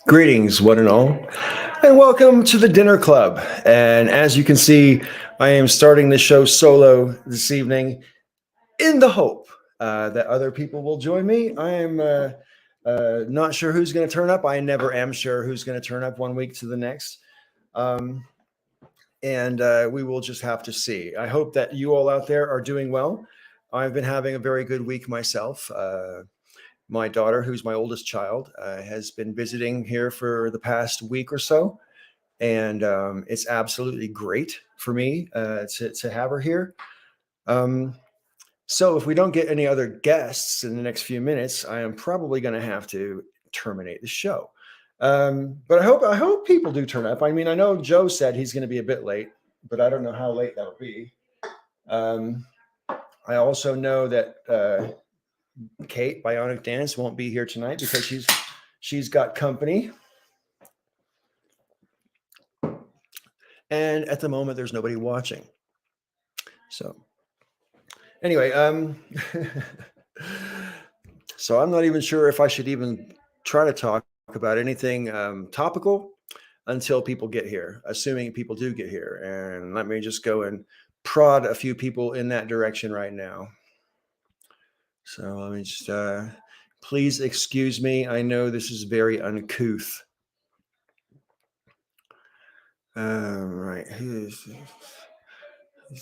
Greetings, one and all, and welcome to the Dinner Club. And as you can see, I am starting the show solo this evening in the hope that other people will join me. I am not sure who's going to turn up. I never am sure who's going to turn up one week to the next. Um, and we will just have to see. I hope that you all out there are doing well. I've been having a very good week myself. My daughter, who's my oldest child, has been visiting here for the past week or so. And it's absolutely great for me to have her here. So if we don't get any other guests in the next few minutes, I am probably going to have to terminate the show. But I hope people do turn up. I mean, I know Joe said he's going to be a bit late, but I don't know how late that'll be. I also know that Kate Bionic Dance won't be here tonight because she's got company. And at the moment, there's nobody watching. So anyway, so I'm not even sure if I should even try to talk about anything topical until people get here, assuming people do get here. And let me just go and prod a few people in that direction right now. So let me just, please excuse me. I know this is very uncouth. Right. Who's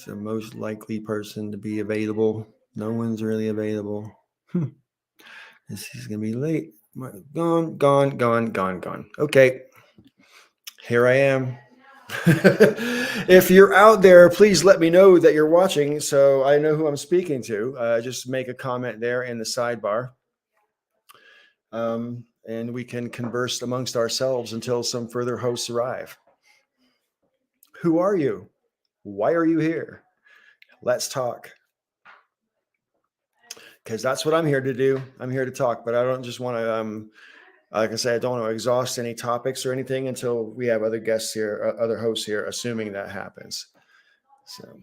the most likely person to be available? No one's really available. This is going to be late. Gone. Okay. Here I am. If you're out there, please let me know that you're watching so I know who I'm speaking to. Just make a comment there in the sidebar. And we can converse amongst ourselves until some further hosts arrive. Who are you? Why are you here? Let's talk. Because that's what I'm here to do. I'm here to talk, but I don't just want to, like I said, I don't want to exhaust any topics or anything until we have other guests here, other hosts here, assuming that happens. So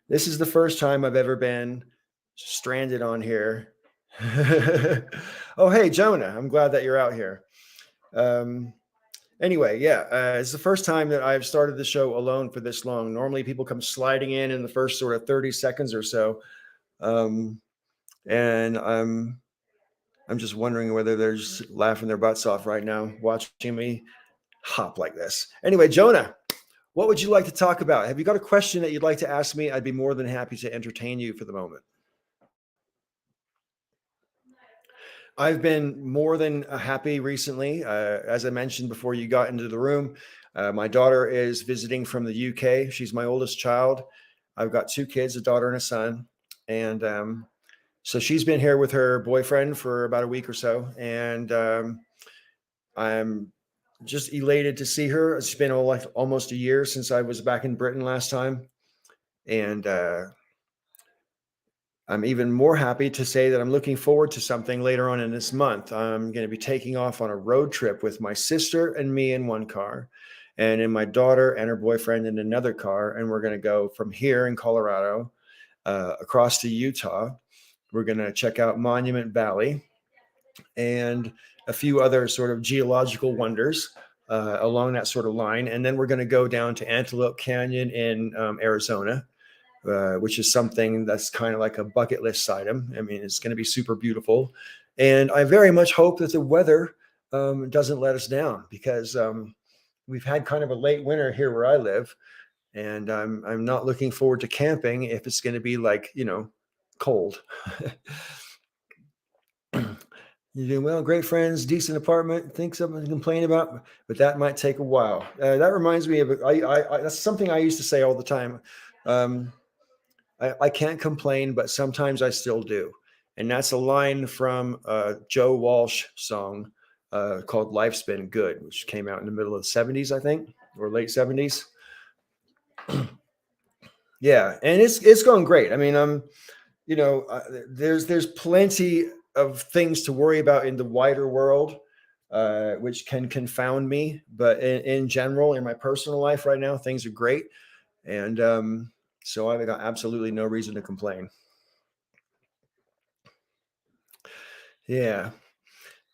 this is the first time I've ever been stranded on here. Oh, hey, Jonah, I'm glad that you're out here. Anyway, yeah, it's the first time that I've started the show alone for this long. Normally people come sliding in the first sort of 30 seconds or so. And I'm just wondering whether they're just laughing their butts off right now watching me hop like this. Anyway, Jonah, what would you like to talk about? Have you got a question that you'd like to ask me? I'd be more than happy to entertain you for the moment. I've been more than happy recently. As I mentioned before you got into the room, my daughter is visiting from the UK. She's my oldest child. I've got two kids, a daughter and a son. And so she's been here with her boyfriend for about a week or so. And I'm just elated to see her. It's been almost a year since I was back in Britain last time. And I'm even more happy to say that I'm looking forward to something later on in this month. I'm going to be taking off on a road trip with my sister and me in one car, and then my daughter and her boyfriend in another car. And we're going to go from here in Colorado across to Utah. We're going to check out Monument Valley and a few other sort of geological wonders along that sort of line. And then we're going to go down to Antelope Canyon in Arizona. Which is something that's kind of like a bucket list item. I mean, it's going to be super beautiful. And I very much hope that the weather doesn't let us down because we've had kind of a late winter here where I live. And I'm not looking forward to camping if it's going to be like, cold. You're doing well, great friends, decent apartment, think something to complain about, but that might take a while. That reminds me of, that's something I used to say all the time. I can't complain, but sometimes I still do. And that's a line from a Joe Walsh song called Life's Been Good, which came out in the middle of the 70s, I think, or late 70s. Yeah, and it's going great. I mean, there's plenty of things to worry about in the wider world, which can confound me. But in general, in my personal life right now, things are great. And so I've got absolutely no reason to complain. Yeah.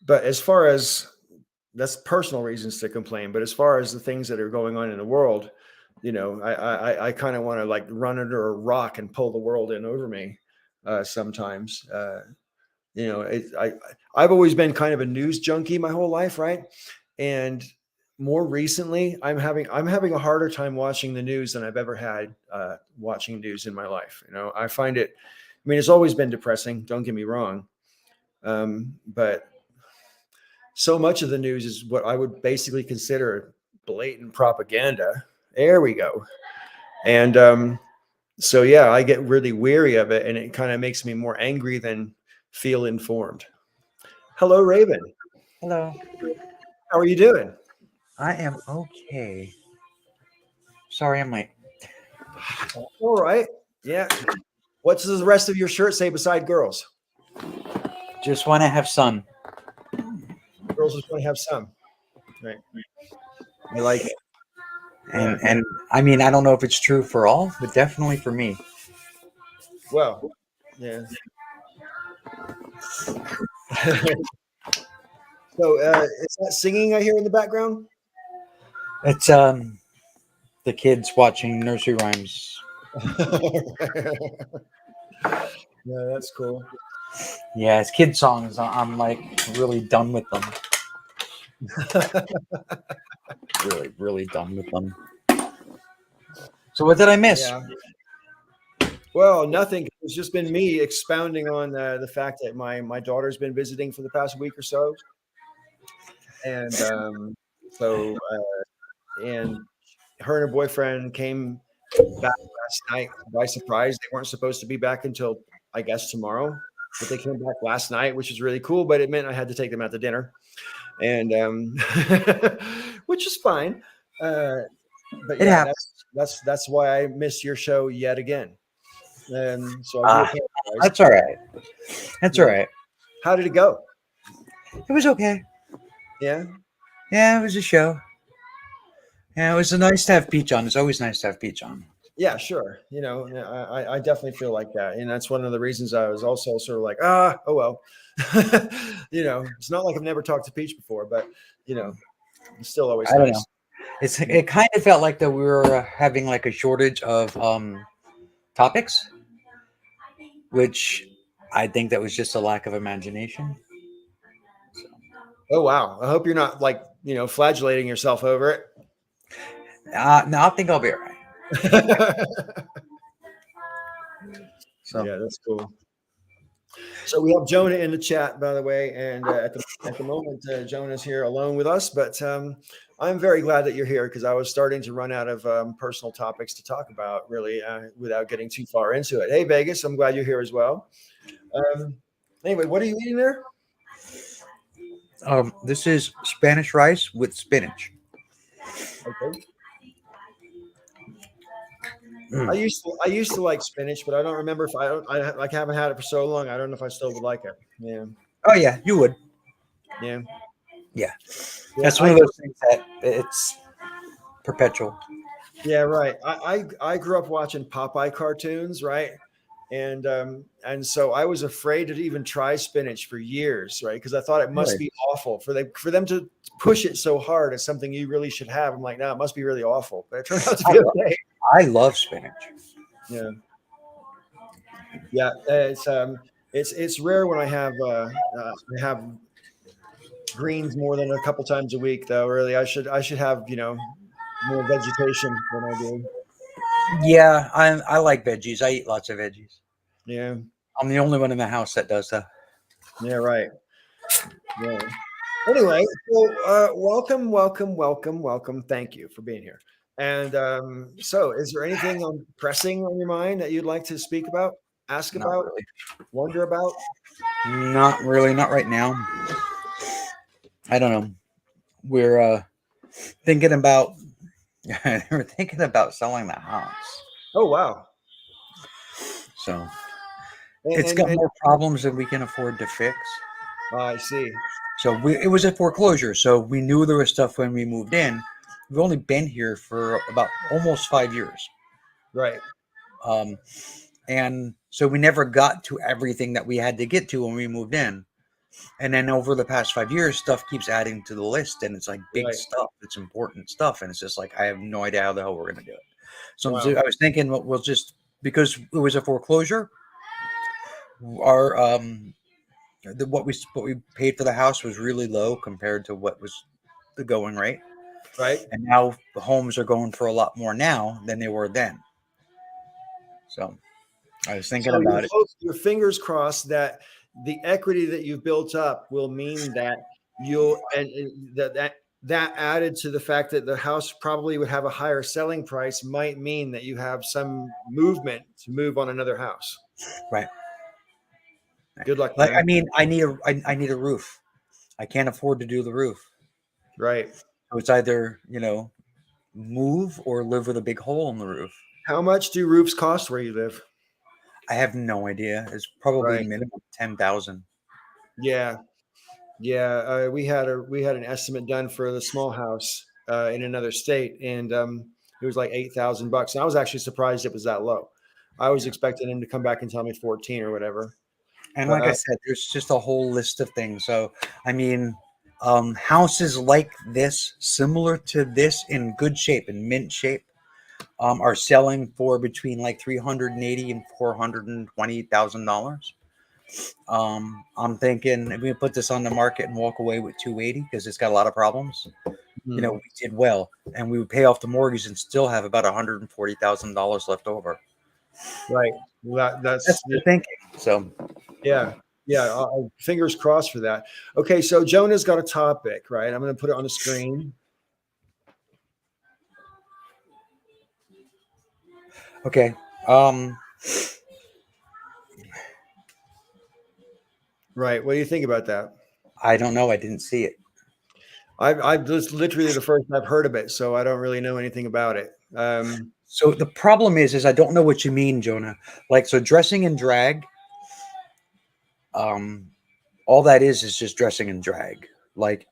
But as far as that's personal reasons to complain, but as far as the things that are going on in the world, I kind of want to like run under a rock and pull the world in over me sometimes. I've always been kind of a news junkie my whole life, right? And more recently, I'm having a harder time watching the news than I've ever had watching news in my life. I find it. I mean, it's always been depressing. Don't get me wrong, but so much of the news is what I would basically consider blatant propaganda. There we go. And so, yeah, I get really weary of it, and it kind of makes me more angry than feel informed. Hello, Raven. Hello. How are you doing? I am okay. Sorry, I'm late. All right. Yeah. What does the rest of your shirt say beside girls? Just want to have sun. Girls just want to have some. Right. I like it. And I mean, I don't know if it's true for all, but definitely for me. Well, yeah. So, is that singing I hear in the background? It's the kids watching nursery rhymes. Yeah, that's cool. Yeah, it's kid songs. I'm like really done with them. Really, really done with them. So what did I miss? Yeah. Well, nothing. It's just been me expounding on the fact that my daughter's been visiting for the past week or so, and and her and her boyfriend came back last night by surprise. They weren't supposed to be back until I guess tomorrow, but they came back last night, which is really cool. But it meant I had to take them out to dinner, and which is fine. But It yeah, happens. that's why I missed your show yet again. And so I do apologize. That's all right. That's all right. How did it go? It was okay. Yeah. Yeah, it was a show. Yeah, it was nice to have Peach on. It's always nice to have Peach on. Yeah, sure. Yeah, I definitely feel like that. And that's one of the reasons I was also sort of like, oh well. It's not like I've never talked to Peach before, but it's still always I don't know. nice. It kind of felt like that we were having like a shortage of topics, which I think that was just a lack of imagination. Oh wow. I hope you're not like, flagellating yourself over it. No, I think I'll be all right. So Yeah, that's cool. So we have Jonah in the chat, by the way, and at the moment, Jonah's here alone with us. But I'm very glad that you're here because I was starting to run out of personal topics to talk about, really, without getting too far into it. Hey, Vegas, I'm glad you're here as well. Anyway, what are you eating there? this is Spanish rice with spinach. Okay. I used to like spinach, but I don't remember if I haven't had it for so long. I don't know if I still would like it. Yeah. Oh yeah, you would. Yeah. Yeah. Yeah, That's one of those things that it's perpetual. Yeah, right. I grew up watching Popeye cartoons, right? And so I was afraid to even try spinach for years, right? Because I thought it must Really? be awful for them to push it so hard as something you really should have. I'm like, no, it must be really awful. But it turned out to be okay. I love spinach. Yeah. Yeah. It's rare when I have greens more than a couple times a week, though. Really, I should have more vegetation than I do. Yeah, I like veggies. I eat lots of veggies. Yeah. I'm the only one in the house that does that. Yeah. Right. Yeah. Anyway, so welcome. Thank you for being here. And so, is there anything pressing on your mind that you'd like to speak about, ask Not about, really. wonder about? Not really. Not right now. I don't know. We're thinking about we're thinking about selling the house. Oh wow! So And, it's and, got and more problems than we can afford to fix. I see. So it was a foreclosure. So we knew there was stuff when we moved in. We've only been here for about almost 5 years. Right. And so we never got to everything that we had to get to when we moved in. And then over the past 5 years, stuff keeps adding to the list, and it's like big Right. stuff. It's important stuff, and it's just like I have no idea how the hell we're gonna do it. So Wow. I was thinking, well, we'll just because it was a foreclosure, our what we paid for the house was really low compared to what was the going rate, Right. and now the homes are going for a lot more now than they were then. So I was thinking So you about it. hope your fingers crossed that the equity that you've built up will mean that you'll and that added to the fact that the house probably would have a higher selling price might mean that you have some movement to move on another house. Right. Good luck, Like, I man. mean, I need a roof. I can't afford to do the roof. Right. So it's either, move or live with a big hole in the roof. How much do roofs cost where you live? I have no idea. It's probably Right. minimum 10,000. Yeah. Yeah. We had an estimate done for the small house in another state, and it was like $8,000. And I was actually surprised it was that low. I was Yeah. expecting him to come back and tell me 14 or whatever. And But like I said, there's just a whole list of things. So, I mean, houses like this, similar to this in good shape, in mint shape, are selling for between like $380,000 and $420,000. I'm thinking if we put this on the market and walk away with 280 because it's got a lot of problems, hmm, we did well, and we would pay off the mortgage and still have about $140,000 left over. right. Well, That's that's the thinking. So, yeah. Yeah. Fingers crossed for that. Okay. So Jonah's got a topic, right? I'm going to put it on the screen. okay. Right. What do you think about that? I don't know. I didn't see it. I've just literally the first I've heard of it, so I don't really know anything about it. So the problem is I don't know what you mean, Jonah. Like, so dressing in drag, all that is just dressing in drag. Like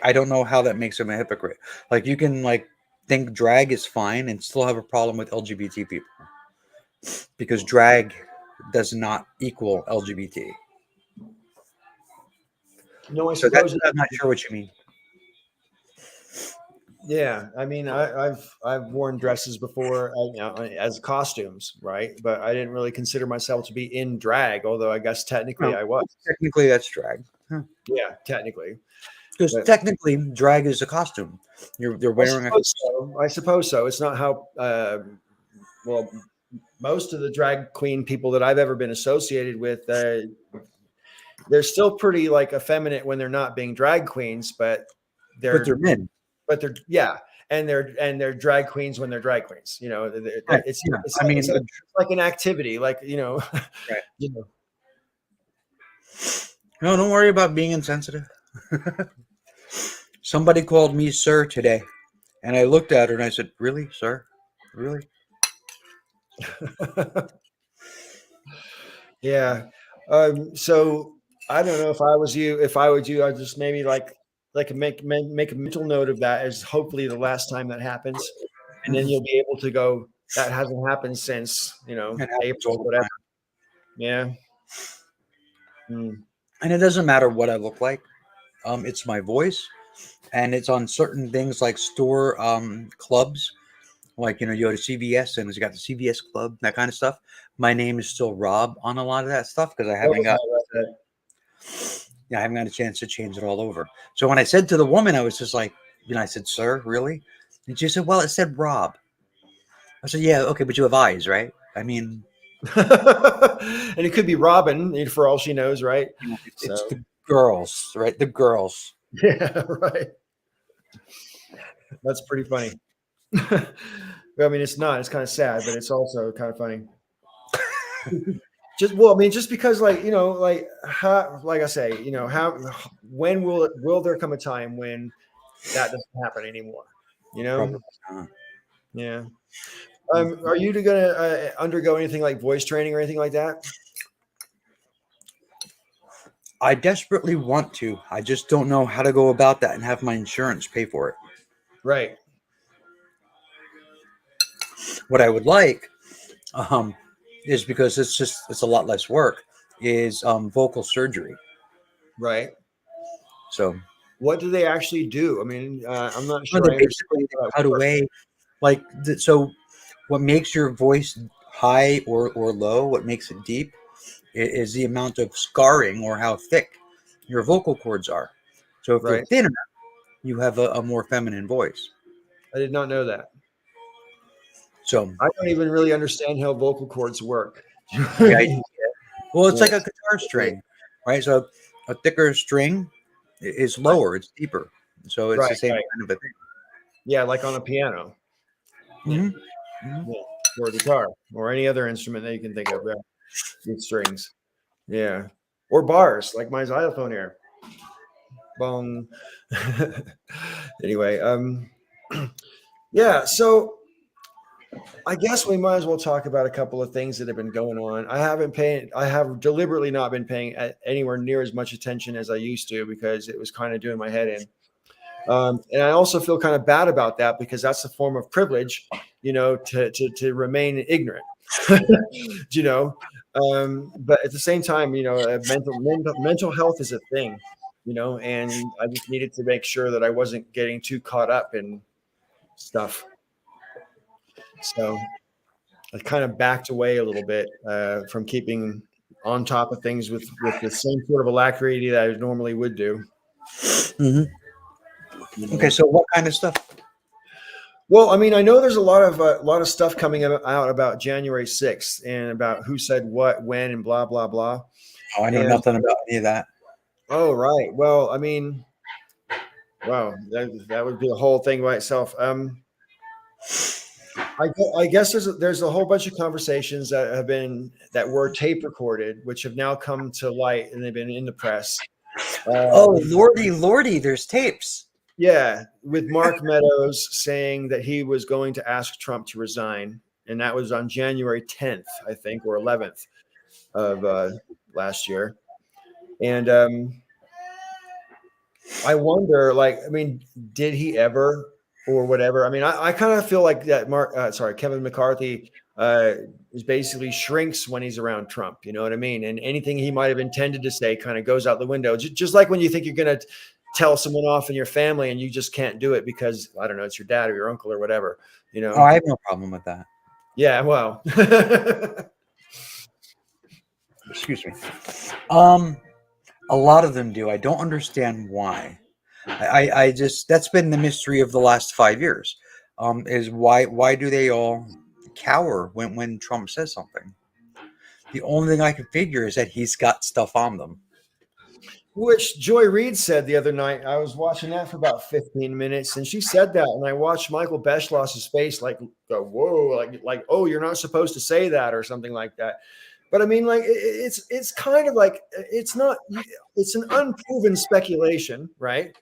I don't know how that makes him a hypocrite. Like you can think drag is fine and still have a problem with LGBT people because drag does not equal LGBT. No, I So that's suppose. I'm not sure what you mean. Yeah, I mean, I've worn dresses before, as costumes, right? But I didn't really consider myself to be in drag, although I guess technically No, I was. technically that's drag. Yeah, technically. Because But technically drag is a costume. You're I wearing a suppose so. I suppose so. It's not how well most of the drag queen people that I've ever been associated with, they're still pretty like effeminate when they're not being drag queens, but but they're they're men. yeah, and they're drag queens when they're drag queens. Right. It's Yeah. it's I like, mean, it's like, it's like an activity, like right. you know. No, don't worry about being insensitive. Somebody called me sir today, and I looked at her and I said, "Really, sir? Really?" Yeah. So I don't know if I was you, if I would you, I'd just maybe like make a mental note of that as hopefully the last time that happens, and then you'll be able to go. That hasn't happened since It happens April, all the whatever. time. Yeah. Hmm. And it doesn't matter what I look like. It's my voice, and it's on certain things like store clubs. Like you go to CVS and it's got the CVS club, that kind of stuff. My name is still Rob on a lot of that stuff because I haven't got I haven't got a chance to change it all over. So when I said to the woman, I was just like, I said, "Sir, really?" And she said, "Well, it said Rob." I said, "Yeah, okay, but you have eyes, right? I mean, And it could be Robin for all she knows, right? it's So the girls, right? The girls." yeah, right. That's pretty funny. I mean, it's not. It's kind of sad, but it's also kind of funny. I mean, just because, like I say, how when will there come a time when that doesn't happen anymore? Probably not. Yeah. Are you going to undergo anything like voice training or anything like that? I desperately want to. I just don't know how to go about that and have my insurance pay for it. Right. What I would like is because it's a lot less work, is vocal surgery. Right. So What do they actually do? I mean, I'm not well, sure they I understand basically how that cut works. away, like so. What makes your voice high or low? What makes it deep is the amount of scarring or how thick your vocal cords are. So if they're Right. thinner, you have a more feminine voice. I did not know that. So I don't even really understand how vocal cords work. yeah, well, it's Yeah. like a guitar string, right? So a thicker string is Right. lower, it's deeper. So it's Right. the same Right. kind of a thing. Yeah, like on a piano. Yeah. Hmm. Hmm. Yeah. Or a guitar or any other instrument that you can think of. Yeah. With strings. Yeah. Or bars, like my xylophone here. Bong. Anyway, yeah, so I guess we might as well talk about a couple of things that have been going on. I have deliberately not been paying anywhere near as much attention as I used to because it was kind of doing my head in. And I also feel kind of bad about that because that's a form of privilege, to remain ignorant, you know. But at the same time, mental health is a thing, and I just needed to make sure that I wasn't getting too caught up in stuff. So I kind of backed away a little bit from keeping on top of things with the same sort of alacrity that I normally would do. Hmm. You Okay, know? so what kind of stuff? Well, I mean, I know there's a lot of stuff coming out about January 6th and about who said what, when, and blah blah blah. Oh, I know And nothing about any of that. oh, right. Well, I mean, wow, that would be a whole thing by itself. I guess there's a whole bunch of conversations that were tape recorded, which have now come to light and they've been in the press. Oh, Um, lordy, lordy, there's tapes. yeah, with Mark Meadows saying that he was going to ask Trump to resign, and that was on January 10th, I think, or 11th of last year. And I wonder, like, I mean, did he ever or whatever? I mean, I kind of feel like that Kevin McCarthy is basically shrinks when he's around Trump. You know what I mean? And anything he might have intended to say kind of goes out the window. Just like when you think you're going to tell someone off in your family and you just can't do it because, I don't know, it's your dad or your uncle or whatever, Oh, I have no problem with that. Yeah, well. Excuse me. A lot of them do. I don't understand why. I just that's been the mystery of the last 5 years. Is why do they all cower when Trump says something? The only thing I can figure is that he's got stuff on them. Which Joy Reid said the other night. I was watching that for about 15 minutes, and she said that, and I watched Michael Beschloss's face like go, whoa, like, oh, you're not supposed to say that or something like that. But I mean, like, it's kind of like it's an unproven speculation, right?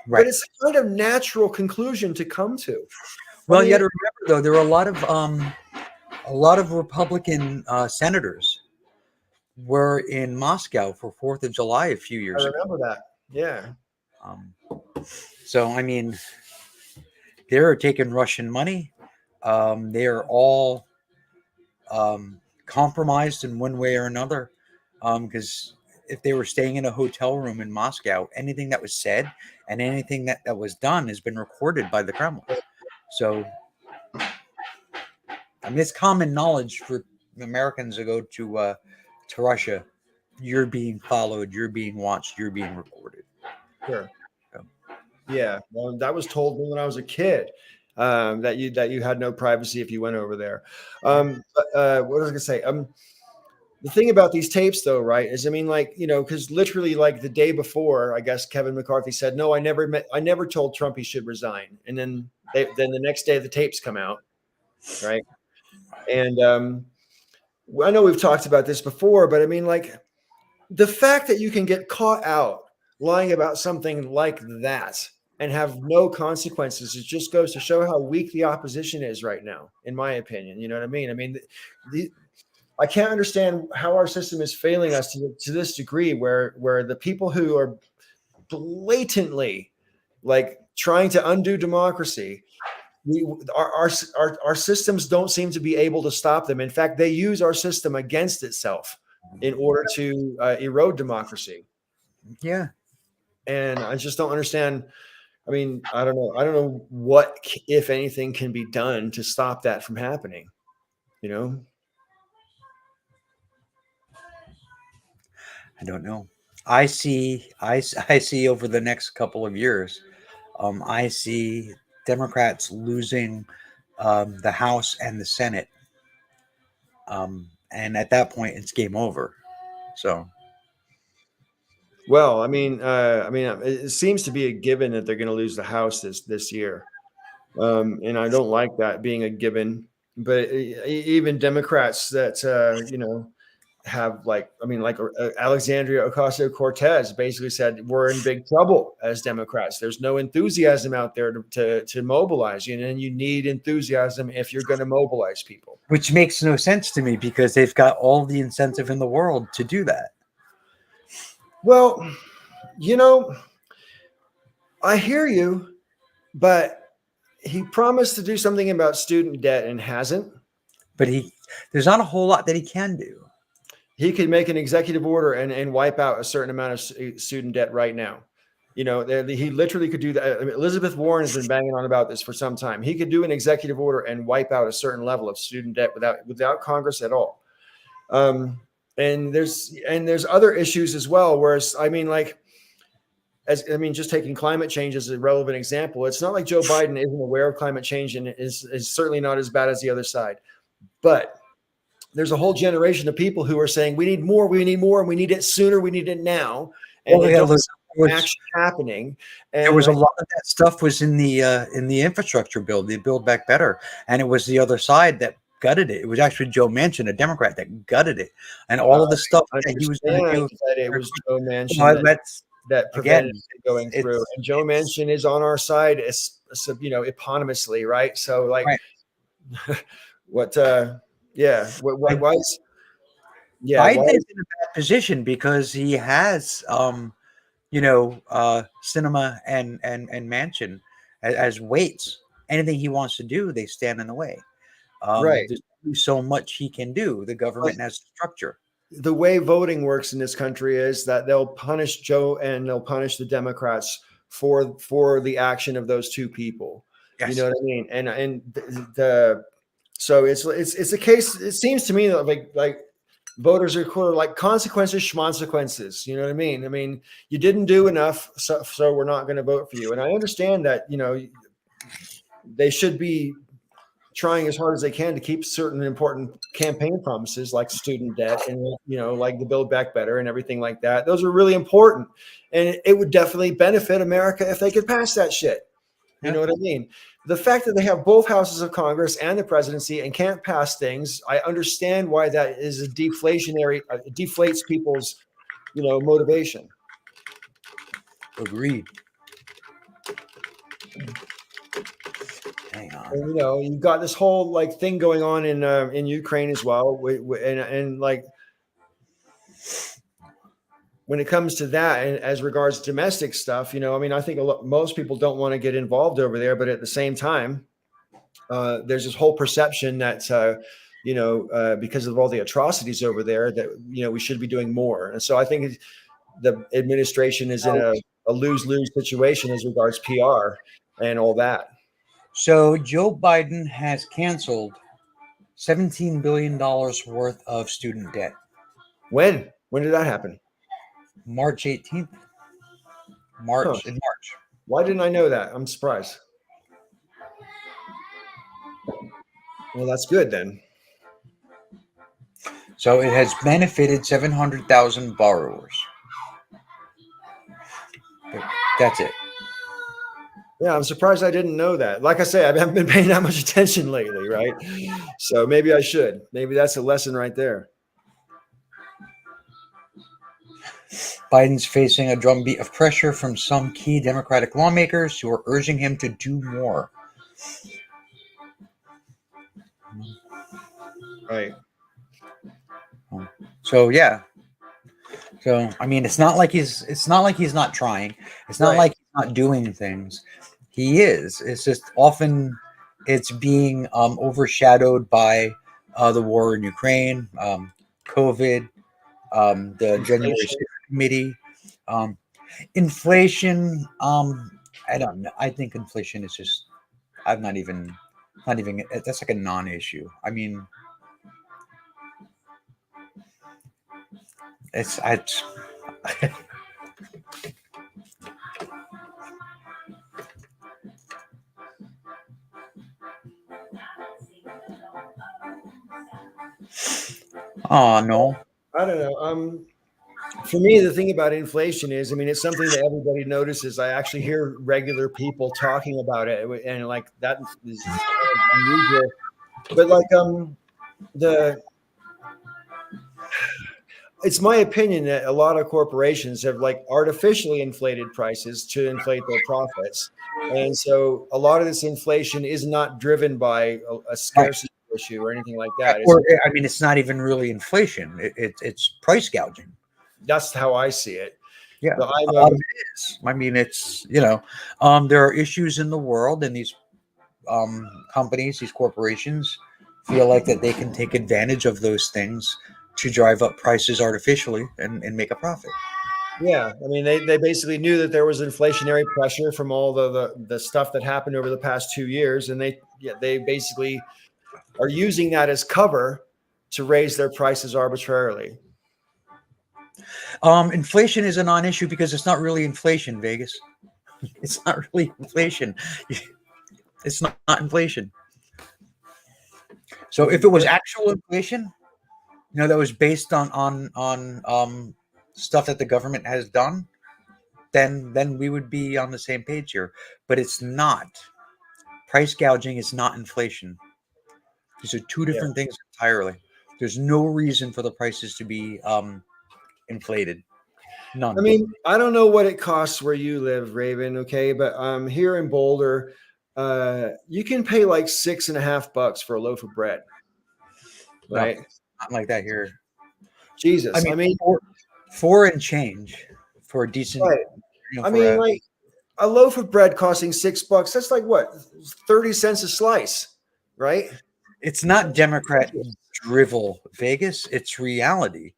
But Right. it's a kind of natural conclusion to come to. I Well, you got mean, to remember though, there are a lot of Republican senators were in Moscow for 4th of July a few I years ago. remember that. Yeah. Um, so I mean, they're taking Russian money. They are all compromised in one way or another. Because if they were staying in a hotel room in Moscow, anything that was said and anything that was done has been recorded by the Kremlin. So, I mean, it's common knowledge for Americans to go to Russia. You're being followed. You're being watched. You're being recorded. Sure. So, Yeah, well, that was told me when I was a kid, that you had no privacy if you went over there. What was I gonna say? The thing about these tapes, though, right, is I mean, like, because literally, like the day before, I guess Kevin McCarthy said, "No, I never told Trump he should resign," and then the next day the tapes come out, right? And I know we've talked about this before, but I mean, like, the fact that you can get caught out lying about something like that and have no consequences, it just goes to show how weak the opposition is right now, in my opinion. You know what I mean? I mean, I can't understand how our system is failing us to this degree, where the people who are blatantly like trying to undo democracy, our systems don't seem to be able to stop them. In fact, they use our system against itself in order to erode democracy. Yeah. And I just don't understand. I mean, I don't know. I don't know what, if anything, can be done to stop that from happening. You know? I don't know. I see over the next couple of years, I see Democrats losing the House and the Senate, and at that point, it's game over. So Well, it seems to be a given that they're going to lose the House this year, and I don't like that being a given. But even Democrats that have Alexandria Ocasio-Cortez basically said we're in big trouble as Democrats. There's no enthusiasm out there to mobilize you, and you need enthusiasm if you're going to mobilize people. which makes no sense to me because they've got all the incentive in the world to do that. Well, I hear you, but he promised to do something about student debt and hasn't. But there's not a whole lot that he can do. He could make an executive order and wipe out a certain amount of student debt right now. He literally could do that. I mean, Elizabeth Warren has been banging on about this for some time. He could do an executive order and wipe out a certain level of student debt without Congress at all. And there's other issues as well. Whereas, just taking climate change as a relevant example, it's not like Joe Biden isn't aware of climate change and is certainly not as bad as the other side. But there's a whole generation of people who are saying we need more, and we need it sooner, we need it now. And actually happening. And there was a lot of that stuff was in the infrastructure bill, the Build Back Better, and it was the other side that gutted it. It was actually Joe Manchin, a Democrat, that gutted it, and all of the stuff that he was going to do. That it was Joe Manchin that prevented it going through. And Joe Manchin is on our side, eponymously, right? So, right. What? Yeah. Why is? Yeah, Biden is in a bad position because he has, Sinema and Manchin as weights. Anything he wants to do, they stand in the way. Right. There's only so much he can do. The government has structure. The way voting works in this country is that they'll punish Joe and they'll punish the Democrats for the action of those two people. Yes. You know what I mean? And so it's a case. It seems to me that like voters are like consequences, schmonsequences. You know what I mean? I mean, you didn't do enough, so we're not going to vote for you. And I understand that they should be trying as hard as they can to keep certain important campaign promises like student debt and like the Build Back Better and everything like that. Those are really important, and it would definitely benefit America if they could pass that shit. You know what I mean? The fact that they have both houses of Congress and the presidency and can't pass things, I understand why that is a deflationary, deflates people's, motivation. Agreed. Hang on. And, you've got this whole thing going on in Ukraine as well, and when it comes to that, and as regards domestic stuff, I think most people don't want to get involved over there, but at the same time, there's this whole perception that, because of all the atrocities over there, that, we should be doing more. And so I think the administration is in a lose-lose situation as regards PR and all that. So Joe Biden has canceled $17 billion worth of student debt. When did that happen? March 18th. In March. Why didn't I know that? I'm surprised. Well, that's good then. So it has benefited 700,000 borrowers. But that's it. Yeah, I'm surprised I didn't know that. Like I say, I haven't been paying that much attention lately, right? So maybe I should. Maybe that's a lesson right there. Biden's facing a drumbeat of pressure from some key Democratic lawmakers who are urging him to do more. Right. So yeah. So I mean, it's not like he's not trying. It's not like he's not doing things. He is. It's just often it's being overshadowed by the war in Ukraine, COVID, the January Inflation. 6th committee. Um, inflation. I don't know. I think inflation is just. I'm not even. Not even. That's like a non-issue. I mean, it's. I. Oh no. I don't know. For me, the thing about inflation is, I mean, it's something that everybody notices. I actually hear regular people talking about it, and like that is kind of unusual. But like, the it's my opinion that a lot of corporations have like artificially inflated prices to inflate their profits, and so a lot of this inflation is not driven by a Right. scarcity issue or anything like that. Or I mean, it's not even really inflation. It's price gouging. That's how I see it. Yeah, But a lot of it is. I mean, it's there are issues in the world, and these companies, these corporations, feel like that they can take advantage of those things to drive up prices artificially and make a profit. Yeah, I mean, they basically knew that there was inflationary pressure from all the stuff that happened over the past 2 years, and they basically are using that as cover to raise their prices arbitrarily. Inflation is a non-issue because it's not really inflation, Vegas. It's not really inflation. It's not inflation. So if it was actual inflation, that was based on stuff that the government has done, then we would be on the same page here. But it's not. Price gouging is not inflation. These are two Yeah. different things entirely. There's no reason for the prices to be inflated. None. I mean, I don't know what it costs where you live, Raven. Okay, but here in Boulder, you can pay like $6.50 for a loaf of bread, No, right? not like that here. Jesus, I mean, four and change for a decent. right. I mean, like a loaf of bread costing $6. That's like what, 30 cents a slice, right? It's not Democrat drivel, Vegas. It's reality.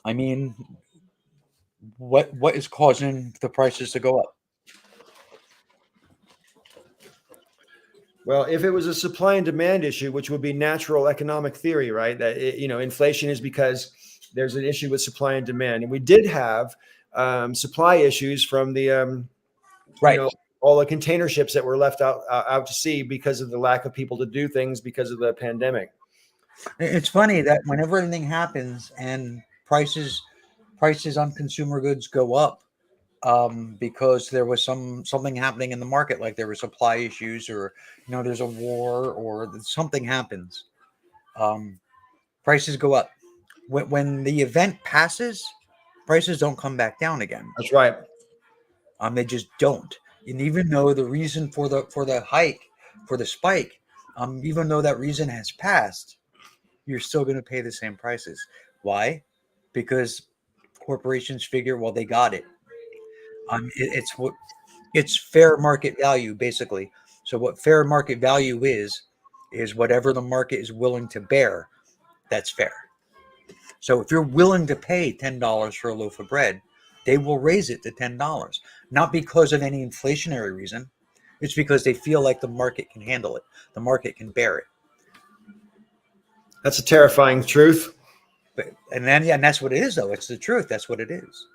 I mean, what is causing the prices to go up? Well, if it was a supply and demand issue, which would be natural economic theory, right? That inflation is because there's an issue with supply and demand, and we did have supply issues from the Right. all the container ships that were left out to sea because of the lack of people to do things because of the pandemic. It's funny that whenever anything happens and prices on consumer goods go up, because there was something happening in the market, like there were supply issues, or there's a war, or something happens, prices go up. When the event passes, prices don't come back down again. That's right. They just don't. And even though the reason for the hike, for the spike, even though that reason has passed, you're still going to pay the same prices. Why? Because corporations figure, well, they got it. It's fair market value, basically. So what fair market value is whatever the market is willing to bear. That's fair. So if you're willing to pay $10 for a loaf of bread, they will raise it to $10, not because of any inflationary reason. It's because they feel like the market can handle it. The market can bear it. That's a terrifying truth. And that's what it is, though. It's the truth. That's what it is.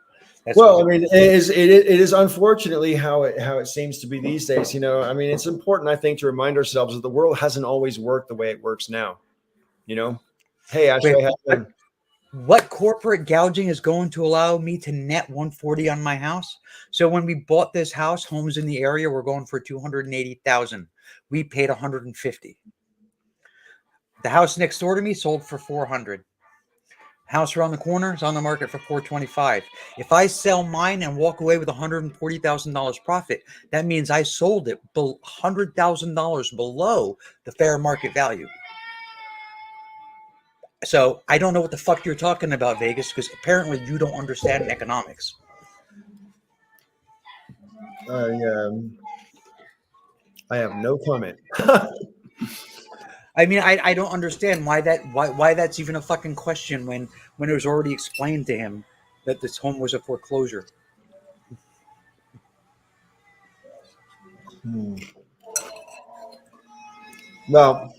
I mean, it is unfortunately how it seems to be these days. I mean, it's important, I think, to remind ourselves that the world hasn't always worked the way it works now. Hey, Ashley, what corporate gouging is going to allow me to net 140 on my house? So when we bought this house, homes in the area were going for 280,000. We paid 150. The house next door to me sold for 400. House around the corner is on the market for 425. If I sell mine and walk away with $140,000 profit, that means I sold it $100,000 below the fair market value. So I don't know what the fuck you're talking about, Vegas, because apparently you don't understand economics. I have no comment. I mean, I don't understand why that's even a fucking question when it was already explained to him that this home was a foreclosure. Hmm. Well,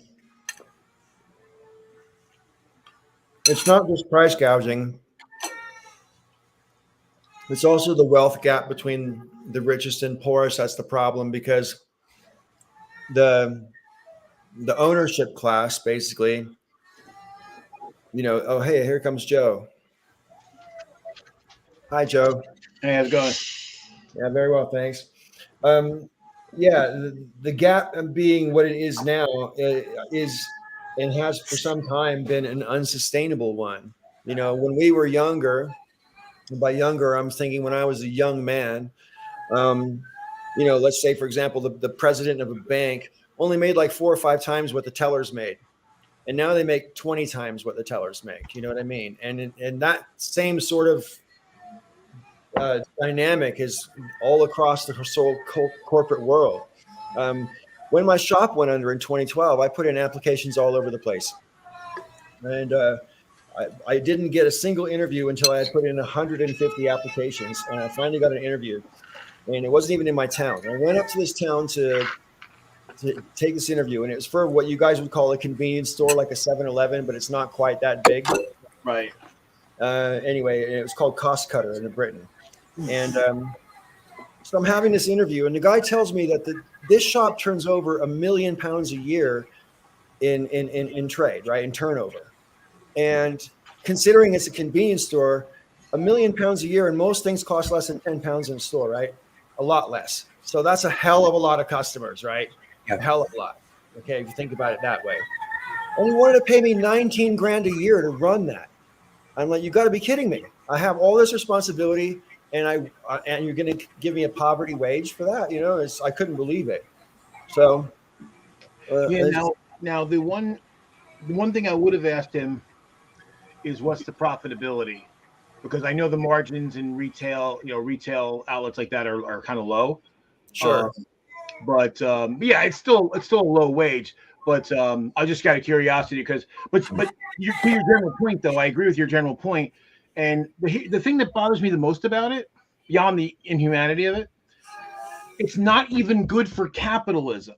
it's not just price gouging. It's also the wealth gap between the richest and poorest. That's the problem because the the ownership class basically, oh hey, here comes Joe. Hi, Joe. Hey, how's it going? Yeah, very well, thanks. Um, yeah, the gap being what it is now is and has for some time been an unsustainable one. When we were younger, and by younger, I'm thinking when I was a young man. Um, let's say, for example, the president of a bank only made like 4 or 5 times what the tellers made. And now they make 20 times what the tellers make. You know what I mean? And that same sort of dynamic is all across the whole corporate world. When my shop went under in 2012, I put in applications all over the place. And I didn't get a single interview until I had put in 150 applications. And I finally got an interview. And it wasn't even in my town. I went up to this town to take this interview, and it was for what you guys would call a convenience store, like a 7-Eleven, but it's not quite that big. Right. Anyway, it was called Cost Cutter in Britain. And so I'm having this interview, and the guy tells me that this shop turns over £1 million a year in trade, right, in turnover. And considering it's a convenience store, £1 million a year, and most things cost less than £10 in a store, right? A lot less. So that's a hell of a lot of customers, right? Yeah. A hell of a lot. Okay, if you think about it that way. And he wanted to pay me 19 grand a year to run that. I'm like, you got to be kidding me. I have all this responsibility, and you're going to give me a poverty wage for that? I couldn't believe it. So Yeah. Now the one thing I would have asked him is what's the profitability, because I know the margins in retail, retail outlets like that are kind of low. Sure. But yeah, it's still a low wage. But I just got a curiosity but to your general point, though, I agree with your general point. And the thing that bothers me the most about it, beyond the inhumanity of it, it's not even good for capitalism.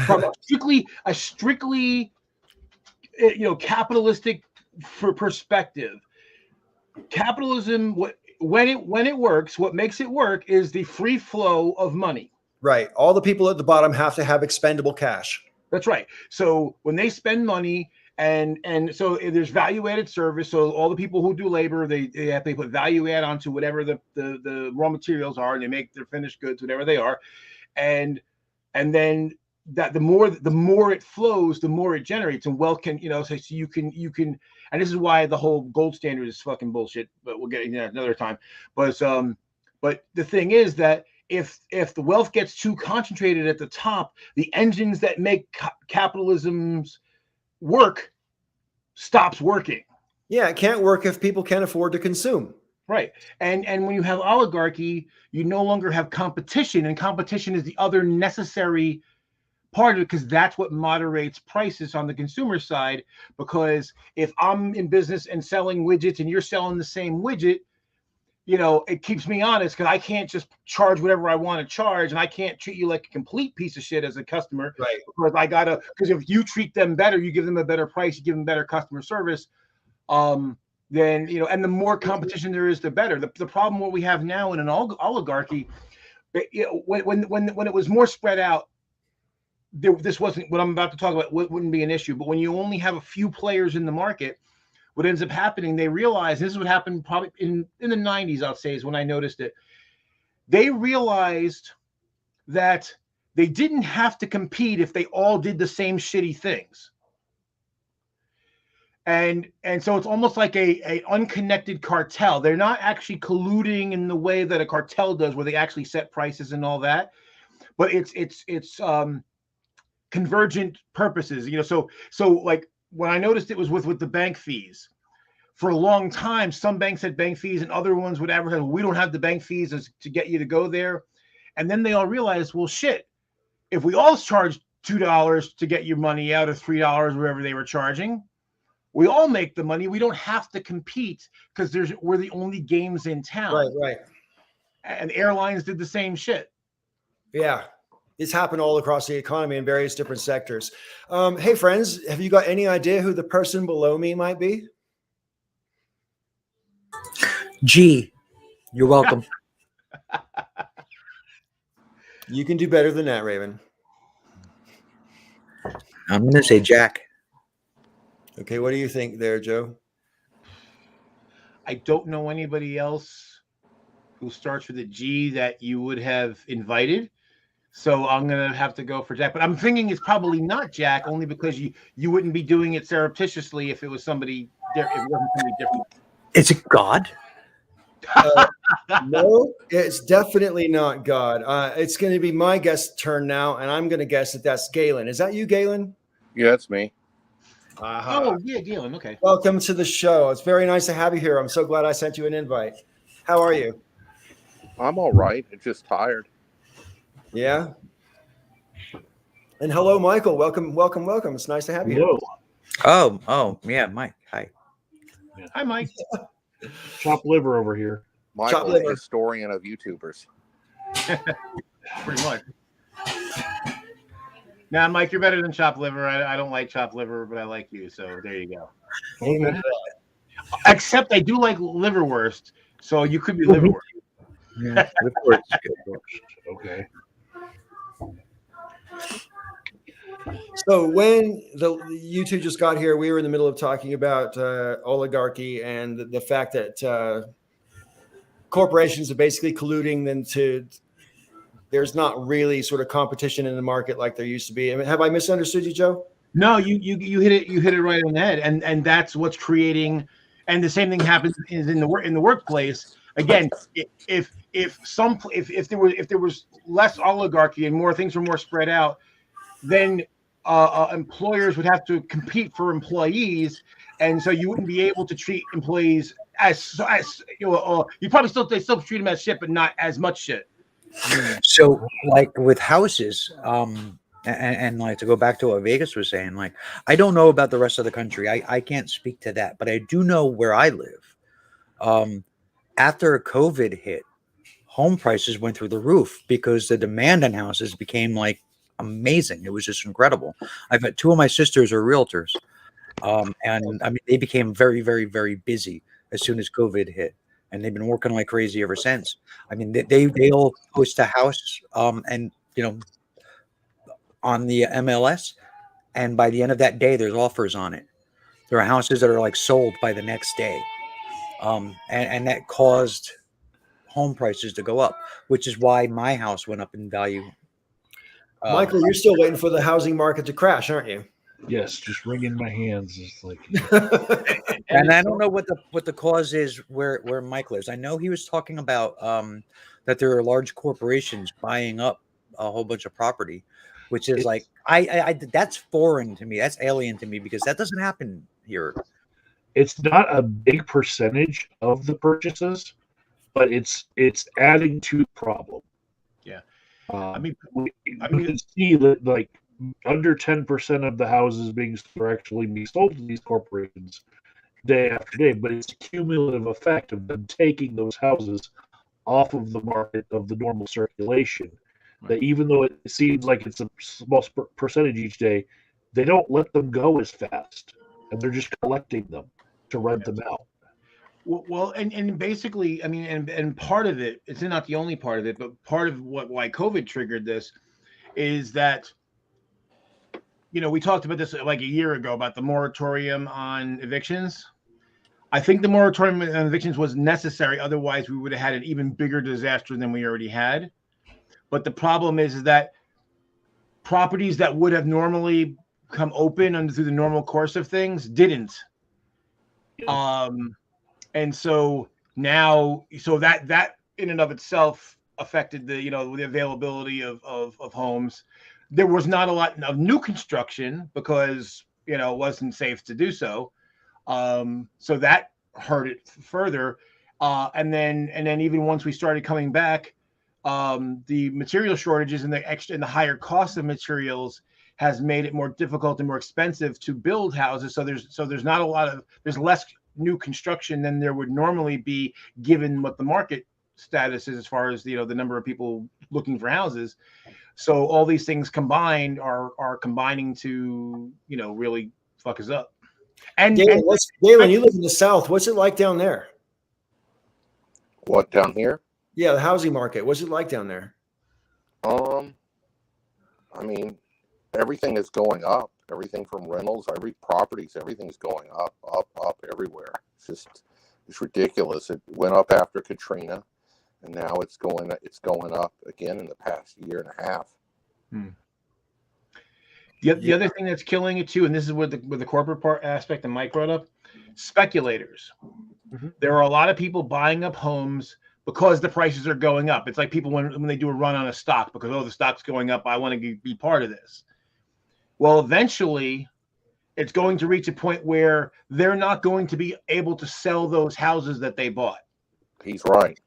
From a strictly capitalistic perspective, capitalism, when it works, what makes it work is the free flow of money. Right. All the people at the bottom have to have expendable cash. That's right. So when they spend money, and so there's value added service. So all the people who do labor, they have to put value add onto whatever the raw materials are, and they make their finished goods, whatever they are, and then that the more it flows, the more it generates, and wealth can so you can, and this is why the whole gold standard is fucking bullshit. But we'll get into that another time. But the thing is that if the wealth gets too concentrated at the top, the engines that make capitalism's work stops working. Yeah, it can't work if people can't afford to consume. Right. And when you have oligarchy, you no longer have competition, and competition is the other necessary part of it, because that's what moderates prices on the consumer side. Because if I'm in business and selling widgets and you're selling the same widget, it keeps me honest, because I can't just charge whatever I want to charge, and I can't treat you like a complete piece of shit as a customer. Right. Because if you treat them better, you give them a better price, you give them better customer service, then, and the more competition there is, the better. The problem what we have now in an oligarchy, when it was more spread out, this wasn't what I'm about to talk about, wouldn't be an issue. But when you only have a few players in the market, what ends up happening, they realize, this is what happened probably in the 90s, I'll say, is when I noticed it. They realized that they didn't have to compete if they all did the same shitty things. And so it's almost like a unconnected cartel. They're not actually colluding in the way that a cartel does, where they actually set prices and all that. But it's convergent purposes. So like when I noticed it was with the bank fees. For a long time, some banks had bank fees, and other ones would advertise, we don't have the bank fees to get you to go there. And then they all realized, well, shit, if we all charge $2 to get your money out, or $3, wherever they were charging. We all make the money. We don't have to compete because we're the only games in town. Right. And airlines did the same shit. Yeah. It's happened all across the economy in various different sectors. Hey, friends, have you got any idea who the person below me might be? G, you're welcome. You can do better than that, Raven. I'm going to say Jack. Okay, what do you think there, Joe? I don't know anybody else who starts with a G that you would have invited. So I'm going to have to go for Jack. But I'm thinking it's probably not Jack, only because you wouldn't be doing it surreptitiously if it was somebody different. If it wasn't somebody different. Is it God? No, it's definitely not God. It's going to be my guest turn now, and I'm going to guess that that's Galen. Is that you, Galen? Yeah, it's me. Oh, yeah, Galen. Okay. Welcome to the show. It's very nice to have you here. I'm so glad I sent you an invite. How are you? I'm all right. I'm just tired. Yeah. And hello, Michael. Welcome. It's nice to have you. Hello. Oh, yeah, Mike. Hi. Hi, Mike. Chopped liver over here. Michael, the historian of YouTubers. Pretty much. Now, Mike, you're better than chopped liver. I don't like chopped liver, but I like you. So there you go. Amen. Except I do like liverwurst. So you could be liverwurst. Yeah, of course. Okay. So when you two just got here, we were in the middle of talking about oligarchy and the fact that corporations are basically colluding there's not really sort of competition in the market like there used to be. I mean, have I misunderstood you, Joe? No, you hit it right on the head, and that's what's creating. And the same thing happens in the workplace. Again, if there was less oligarchy and more things were more spread out, then employers would have to compete for employees, and so you wouldn't be able to treat employees as you probably still treat them as shit, but not as much shit. So, like with houses, and like to go back to what Vegas was saying, like I don't know about the rest of the country. I can't speak to that, but I do know where I live. After COVID hit, home prices went through the roof because the demand on houses became like amazing. It was just incredible. I've had two of my sisters are realtors, and I mean they became very, very, very busy as soon as COVID hit, and they've been working like crazy ever since. I mean they'll post a house, and on the MLS, and by the end of that day, there's offers on it. There are houses that are like sold by the next day, and that caused home prices to go up, which is why my house went up in value. Michael, you're still waiting for the housing market to crash, aren't you? Yes, just wringing my hands. It's like And I don't know what the cause is where Mike lives. I know he was talking about that there are large corporations buying up a whole bunch of property, which is like I that's foreign to me. That's alien to me because that doesn't happen here. it's not a big percentage of the purchases, but it's adding to the problem. Yeah. We can see that like under 10% of the houses are actually being sold to these corporations day after day, but it's a cumulative effect of them taking those houses off of the market of the normal circulation. Right. That even though it seems like it's a small percentage each day, they don't let them go as fast, and they're just collecting them to rent them out. Well, and basically, I mean, and part of it, it's not the only part of it, but part of why COVID triggered this is that, we talked about this like a year ago about the moratorium on evictions. I think the moratorium on evictions was necessary. Otherwise, we would have had an even bigger disaster than we already had. But the problem is that properties that would have normally come open through the normal course of things didn't. And so now, that in and of itself affected the availability of homes. There was not a lot of new construction because, it wasn't safe to do so. So that hurt it further. And then even once we started coming back, the material shortages and the higher cost of materials has made it more difficult and more expensive to build houses. So there's not a lot of, there's less new construction than there would normally be, given what the market status is as far as, you know, the number of people looking for houses. So all these things combined are combining to, you know, really fuck us up. And Galen, Galen, you live in the South. What's it like down there? What, down here? Yeah, the housing market. What's it like down there? I mean, everything is going up. Everything from rentals, everything's going up everywhere. It's ridiculous. It went up after Katrina, and now it's going up again in the past year and a half. The other thing that's killing it too, and this is where the corporate part aspect that Mike brought up, speculators. Mm-hmm. There are a lot of people buying up homes because the prices are going up. It's like people when they do a run on a stock because, oh, the stock's going up, I want to be part of this. Well, eventually it's going to reach a point where they're not going to be able to sell those houses that they bought. He's right.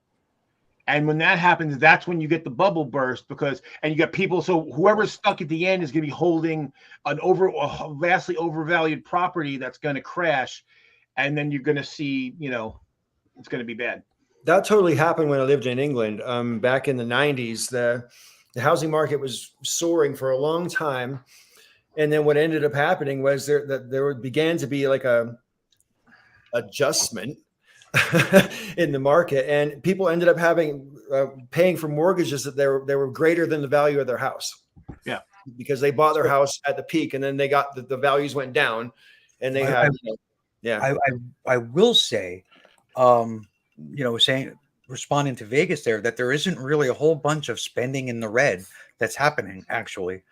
And when that happens, that's when you get the bubble burst and you got people. So whoever's stuck at the end is going to be holding a vastly overvalued property that's going to crash. And then you're going to see, you know, it's going to be bad. That totally happened when I lived in England. Back in the 90s, the housing market was soaring for a long time. And then what ended up happening was there began to be like a adjustment in the market, and people ended up paying for mortgages that they were greater than the value of their house. Yeah, because they bought their house at the peak, and then they got the values went down, and they had. I will say, responding to Vegas there, that there isn't really a whole bunch of spending in the red that's happening. Actually,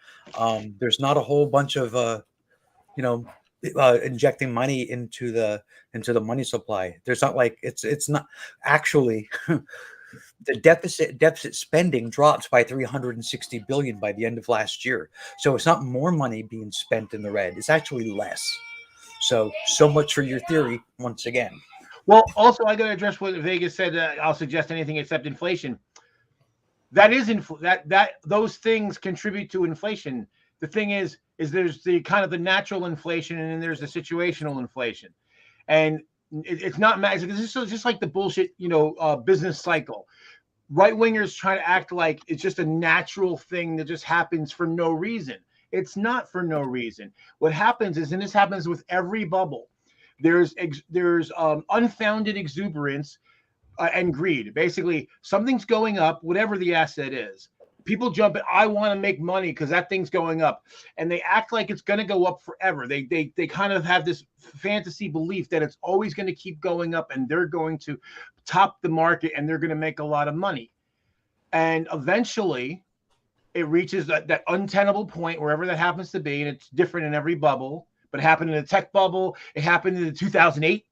there's not a whole bunch of injecting money into the money supply. There's not like it's not actually the deficit spending dropped by 360 billion by the end of last year. So it's not more money being spent in the red. It's actually less. So much for your theory once again. Well, also I got to address what Vegas said. I'll suggest anything except inflation. That is those things contribute to inflation. The thing is there's the kind of the natural inflation, and then there's the situational inflation, and it's not magic. This is just like the bullshit, business cycle. Right wingers try to act like it's just a natural thing that just happens for no reason. It's not for no reason. What happens is, and this happens with every bubble, there's unfounded exuberance and greed. Basically, something's going up, whatever the asset is. People jump in, I want to make money because that thing's going up, and they act like it's going to go up forever. They kind of have this fantasy belief that it's always going to keep going up, and they're going to top the market, and they're going to make a lot of money. And eventually, it reaches that untenable point, wherever that happens to be, and it's different in every bubble. But it happened in the tech bubble. It happened in the 2008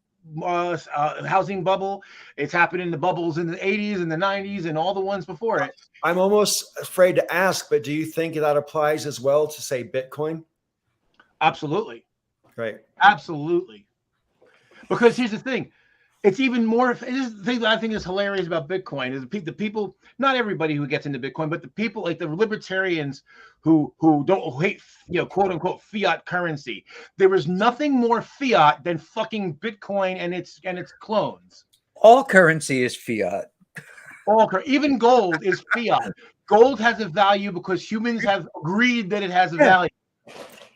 housing bubble. It's happened in the bubbles in the 80s and the 90s and all the ones before it. I'm almost afraid to ask, but do you think that applies as well to, say, Bitcoin? Absolutely. Right. Absolutely. Because here's the thing. It's even more. This is the thing that I think is hilarious about Bitcoin is the people, not everybody who gets into Bitcoin, but the people like the libertarians who hate, quote unquote fiat currency. There is nothing more fiat than fucking Bitcoin and its clones. All currency is fiat. Even gold is fiat. Gold has a value because humans have agreed that it has a value.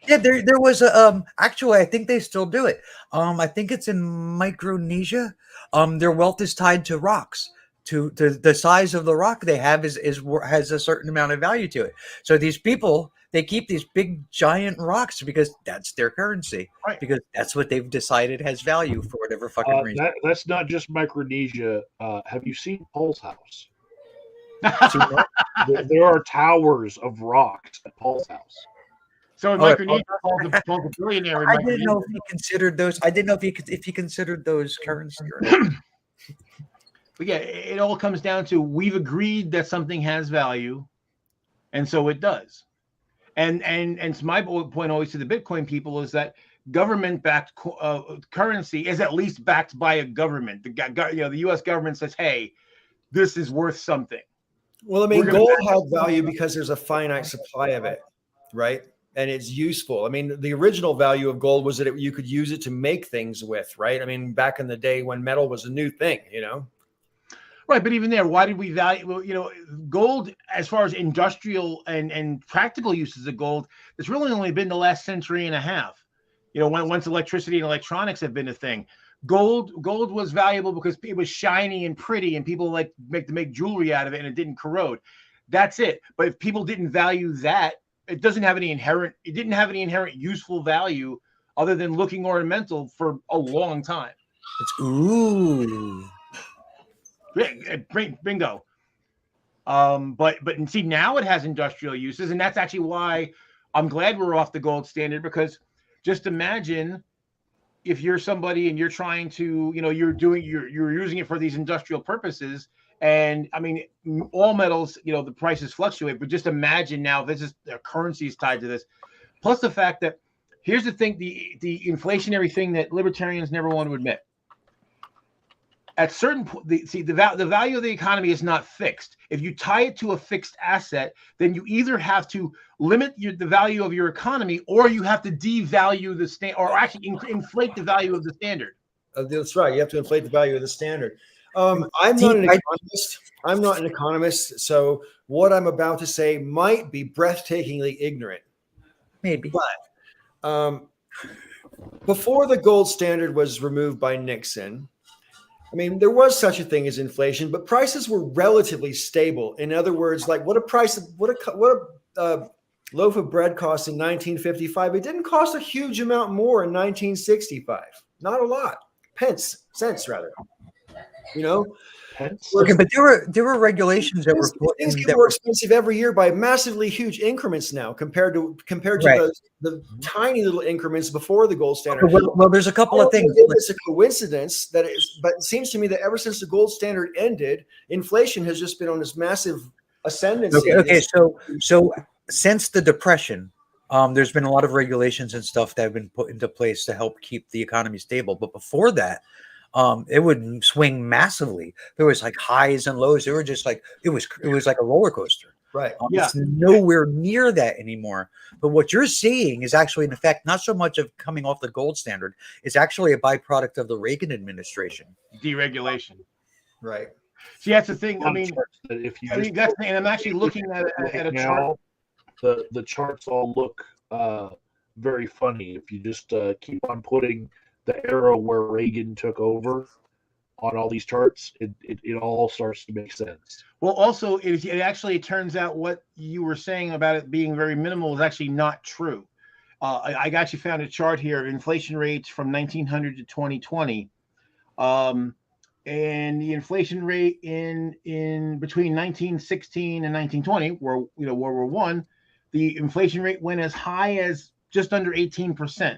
Yeah, there was a actually I think they still do it. I think it's in Micronesia. Their wealth is tied to rocks. To the size of the rock they have has a certain amount of value to it. So these people, they keep these big giant rocks because that's their currency. Right. Because that's what they've decided has value for whatever fucking reason. That's not just Micronesia. Have you seen Paul's house? There are towers of rocks at Paul's house. So in Micronesia, Paul's a billionaire. I didn't know if he considered those. I didn't know if he considered those currency or not. But yeah, it all comes down to we've agreed that something has value, and so it does. And my point always to the Bitcoin people is that government-backed currency is at least backed by a government. The U.S. government says, "Hey, this is worth something." Well, I mean, gold has value because there's a finite supply of it, right? and it's useful. I mean, the original value of gold was that you could use it to make things with, right? I mean, back in the day when metal was a new thing, you know? Right, but even there, why did we value? Well, you know, gold as far as industrial and practical uses of gold, it's really only been the last century and a half. You know, once electricity and electronics have been a thing, gold was valuable because it was shiny and pretty, and people like make jewelry out of it, and it didn't corrode. That's it. But if people didn't value that, it didn't have any inherent useful value other than looking ornamental for a long time. It's ooh. Bingo. But see, now it has industrial uses, and that's actually why I'm glad we're off the gold standard, because just imagine if you're somebody and you're trying to, you know, you're using it for these industrial purposes. And I mean, all metals, you know, the prices fluctuate, but just imagine now this is their currency is tied to this. Plus the fact that here's the thing, the inflationary thing that libertarians never want to admit. At certain point, the value of the economy is not fixed. If you tie it to a fixed asset, then you either have to limit the value of your economy, or you have to devalue the standard, or actually inflate the value of the standard. That's right. You have to inflate the value of the standard. I'm not an economist. I'm not an economist. So what I'm about to say might be breathtakingly ignorant. Maybe. But before the gold standard was removed by Nixon, I mean, there was such a thing as inflation, but prices were relatively stable. In other words, like what a loaf of bread cost in 1955, it didn't cost a huge amount more in 1965. Not a lot. Cents rather. You know? Okay, but there were regulations that were put things in get that more were, expensive every year by massively huge increments now compared to Right. the tiny little increments before the gold standard. well, there's a couple of things. It's a coincidence that but it seems to me that ever since the gold standard ended, inflation has just been on this massive ascendancy. Okay. So since the Depression, there's been a lot of regulations and stuff that have been put into place to help keep the economy stable. But before that, it would swing massively. There was like highs and lows. They were just like it was like a roller coaster. Right. It's nowhere near that anymore. But what you're seeing is actually an effect, not so much of coming off the gold standard. It's actually a byproduct of the Reagan administration. Deregulation. Right. See, that's the thing. I mean, if you that's and I'm actually looking at a chart. The charts all look very funny if you just keep on putting the era where Reagan took over on all these charts. It all starts to make sense. Well, also, it actually turns out what you were saying about it being very minimal is actually not true. I actually found a chart here of inflation rates from 1900 to 2020. And the inflation rate in between 1916 and 1920, where World War I, the inflation rate went as high as just under 18%.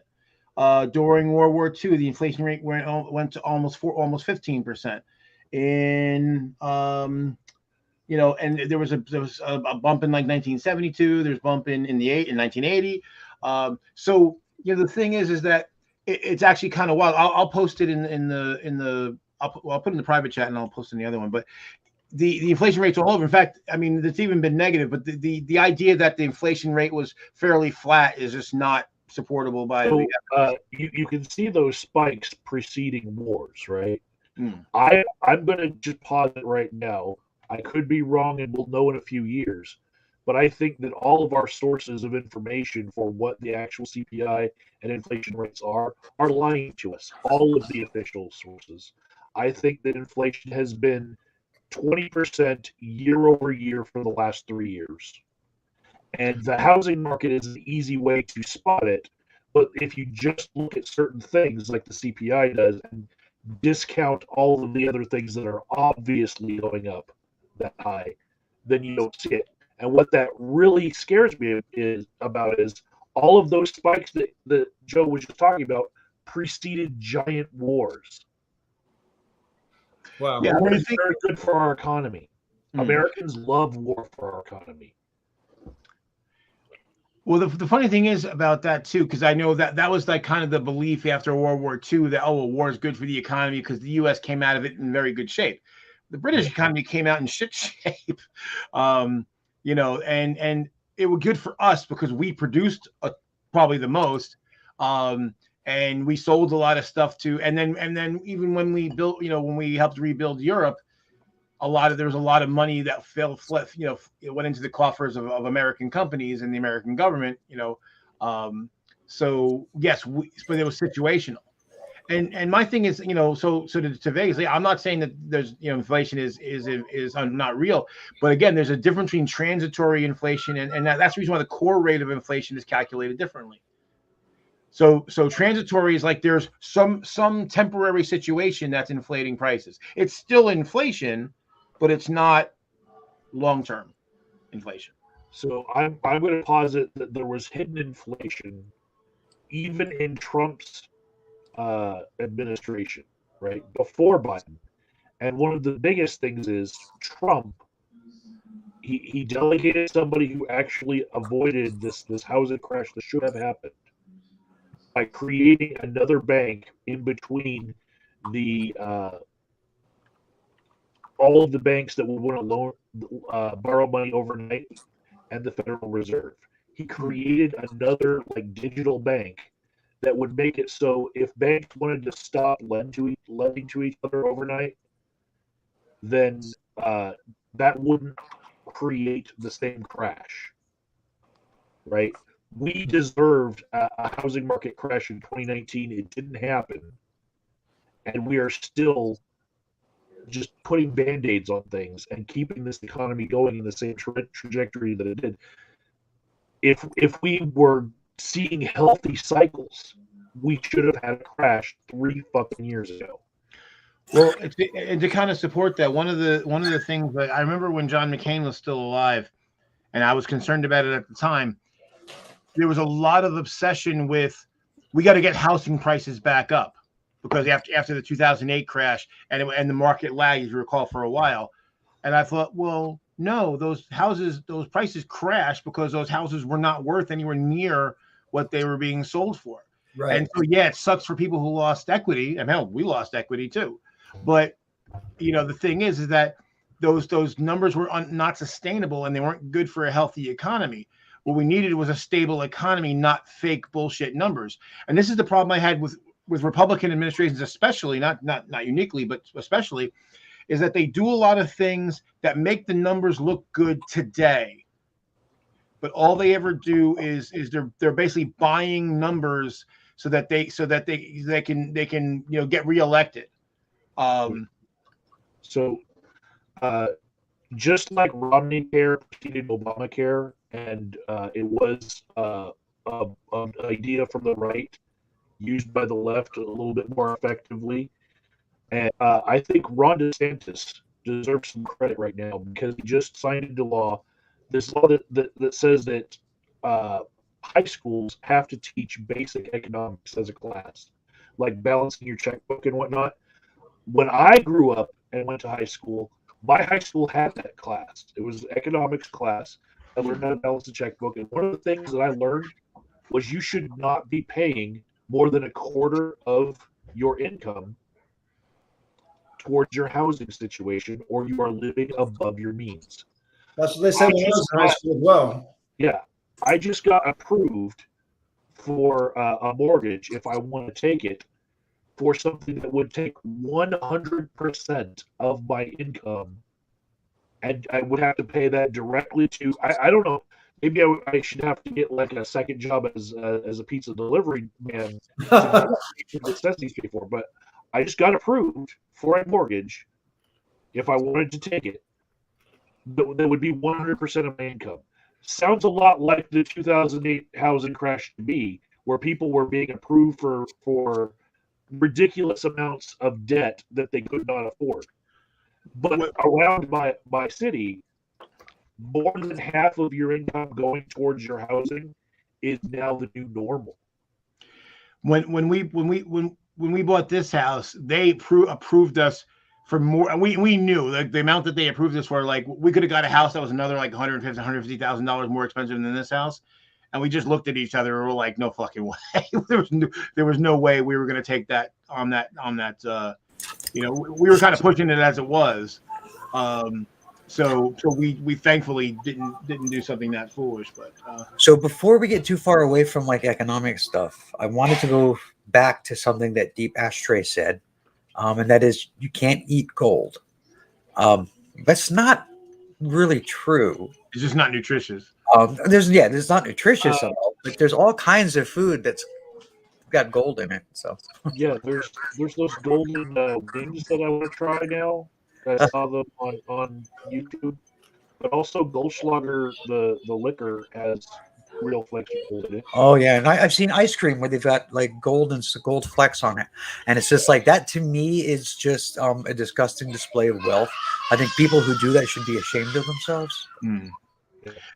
During World War II, the inflation rate went to almost 15%. And and there was a bump in like 1972. There's a bump in 1980. So the thing is that it's actually kind of wild. I'll post it in the I'll put it in the private chat, and I'll post in the other one. But the inflation rate's all over. In fact, I mean, it's even been negative. But the idea that the inflation rate was fairly flat is just not supportable by. So, you can see those spikes preceding wars, right? Mm. I'm going to just pause it right now. I could be wrong, and we'll know in a few years. But I think that all of our sources of information for what the actual CPI and inflation rates are lying to us. All of the official sources. I think that inflation has been 20% year over year for the last 3 years. And the housing market is an easy way to spot it. But if you just look at certain things like the CPI does and discount all of the other things that are obviously going up that high, then you don't see it. And what that really scares me is all of those spikes that Joe was just talking about preceded giant wars. Wow. Yeah, War is very good for our economy. Americans love war for our economy. Well, the funny thing is about that too, because I know that was like kind of the belief after World War II that war is good for the economy because the U.S. came out of it in very good shape. The British economy came out in shit shape, and it was good for us because we produced probably the most, and we sold a lot of stuff to. And then even when we built, when we helped rebuild Europe, there was a lot of money that it went into the coffers of American companies and the American government. So yes, but it was situational. And my thing is, so to Vegas, I'm not saying that there's, inflation is not real, but again, there's a difference between transitory inflation and that's the reason why the core rate of inflation is calculated differently. So transitory is like there's some temporary situation that's inflating prices. It's still inflation, but it's not long-term inflation. So I'm going to posit that there was hidden inflation even in Trump's administration, right, before Biden. And one of the biggest things is Trump, he delegated somebody who actually avoided this housing crash that should have happened by creating another bank in between the all of the banks that would want to borrow money overnight and the Federal Reserve. He created another digital bank that would make it so if banks wanted to stop lending to each other overnight, then that wouldn't create the same crash, right? We deserved a housing market crash in 2019. It didn't happen. And we are still just putting Band-Aids on things and keeping this economy going in the same trajectory that it did. If we were seeing healthy cycles, we should have had a crash 3 fucking years ago. Well, and to kind of support that, one of the things that I remember when John McCain was still alive, and I was concerned about it at the time, there was a lot of obsession with we got to get housing prices back up because after the 2008 crash and the market lagged, as you recall, for a while. And I thought, well, no, those prices crashed because those houses were not worth anywhere near what they were being sold for. Right. And so, yeah, it sucks for people who lost equity. And hell, we lost equity too. But, the thing is that those numbers were not sustainable and they weren't good for a healthy economy. What we needed was a stable economy, not fake bullshit numbers. And this is the problem I had with Republican administrations, especially, not uniquely, but especially, is that they do a lot of things that make the numbers look good today. But all they ever do is they're basically buying numbers so that they can get reelected. So just like Romney Care preceded Obamacare, and it was an idea from the right used by the left a little bit more effectively. And I think Ron DeSantis deserves some credit right now because he just signed into law this law that says that high schools have to teach basic economics as a class, like balancing your checkbook and whatnot. When I grew up and went to high school, my high school had that class. It was an economics class. I learned how to balance the checkbook. And one of the things that I learned was you should not be paying more than a quarter of your income towards your housing situation, or you are living above your means. That's what they said when I was in high school as well. Yeah. I just got approved for a mortgage if I want to take it for something that would take 100% of my income. And I would have to pay that directly to, I don't know, maybe I should have to get like a second job as a pizza delivery man to get necessities paid for. But I just got approved for a mortgage if I wanted to take it. That would be 100% of my income. Sounds a lot like the 2008 housing crash to be, where people were being approved for ridiculous amounts of debt that they could not afford. But around my city, more than half of your income going towards your housing is now the new normal. When we bought this house, they approved us for more, and we knew like the amount that they approved us for. Like we could have got a house that was another like $150,000 more expensive than this house, and we just looked at each other and we're like, no fucking way. there was no way we were going to take that on that. We were kind of pushing it as it was. So we thankfully didn't do something that foolish. But So before we get too far away from like economic stuff, I wanted to go back to something that Deep Ashtray said, and that is you can't eat gold. That's not really true. it's just not nutritious. There's not nutritious Uh, at all, but there's all kinds of food that's got gold in it. So Yeah, there's those golden wings that I want to try now. I saw them on YouTube. But also Goldschlager, the liquor has real flecks of gold in it. oh yeah, and I've seen ice cream where they've got like gold flecks on it, and it's just like that. To me, is just a disgusting display of wealth. I think people who do that should be ashamed of themselves.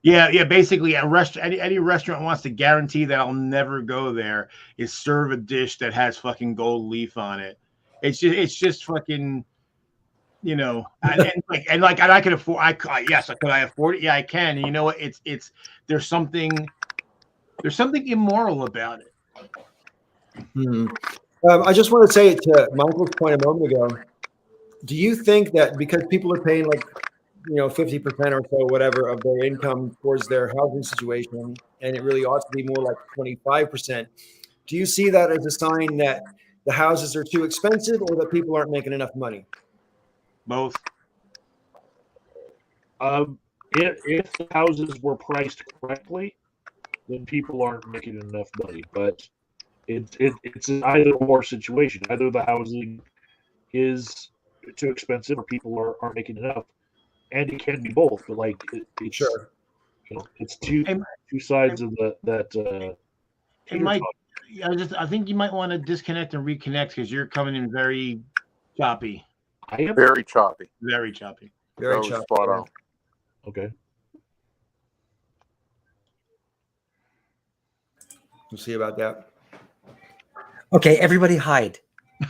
Yeah. Basically, any restaurant wants to guarantee that I'll never go there is serve a dish that has fucking gold leaf on it. It's just fucking, you know, and I can afford. Could I afford it? Yeah, I can. And you know what? It's there's something immoral about it. I just want to say to Michael's point a moment ago. Do you think that because people are paying like 50% or so, whatever, of their income towards their housing situation, and it really ought to be more like 25%, do you see that as a sign that the houses are too expensive or that people aren't making enough money? Both. If the houses were priced correctly, then people aren't making enough money. But it's an either or situation. Either the housing is too expensive or people aren't making enough, and it can be both. But like it's Sure. it's two sides of that. It might. I think you might want to disconnect and reconnect because you're coming in very choppy. I am Very choppy. Very choppy. Very So choppy. spot on. okay. We'll see about that. Okay, everybody hide.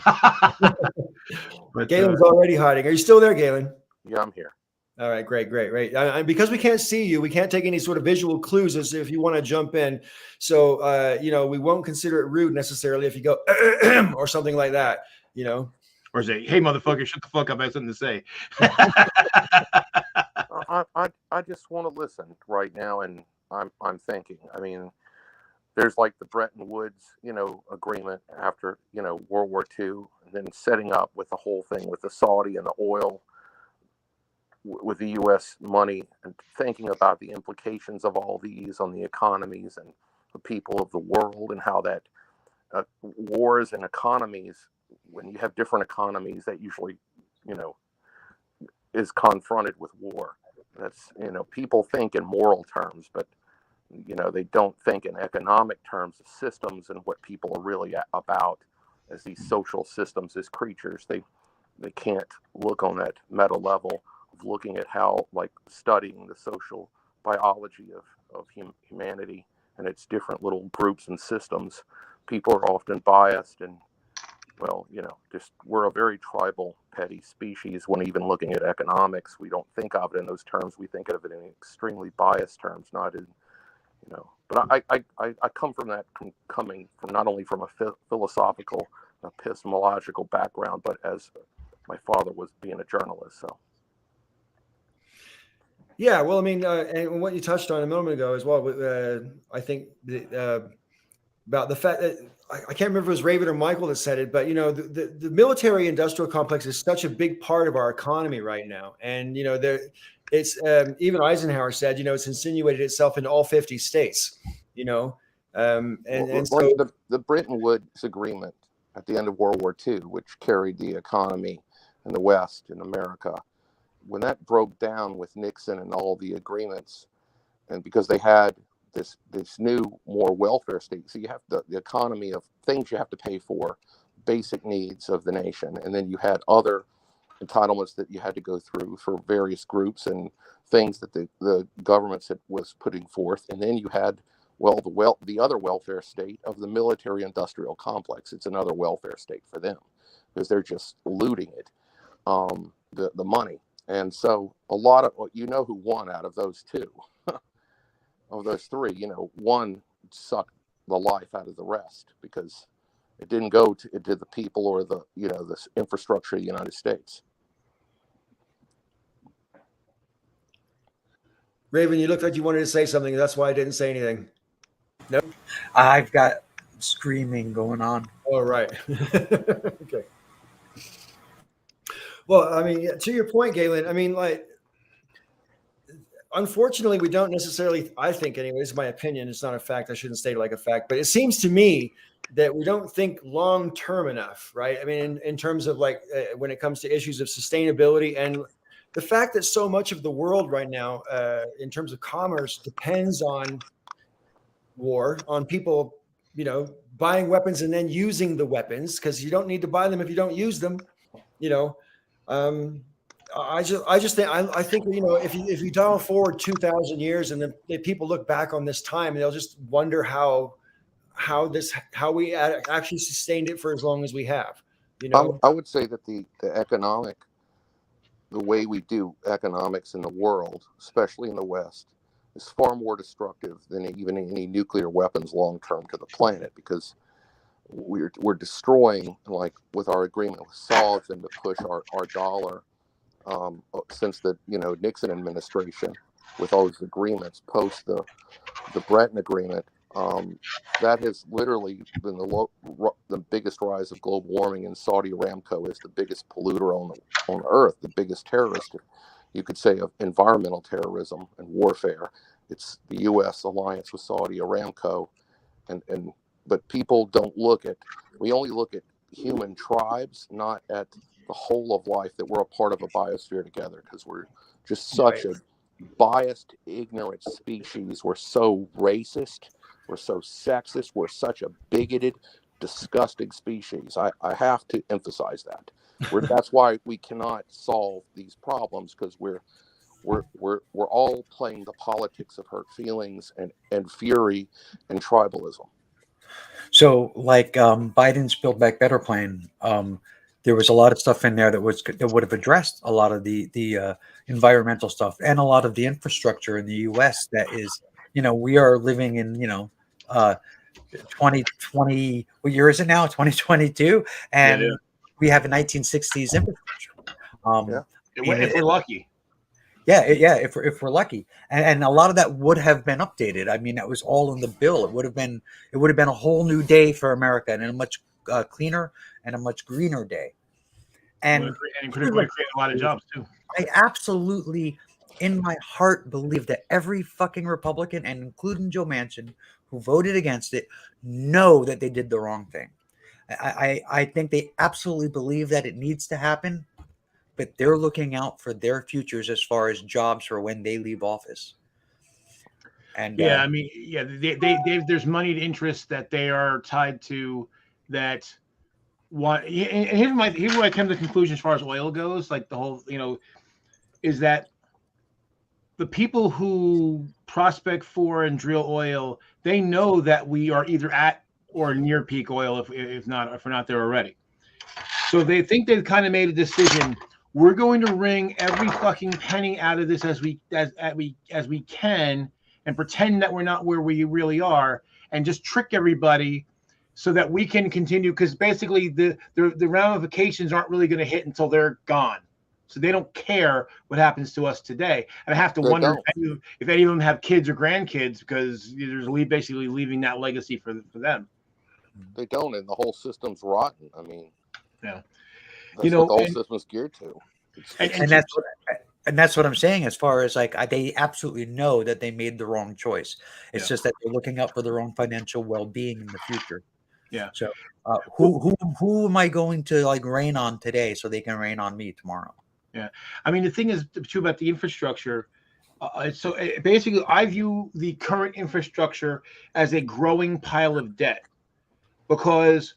But Galen's already hiding. Are you still there, Galen? Yeah, I'm here. All right, great. Because we can't see you, we can't take any sort of visual clues as if you want to jump in. So, we won't consider it rude necessarily if you go or something like that, or say, "Hey, motherfucker, shut the fuck up! I have something to say." I just want to listen right now, and I'm thinking. I mean, there's like the Bretton Woods, agreement after World War II, and then setting up with the whole thing with the Saudi and the oil, with the U.S. money, and thinking about the implications of all these on the economies and the people of the world, and how that wars and economies, when you have different economies, that usually, is confronted with war. That's, people think in moral terms, but, they don't think in economic terms of systems and what people are really about as these social systems, as creatures. They can't look on that meta level of looking at how, like, studying the social biology of humanity and its different little groups and systems. People are often biased, and just we're a very tribal, petty species. When even looking at economics, we don't think of it in those terms. We think of it in extremely biased terms, not in, But I come from that, coming from not only from a philosophical, epistemological background, but as my father was being a journalist. So. Yeah, well, I mean, and what you touched on a moment ago as well, I think about the fact that I can't remember if it was Raven or Michael that said it, but the military industrial complex is such a big part of our economy right now, and it's even Eisenhower said it's insinuated itself into all 50 states, and so the Bretton Woods Agreement at the end of World War II, which carried the economy in the West in America, when that broke down with Nixon and all the agreements, and because they had this new, more welfare state. So you have the economy of things you have to pay for, basic needs of the nation. And then you had other entitlements that you had to go through for various groups and things that the government was putting forth. And then you had, the other welfare state of the military industrial complex. It's another welfare state for them because they're just looting it, the money. And so a lot of, who won out of those two. Of those three, one sucked the life out of the rest because it didn't go to the people or the, the infrastructure of the United States. Raven, you looked like you wanted to say something. That's why I didn't say anything. I've got screaming going on. All right. Okay. Well, I mean, to your point, Galen, I mean, like, unfortunately, we don't necessarily, I think anyways, my opinion, it's not a fact. I shouldn't state it like a fact, but it seems to me that we don't think long term enough, right? I mean, in terms of like when it comes to issues of sustainability and the fact that so much of the world right now, in terms of commerce, depends on war, on people, buying weapons and then using the weapons, because you don't need to buy them if you don't use them, you know. Um, I just think I think if you dial forward 2,000 years and then people look back on this time and they'll just wonder how we actually sustained it for as long as we have. I would say that the way we do economics in the world, especially in the West, is far more destructive than even any nuclear weapons long term to the planet, because we're destroying, like with our agreement with Saudis and to push our dollar. Since the Nixon administration, with all these agreements post the Bretton Agreement, that has literally been the biggest rise of global warming. And Saudi Aramco is the biggest polluter on Earth, the biggest terrorist, you could say, of environmental terrorism and warfare. It's the U.S. alliance with Saudi Aramco, but people don't look at. We only look at human tribes, not at the whole of life, that we're a part of a biosphere together, because we're just such a biased, ignorant species. We're so racist. We're so sexist. We're such a bigoted, disgusting species. I have to emphasize that. That's why we cannot solve these problems, because we're all playing the politics of hurt feelings and fury and tribalism. So, like Biden's Build Back Better plan, there was a lot of stuff in there that would have addressed a lot of the environmental stuff and a lot of the infrastructure in the U.S. That is, we are living in 2020. What year is it now? 2022, and we have a 1960s infrastructure. If we're lucky. Yeah, if we're lucky, and a lot of that would have been updated. I mean, that was all in the bill. It would have been a whole new day for America, and a much cleaner and a much greener day. And it could have created a lot of jobs too. I absolutely, in my heart, believe that every fucking Republican, and including Joe Manchin, who voted against it, know that they did the wrong thing. I think they absolutely believe that it needs to happen, but they're looking out for their futures as far as jobs for when they leave office. And I mean, there's moneyed interests that they are tied to that. And here's where I come to the conclusion as far as oil goes. Like the whole, is that the people who prospect for and drill oil, they know that we are either at or near peak oil, if we're not there already. So they think they've kind of made a decision. We're going to wring every fucking penny out of this as we can, and pretend that we're not where we really are, and just trick everybody so that we can continue. Because basically the ramifications aren't really going to hit until they're gone. So they don't care what happens to us today. And I have to wonder if any of them have kids or grandkids, because there's basically leaving that legacy for them. They don't, and the whole system's rotten. I mean, yeah. That's what the whole system's geared to. And that's what I'm saying, as far as like they absolutely know that they made the wrong choice. It's just that they're looking out for their own financial well-being in the future. Yeah. So who am I going to like rain on today so they can rain on me tomorrow? Yeah. I mean, the thing is too about the infrastructure. Basically, I view the current infrastructure as a growing pile of debt, because,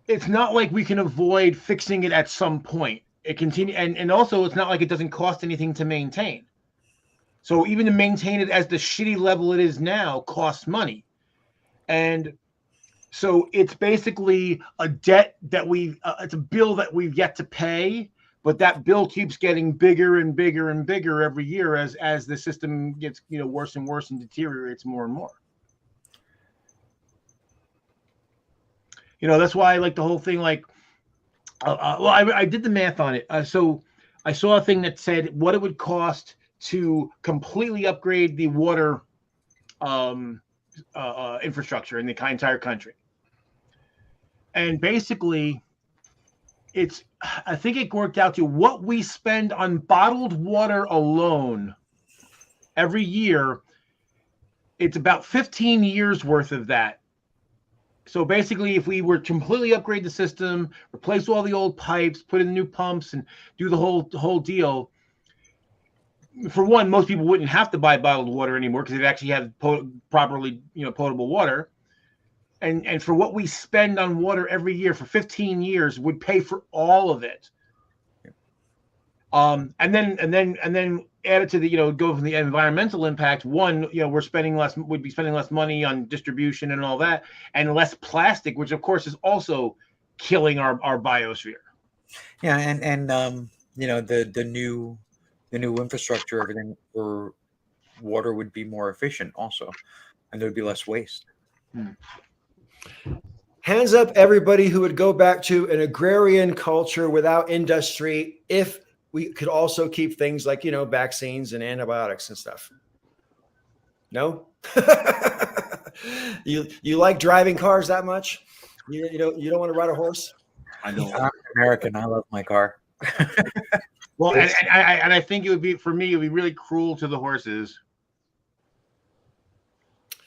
it's not like we can avoid fixing it at some point. It continue, and also it's not like it doesn't cost anything to maintain. So even to maintain it as the shitty level it is now costs money. And so it's basically a debt that it's a bill that we've yet to pay, but that bill keeps getting bigger and bigger and bigger every year as the system gets, worse and worse and deteriorates more and more. That's why I like the whole thing. Like, I did the math on it. So I saw a thing that said what it would cost to completely upgrade the water infrastructure in the entire country. And basically, I think it worked out to what we spend on bottled water alone every year. It's about 15 years worth of that. So basically, if we were to completely upgrade the system, replace all the old pipes, put in new pumps, and do the whole deal, for one, most people wouldn't have to buy bottled water anymore because they'd actually have properly, potable water. And for what we spend on water every year for 15 years would pay for all of it. And then add it to the, go from the environmental impact. One, would be spending less money on distribution and all that, and less plastic, which of course is also killing our biosphere. Yeah, and the new infrastructure, everything for water would be more efficient also, and there'd be less waste. Hands up, everybody who would go back to an agrarian culture without industry if we could also keep things like, vaccines and antibiotics and stuff. No? You like driving cars that much? You don't want to ride a horse? I know. I'm American. I love my car. Well, and I think it would be really cruel to the horses.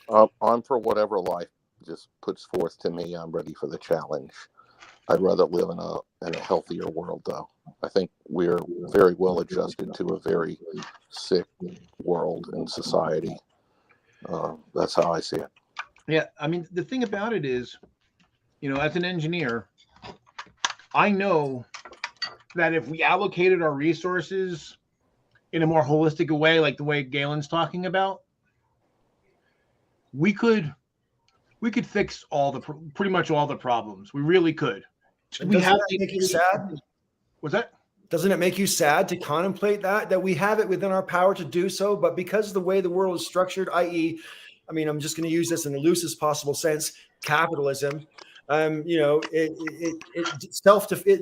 I'm for whatever life just puts forth to me. I'm ready for the challenge. I'd rather live in a healthier world, though. I think we're very well adjusted to a very sick world and society. That's how I see it. Yeah, I mean, the thing about it is, as an engineer, I know that if we allocated our resources in a more holistic way, like the way Galen's talking about, we could fix pretty much all the problems. We really could. Doesn't that make you sad? What's that? Doesn't it make you sad to contemplate that we have it within our power to do so, but because of the way the world is structured, i.e., I'm just going to use this in the loosest possible sense, capitalism, it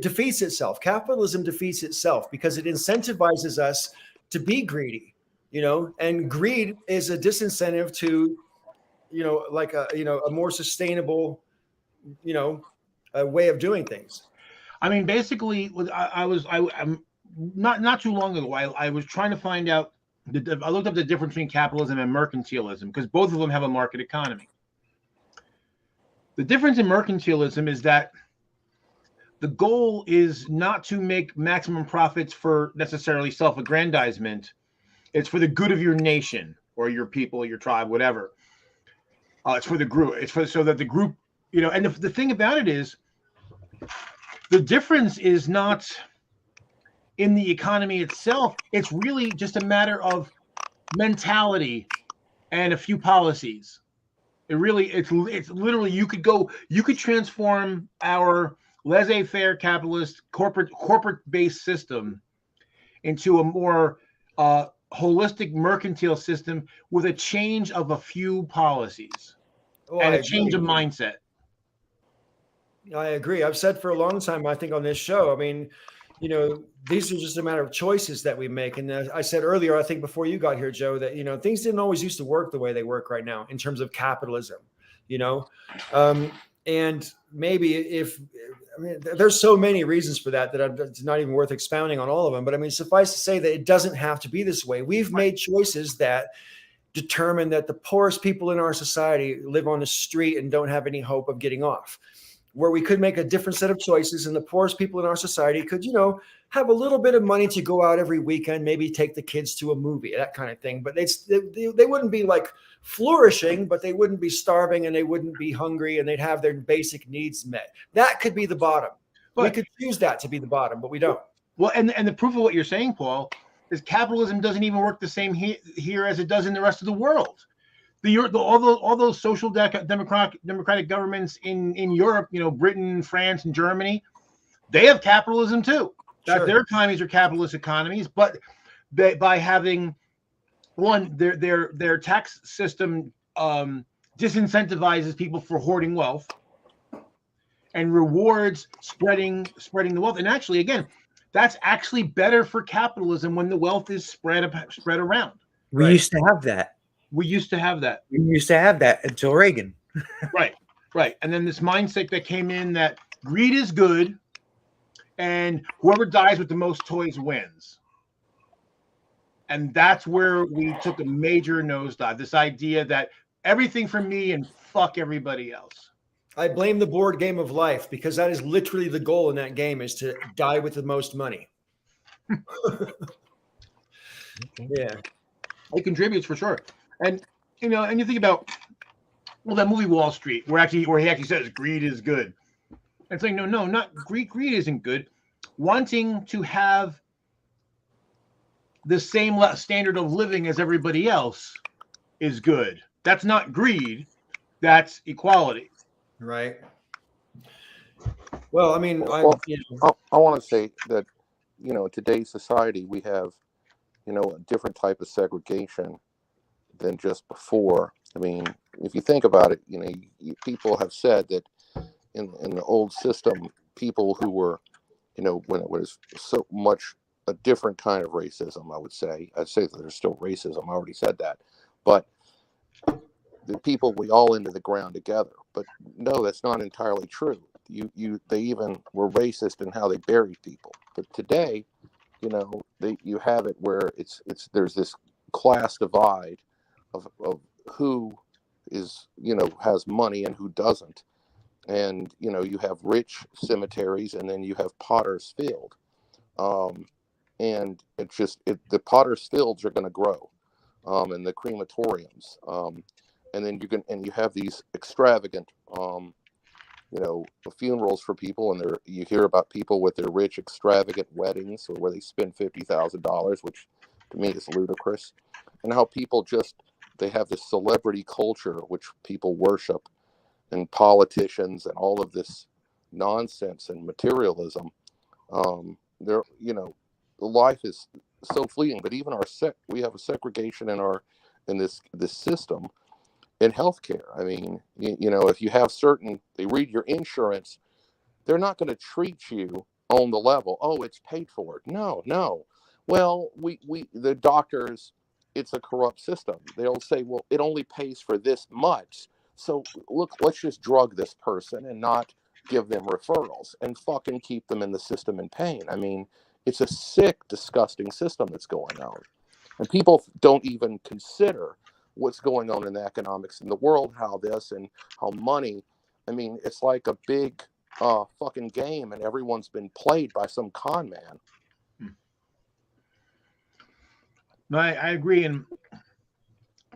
defeats itself. Capitalism defeats itself because it incentivizes us to be greedy, and greed is a disincentive to, a more sustainable, a way of doing things. I mean, basically, I'm not too long ago, I was trying to find out. I looked up the difference between capitalism and mercantilism because both of them have a market economy. The difference in mercantilism is that the goal is not to make maximum profits for necessarily self-aggrandizement. It's for the good of your nation or your people, your tribe, whatever. It's for the group. So that the group, and the thing about it is, the difference is not in the economy itself. It's really just a matter of mentality and a few policies. It's literally, you could transform our laissez-faire capitalist corporate-based system into a more holistic mercantile system with a change of a few policies and a change of mindset. I agree. I've said for a long time, I think on this show, these are just a matter of choices that we make. And I said earlier, I think before you got here, Joe, that, things didn't always used to work the way they work right now in terms of capitalism, and maybe there's so many reasons for that it's not even worth expounding on all of them. But suffice to say that it doesn't have to be this way. We've made choices that determine that the poorest people in our society live on the street and don't have any hope of getting off. Where we could make a different set of choices, and the poorest people in our society could, have a little bit of money to go out every weekend, maybe take the kids to a movie, that kind of thing. But they wouldn't be like flourishing, but they wouldn't be starving and they wouldn't be hungry, and they'd have their basic needs met. That could be the bottom. But we could choose that to be the bottom, but we don't. Well, and the proof of what you're saying, Paul, is capitalism doesn't even work the same here as it does in the rest of the world. All those social democratic governments in Europe, Britain, France, and Germany, they have capitalism too. Sure. Their economies are capitalist economies, but by having their tax system disincentivizes people for hoarding wealth and rewards spreading the wealth. And actually, again, That's actually better for capitalism when the wealth is spread around. We Right. used to have that. We used to have that. We used to have that until Reagan. Right. Right. And then this mindset that came in that greed is good and whoever dies with the most toys wins. And that's where we took a major nosedive. This idea that everything for me and fuck everybody else. I blame the board game of life because that is literally the goal in that game is to die with the most money. Yeah. It contributes for sure. And you know, and you think about that movie Wall Street, where he actually says greed is good. It's like, no, not greed. Greed isn't good. Wanting to have the same standard of living as everybody else is good. That's not greed. That's equality. Right. Well, I mean, I want to say that, you know, in today's society, we have, you know, a different type of segregation than just before. I mean, if you think about it, you know, people have said that in the old system, people who were, you know, when it was so much a different kind of racism, I'd say that there's still racism. I already said that, but the people, we all into the ground together. But no, that's not entirely true. They even were racist in how they buried people. But today, you know, you have it where there's this class divide of who is, you know, has money and who doesn't. And, you know, you have rich cemeteries and then you have Potter's Field. And the Potter's Fields are going to grow, and the crematoriums. And then you have these extravagant, you know, funerals for people, and you hear about people with their rich, extravagant weddings, or where they spend $50,000, which to me is ludicrous, and how people they have this celebrity culture which people worship, and politicians, and all of this nonsense and materialism. You know, life is so fleeting. But even we have a segregation in this system. In healthcare, I mean, you know, if you have they read your insurance, they're not going to treat you on the level, oh, it's paid for. No. Well, the doctors, it's a corrupt system. They'll say, well, it only pays for this much. So look, let's just drug this person and not give them referrals and fucking keep them in the system in pain. I mean, it's a sick, disgusting system that's going on. And people don't even consider what's going on in the economics in the world, how money, I mean, it's like a big fucking game, and everyone's been played by some con man. No, I agree. And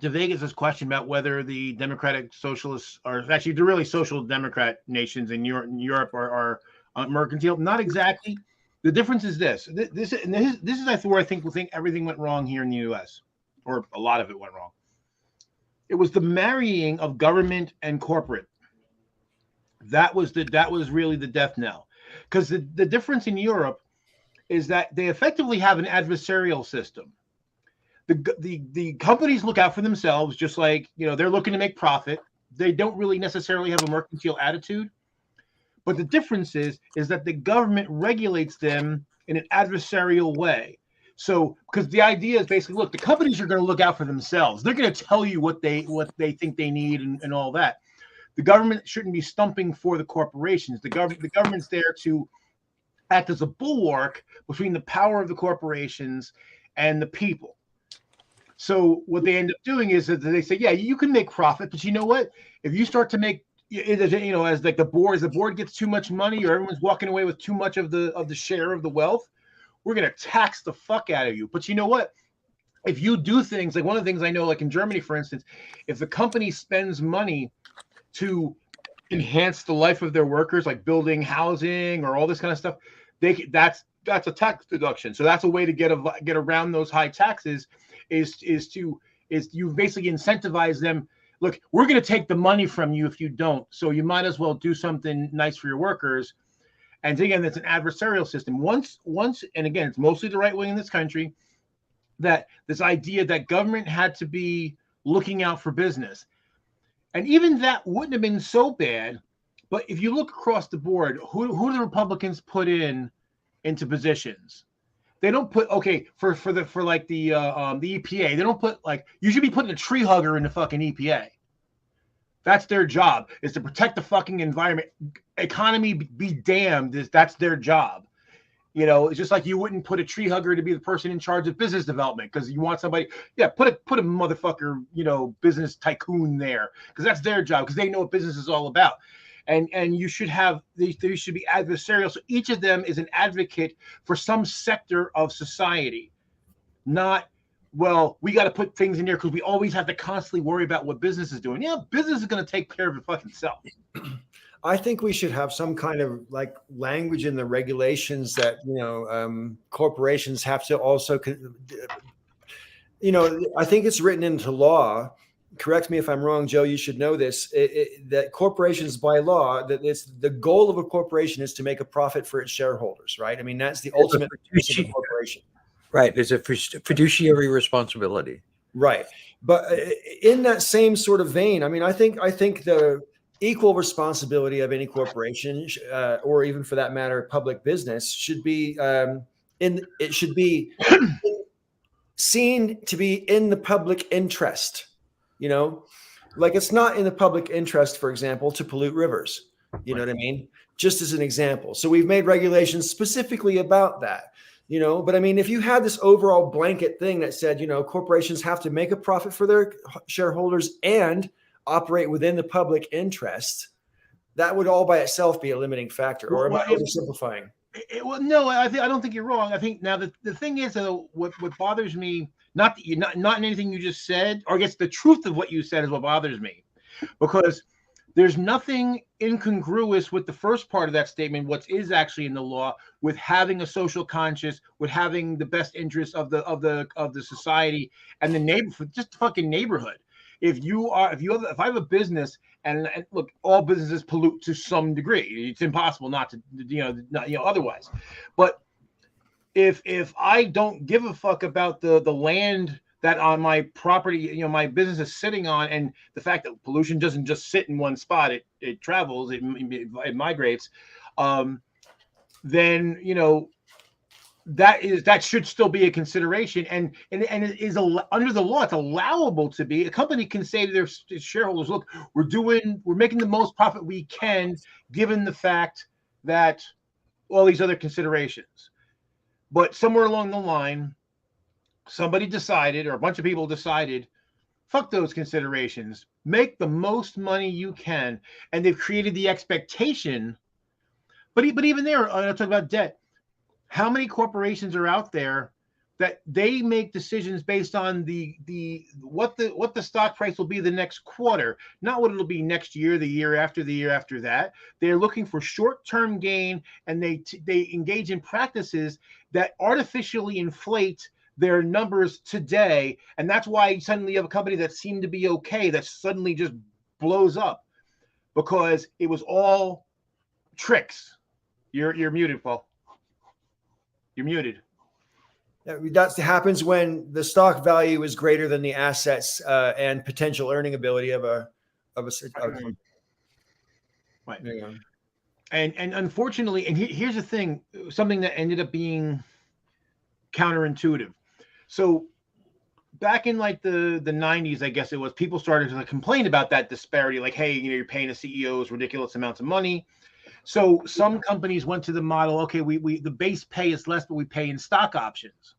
to Vegas' question about whether the democratic socialists are actually the really social democrat nations in Europe are mercantile, not exactly. The difference is this. This is where I think everything went wrong here in the U.S., or a lot of it went wrong. It was the marrying of government and corporate. That was really the death knell. Because the difference in Europe is that they effectively have an adversarial system. The companies look out for themselves, just like, you know, they're looking to make profit. They don't really necessarily have a mercantile attitude. But the difference is that the government regulates them in an adversarial way. So, because the idea is basically, look, the companies are going to look out for themselves. They're going to tell you what they think they need and all that. The government shouldn't be stumping for the corporations. The government's there to act as a bulwark between the power of the corporations and the people. So what they end up doing is that they say, yeah, you can make profit, but you know what? If you start to make, you know, as the board gets too much money, or everyone's walking away with too much of the share of the wealth, we're going to tax the fuck out of you. But you know what? If you do things, like one of the things I know, like in Germany, for instance, if the company spends money to enhance the life of their workers, like building housing or all this kind of stuff, that's a tax deduction. So that's a way to get around those high taxes, is you basically incentivize them. Look, we're going to take the money from you if you don't. So you might as well do something nice for your workers. And again, that's an adversarial system. Once, and again, it's mostly the right wing in this country, that this idea that government had to be looking out for business. And even that wouldn't have been so bad. But if you look across the board, who do the Republicans put in into positions. They don't put for the EPA. They don't put like you should be putting a tree hugger in the fucking EPA. That's their job, is to protect the fucking environment. Economy be damned. That's their job. You know, it's just like you wouldn't put a tree hugger to be the person in charge of business development because you want somebody. Yeah, put a motherfucker, business tycoon there because that's their job because they know what business is all about. And you should have these should be adversarial. So each of them is an advocate for some sector of society, not. Well, we got to put things in there because we always have to constantly worry about what business is doing. Yeah, business is going to take care of it fucking self. I think we should have some kind of like language in the regulations that, corporations have to also, I think it's written into law. Correct me if I'm wrong, Joe, you should know this, that corporations by law, that it's the goal of a corporation is to make a profit for its shareholders, right? I mean, that's the ultimate purpose of a corporation. Right. There's a fiduciary responsibility. Right. But in that same sort of vein, I mean, I think the equal responsibility of any corporation, or even for that matter, public business, should be seen to be in the public interest. Like it's not in the public interest, for example, to pollute rivers. You know what I mean? Just as an example. So we've made regulations specifically about that. But I mean, if you had this overall blanket thing that said, corporations have to make a profit for their shareholders and operate within the public interest, that would all by itself be a limiting factor. Or am I oversimplifying? No, I don't think you're wrong. I think now the thing is, what bothers me, not in anything you just said, or I guess the truth of what you said is what bothers me, because there's nothing incongruous with the first part of that statement, what is actually in the law, with having a social conscience, with having the best interests of the society and the neighborhood, just the fucking neighborhood. If I have a business and look, all businesses pollute to some degree. It's impossible not to, otherwise. But if I don't give a fuck about the land that on my property, my business is sitting on, and the fact that pollution doesn't just sit in one spot, it travels, it migrates, then, that should still be a consideration. And it is under the law, it's allowable to be. A company can say to their shareholders, look, we're making the most profit we can, given the fact that all these other considerations. But somewhere along the line, somebody decided, or a bunch of people decided, fuck those considerations, make the most money you can. And they've created the expectation. But even there, I talk about debt. How many corporations are out there that they make decisions based on what the stock price will be the next quarter, not what it'll be next year, the year after that. They're looking for short-term gain, and they engage in practices that artificially inflate their numbers today. And that's why suddenly you have a company that seemed to be okay that suddenly just blows up, because it was all tricks. You're muted, Paul. You're muted. That happens when the stock value is greater than the assets and potential earning ability of a right. And unfortunately, and here's the thing, something that ended up being counterintuitive. So back in like the 90s, I guess it was, people started to complain about that disparity, like, hey, you're paying the CEOs ridiculous amounts of money. So some companies went to the model, okay, we the base pay is less, but we pay in stock options.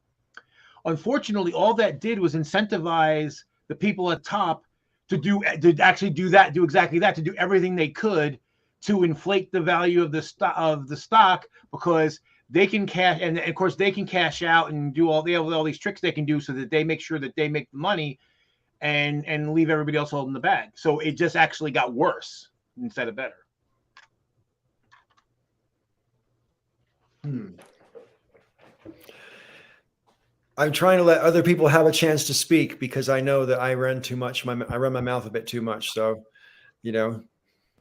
Unfortunately, all that did was incentivize the people at top to actually do exactly that, to do everything they could to inflate the value of the stock, because they can cash, and of course they can cash out and they have all these tricks they can do so that they make sure that they make the money and leave everybody else holding the bag. So it just actually got worse instead of better. I'm trying to let other people have a chance to speak because I know that I run too much. I run my mouth a bit too much. So,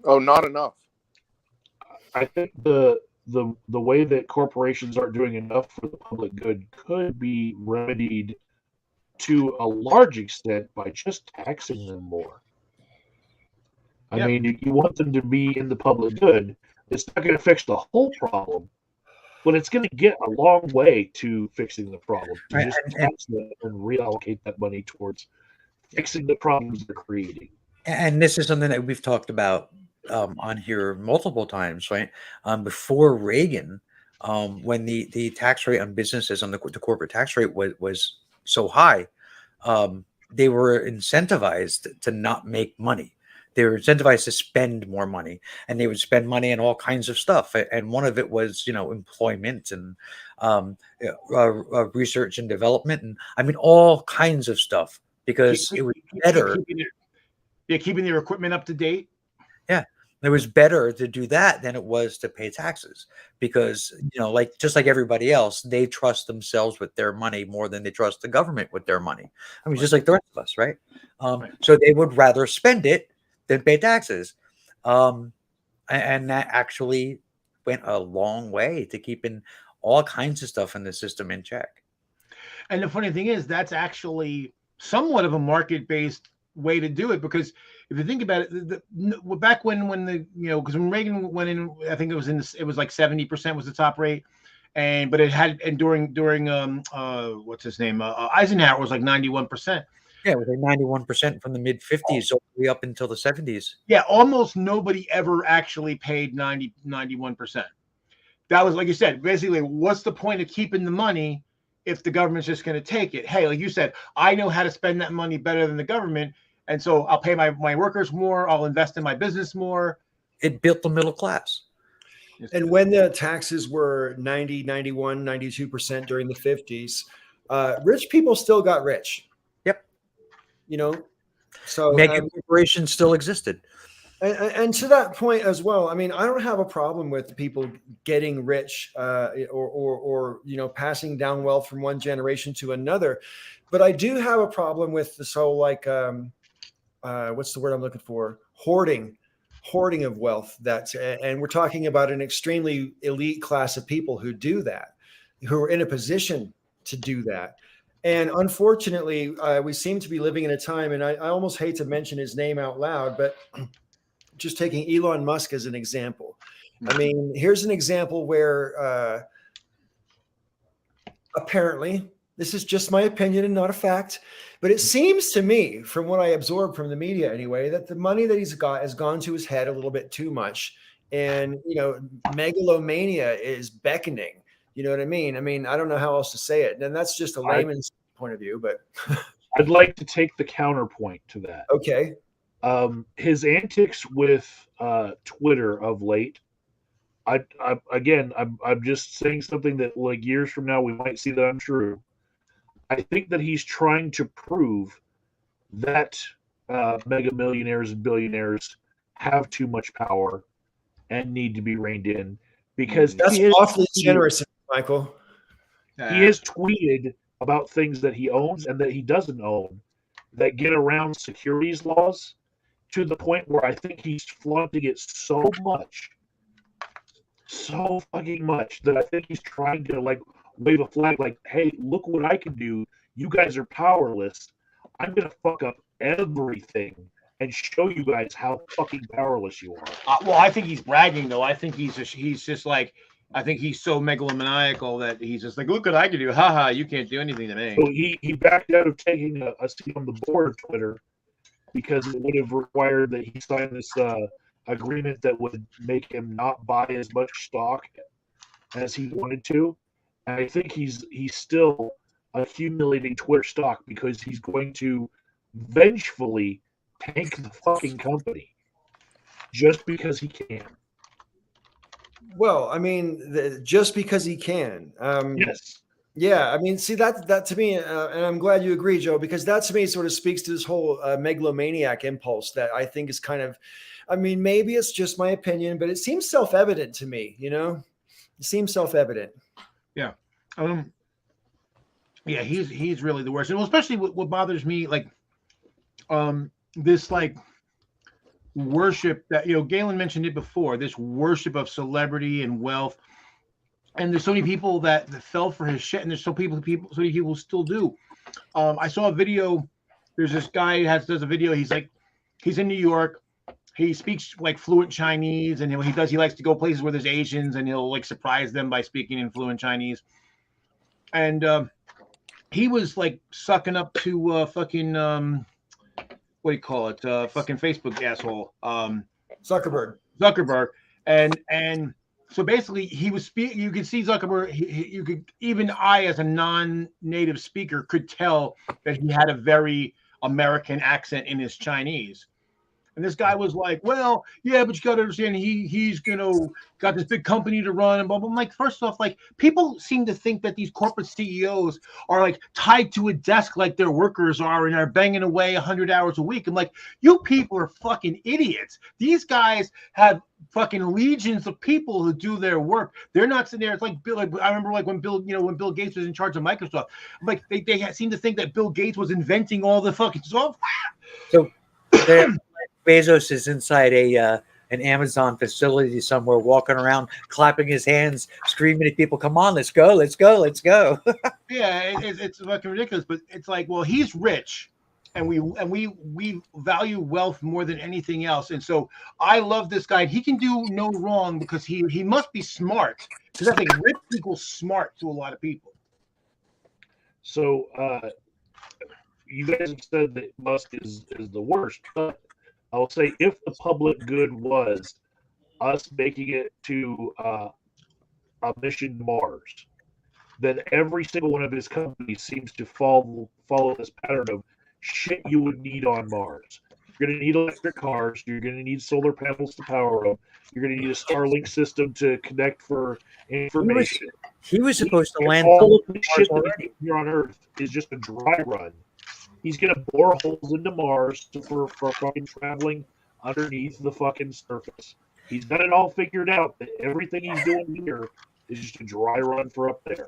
Oh, not enough. I think the way that corporations aren't doing enough for the public good could be remedied to a large extent by just taxing them more. I mean, you want them to be in the public good. It's not going to fix the whole problem, But it's going to get a long way to fixing the problem. To Right, just tax them and reallocate that money towards fixing the problems they're creating. and this is something that we've talked about on here multiple times, right? Before Reagan, when the tax rate on businesses, on the corporate tax rate was so high, they were incentivized to not make money. They were incentivized to spend more money, and they would spend money on all kinds of stuff. And one of it was, employment and research and development, and I mean all kinds of stuff, because it was better. Keeping their equipment up to date. Yeah, it was better to do that than it was to pay taxes, because just like everybody else, they trust themselves with their money more than they trust the government with their money. I mean, just like the rest of us, right? So they would rather spend it than pay taxes, and that actually went a long way to keeping all kinds of stuff in the system in check. And the funny thing is, that's actually somewhat of a market-based way to do it, because if you think about it, back when because when Reagan went in, I think it was like 70% was the top rate, but it had, and during what's his name, Eisenhower, was like 91%. Yeah, it was like 91% from the mid 50s all the way up until the 70s. Yeah, almost nobody ever actually paid 91%. That was, like you said, basically, what's the point of keeping the money if the government's just going to take it? Hey, like you said, I know how to spend that money better than the government, and so I'll pay my workers more, I'll invest in my business more. It built the middle class. And when the taxes were 90, 91, 92% during the 50s, rich people still got rich. Yep. So mega corporations still existed. And to that point as well, I mean, I don't have a problem with people getting rich or passing down wealth from one generation to another, but I do have a problem with this whole what's the word I'm looking for? Hoarding of wealth. And we're talking about an extremely elite class of people who do that, who are in a position to do that. And unfortunately, we seem to be living in a time, and I almost hate to mention his name out loud, but just taking Elon Musk as an example. I mean, here's an example where apparently, this is just my opinion and not a fact, but it seems to me, from what I absorb from the media anyway, that the money that he's got has gone to his head a little bit too much. And, megalomania is beckoning. You know what I mean? I mean, I don't know how else to say it. And that's just a layman's point of view, but I'd like to take the counterpoint to that. Okay. His antics with Twitter of late, I'm just saying something that, like, years from now we might see that untrue. I think that he's trying to prove that mega millionaires and billionaires have too much power and need to be reined in, because that's awfully generous, Michael. He has tweeted about things that he owns and that he doesn't own that get around securities laws, to the point where I think he's flaunting it so fucking much, that I think he's trying to wave a flag like, hey, look what I can do. You guys are powerless. I'm going to fuck up everything and show you guys how fucking powerless you are. Well, I think he's bragging, though. I think he's just like, I think he's so megalomaniacal that he's just like, look what I can do. Haha, you can't do anything to me. So he backed out of taking a seat on the board of Twitter because it would have required that he sign this agreement that would make him not buy as much stock as he wanted to. And I think he's still accumulating Twitter stock because he's going to vengefully tank the fucking company just because he can. Well, I mean, just because he can. Yes. Yeah, I mean, see that to me, and I'm glad you agree, Joe, because that to me sort of speaks to this whole megalomaniac impulse that I think is kind of, I mean, maybe it's just my opinion, but it seems self-evident to me. It seems self-evident. Yeah. Yeah, he's really the worst, and especially what bothers me, this worship that Galen mentioned it before. This worship of celebrity and wealth, and there's so many people that fell for his shit, and there's so many people still do. I saw a video. There's this guy does a video. He's in New York, he speaks like fluent Chinese, and he likes to go places where there's Asians, and he'll like surprise them by speaking in fluent Chinese. And he was like sucking up to fucking what do you call it? Fucking Facebook asshole. Zuckerberg. And so basically he was speaking. You could see Zuckerberg. You could, even I, as a non-native speaker, could tell that he had a very American accent in his Chinese. And this guy was like, well, yeah, but you got to understand, he's got this big company to run and blah, blah. I'm like, first off, like, people seem to think that these corporate CEOs are like tied to a desk like their workers are and are banging away 100 hours a week. I'm like, you people are fucking idiots. These guys have fucking legions of people who do their work. They're not sitting there. It's like Bill. Like, I remember like when Bill Gates was in charge of Microsoft. I'm like, they seem to think that Bill Gates was inventing all the fucking software. So Bezos is inside an Amazon facility somewhere, walking around, clapping his hands, screaming at people, "Come on, let's go, let's go, let's go!" Yeah, it's fucking ridiculous. But it's like, well, he's rich, and we value wealth more than anything else. And so I love this guy. He can do no wrong because he must be smart. Because I think rich equals smart to a lot of people. So you guys have said that Musk is the worst, but I'll say if the public good was us making it to a mission to Mars, then every single one of his companies seems to follow this pattern of shit you would need on Mars. You're going to need electric cars. You're going to need solar panels to power them. You're going to need a Starlink system to connect for information. He was supposed to land all of the shit that here on Earth is just a dry run. He's going to bore holes into Mars for fucking traveling underneath the fucking surface. He's got it all figured out that everything he's doing here is just a dry run for up there.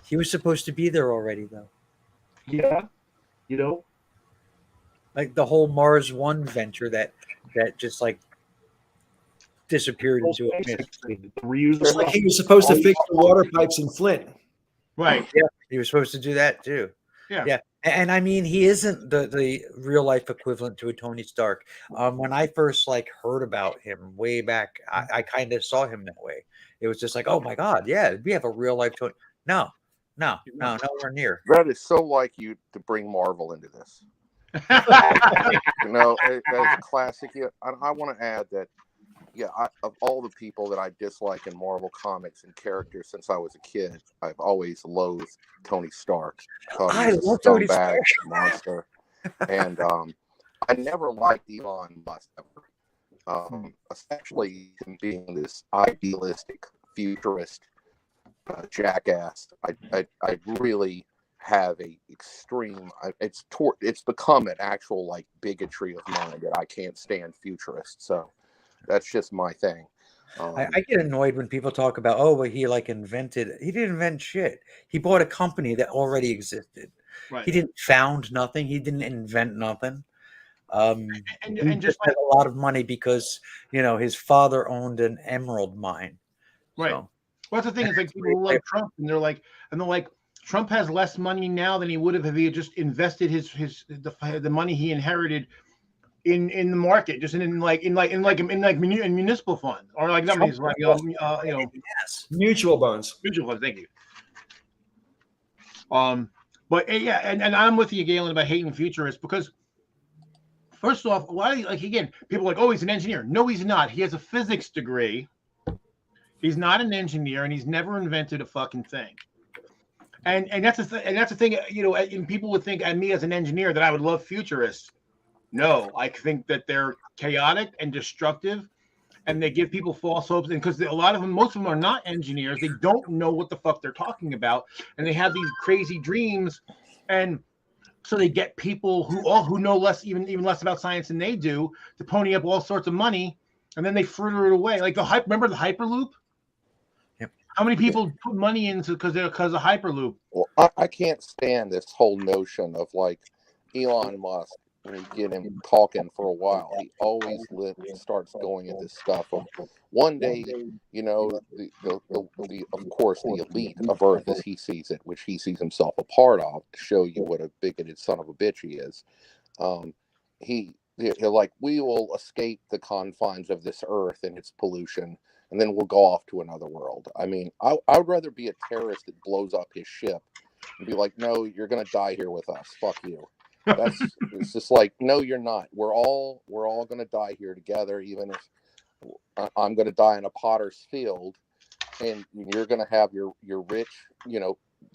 He was supposed to be there already, though. Yeah. You know? Like the whole Mars One venture that just like disappeared into a mist. Just like he was supposed to fix the water pipes in Flint. Right. Yeah, he was supposed to do that too. Yeah. And I mean, he isn't the real life equivalent to a Tony Stark. When I first like heard about him way back, I kind of saw him that way. It was just like, oh my God, yeah, we have a real life Tony. No, nowhere near. That is so like you to bring Marvel into this. That's classic. Yeah, I want to add that. Yeah, of all the people that I dislike in Marvel comics and characters since I was a kid, I've always loathed Tony Stark. I love Tony Stark. Monster. And I never liked Elon Musk ever. Especially him being this idealistic, futurist jackass. I really have a extreme. It's become an actual like bigotry of mine that I can't stand futurists. So. That's just my thing. I get annoyed when people talk about, oh, well, he like invented. He didn't invent shit. He bought a company that already existed. Right. He didn't found nothing. He didn't invent nothing. And just had a lot of money because his father owned an emerald mine. Right. So, well, that's the thing. It's like people like Trump, and they're like, Trump has less money now than he would have if he had just invested the money he inherited in the market, just in municipal funds, or like mutual funds. Mutual funds. Thank you. But yeah, and I'm with you, Galen, about hating futurists because first off, people are like, oh, he's an engineer. No, he's not. He has a physics degree. He's not an engineer, and he's never invented a fucking thing. And that's the thing. And people would think, and me as an engineer, that I would love futurists. No, I think that they're chaotic and destructive, and they give people false hopes. And because most of them are not engineers, they don't know what the fuck they're talking about, and they have these crazy dreams, and so they get people who know less, even less about science than they do, to pony up all sorts of money, and then they fritter it away. Like remember the Hyperloop? Yep. How many people put money into because of Hyperloop? Well, I can't stand this whole notion of like Elon Musk. When you get him talking for a while, he always starts going at this stuff. Of one day, of course, the elite of Earth, as he sees it, which he sees himself a part of, to show you what a bigoted son of a bitch he is. like, we will escape the confines of this earth and its pollution, and then we'll go off to another world. I mean, I would rather be a terrorist that blows up his ship and be like, no, you're gonna die here with us. Fuck you. It's just like, no, you're not. We're all gonna die here together, even if I'm gonna die in a potter's field, and you're gonna have your rich,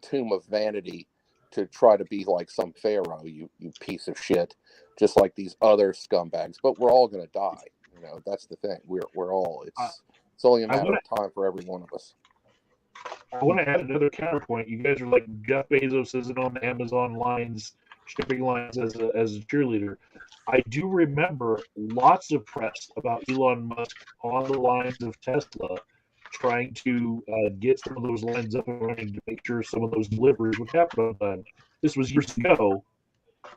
tomb of vanity to try to be like some pharaoh, you piece of shit, just like these other scumbags. But we're all gonna die. That's the thing. We're all. It's only a matter of time for every one of us. I want to add another counterpoint. You guys are like, Jeff Bezos isn't on the Amazon lines, shipping lines as a cheerleader. I do remember lots of press about Elon Musk on the lines of Tesla, trying to get some of those lines up and running to make sure some of those deliveries would happen on time. This was years ago,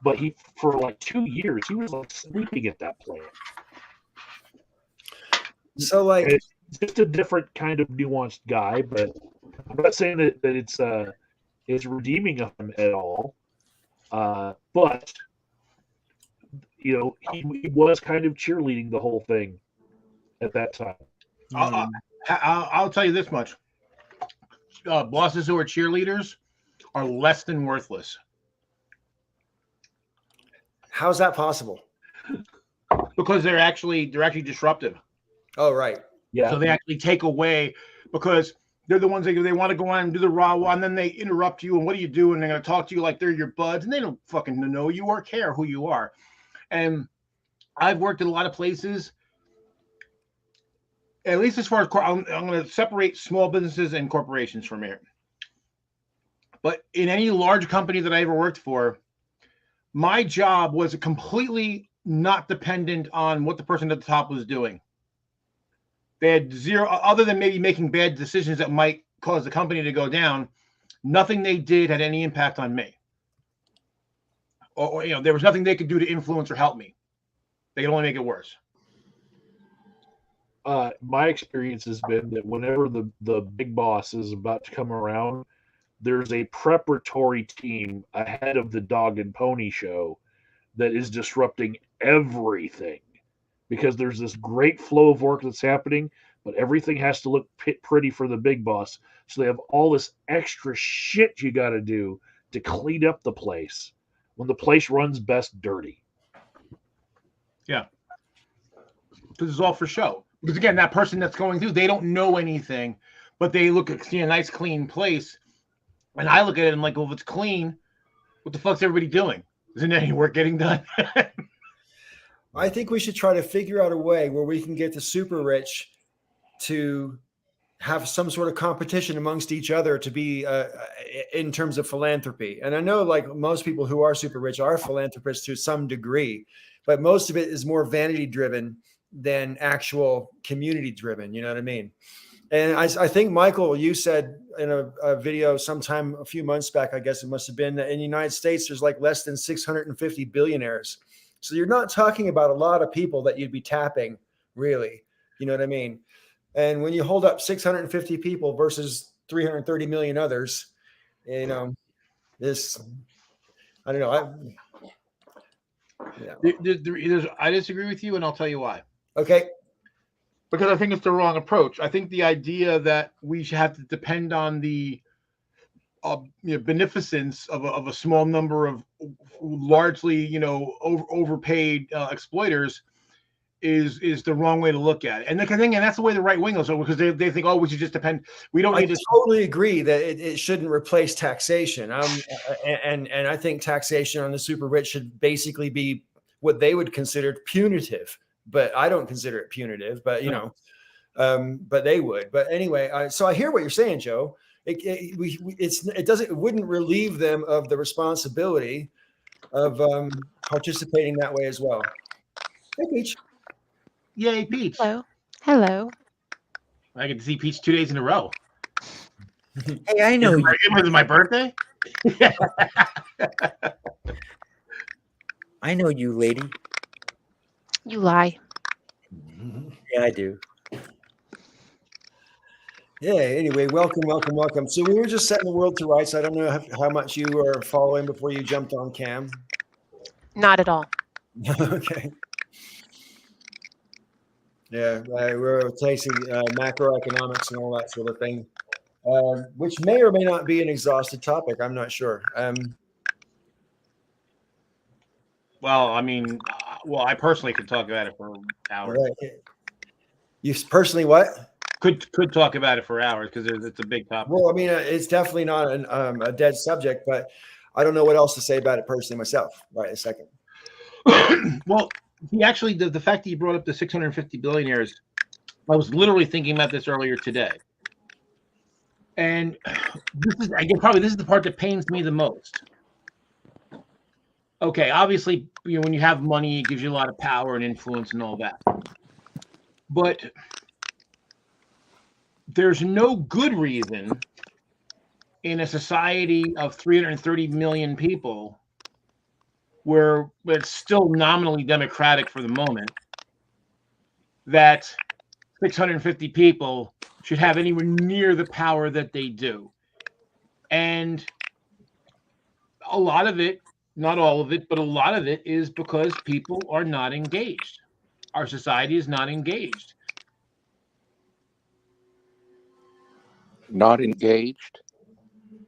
but for like 2 years, he was like sleeping at that plant. So like, and it's just a different kind of nuanced guy, but I'm not saying that it's redeeming of him at all. But he was kind of cheerleading the whole thing at that time. I'll tell you this much: bosses who are cheerleaders are less than worthless. how's that possible? Because they're actually disruptive. Oh, right. Yeah. So they actually take away, because they're the ones that they want to go on and do the rah rah, and then they interrupt you. And what do you do? And they're going to talk to you like they're your buds, and they don't fucking know you or care who you are. And I've worked in a lot of places, at least as far as I'm going to separate small businesses and corporations from here. But in any large company that I ever worked for, my job was completely not dependent on what the person at the top was doing. They had zero, other than maybe making bad decisions that might cause the company to go down. Nothing they did had any impact on me. Or there was nothing they could do to influence or help me. They could only make it worse. My experience has been that whenever the big boss is about to come around, there's a preparatory team ahead of the dog and pony show that is disrupting everything, because there's this great flow of work that's happening, but everything has to look pretty for the big boss. So they have all this extra shit you got to do to clean up the place when the place runs best dirty. Yeah. Because it's all for show. Because again, that person that's going through, they don't know anything, but they look at a nice clean place. And I look at it and I'm like, well, if it's clean, what the fuck's everybody doing? Isn't any work getting done? I think we should try to figure out a way where we can get the super rich to have some sort of competition amongst each other to be in terms of philanthropy. And I know like most people who are super rich are philanthropists to some degree, but most of it is more vanity driven than actual community driven. You know what I mean? And I think, Michael, you said in a video sometime a few months back, I guess it must have been, that in the United States, there's like less than 650 billionaires. So you're not talking about a lot of people that you'd be tapping, really. You know what I mean? And when you hold up 650 people versus 330 million others, this, I don't know. I disagree with you, and I'll tell you why. Okay. Because I think it's the wrong approach. I think the idea that we should have to depend on the beneficence of a small number of largely, overpaid exploiters is the wrong way to look at it. And that's the way the right wing is, because they think, oh, we should just depend. We don't need to. I totally agree that it shouldn't replace taxation. And I think taxation on the super rich should basically be what they would consider punitive. But I don't consider it punitive, but but they would. But anyway, so I hear what you're saying, Joe. It wouldn't relieve them of the responsibility of participating that way as well. Hey, Peach. Yay, Peach. Hello. I get to see Peach 2 days in a row. Hey, I know you. It was my birthday. I know you, lady. You lie. Yeah, I do. Yeah, anyway, welcome. So we were just setting the world to rights. I don't know how much you are following before you jumped on cam. Not at all. Okay. Yeah, we're facing macroeconomics and all that sort of thing, which may or may not be an exhausted topic. I'm not sure. Well, I mean, I personally could talk about it for hours. Right. You personally what? Could talk about it for hours because it's a big topic. Well, I mean, it's definitely not a dead subject, but I don't know what else to say about it personally myself. Right, a second. Well, he actually the fact that you brought up the 650 billionaires, I was literally thinking about this earlier today, and this is this is the part that pains me the most. Okay, obviously, when you have money, it gives you a lot of power and influence and all that, but there's no good reason in a society of 330 million people where it's still nominally democratic for the moment that 650 people should have anywhere near the power that they do. And a lot of it, not all of it, but a lot of it is because people are not engaged. Our society is not engaged. Not engaged.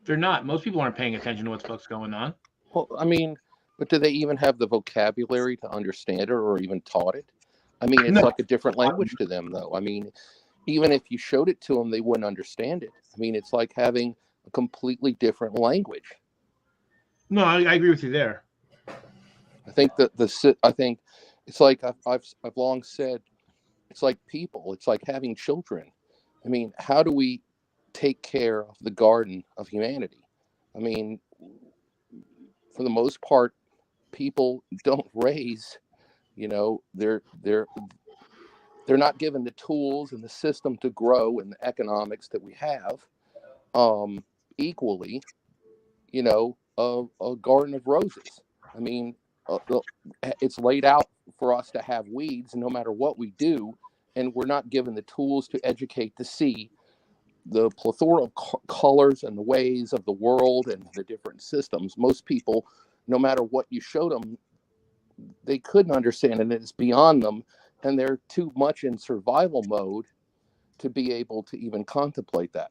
They're not. Most people aren't paying attention to what's going on. Well, I mean, but do they even have the vocabulary to understand it or even taught it? I mean, it's like a different language to them, though. I mean, even if you showed it to them, they wouldn't understand it. I mean, it's like having a completely different language. No, I agree with you there. I think that I think it's like I've long said, it's like people. It's like having children. I mean, how do we take care of the garden of humanity? I mean, for the most part, people don't raise. They're not given the tools and the system to grow and the economics that we have equally. A garden of roses. I mean, it's laid out for us to have weeds no matter what we do, and we're not given the tools to educate to see the plethora of colors and the ways of the world and the different systems. Most people, no matter what you showed them, they couldn't understand, and it's beyond them, and they're too much in survival mode to be able to even contemplate that.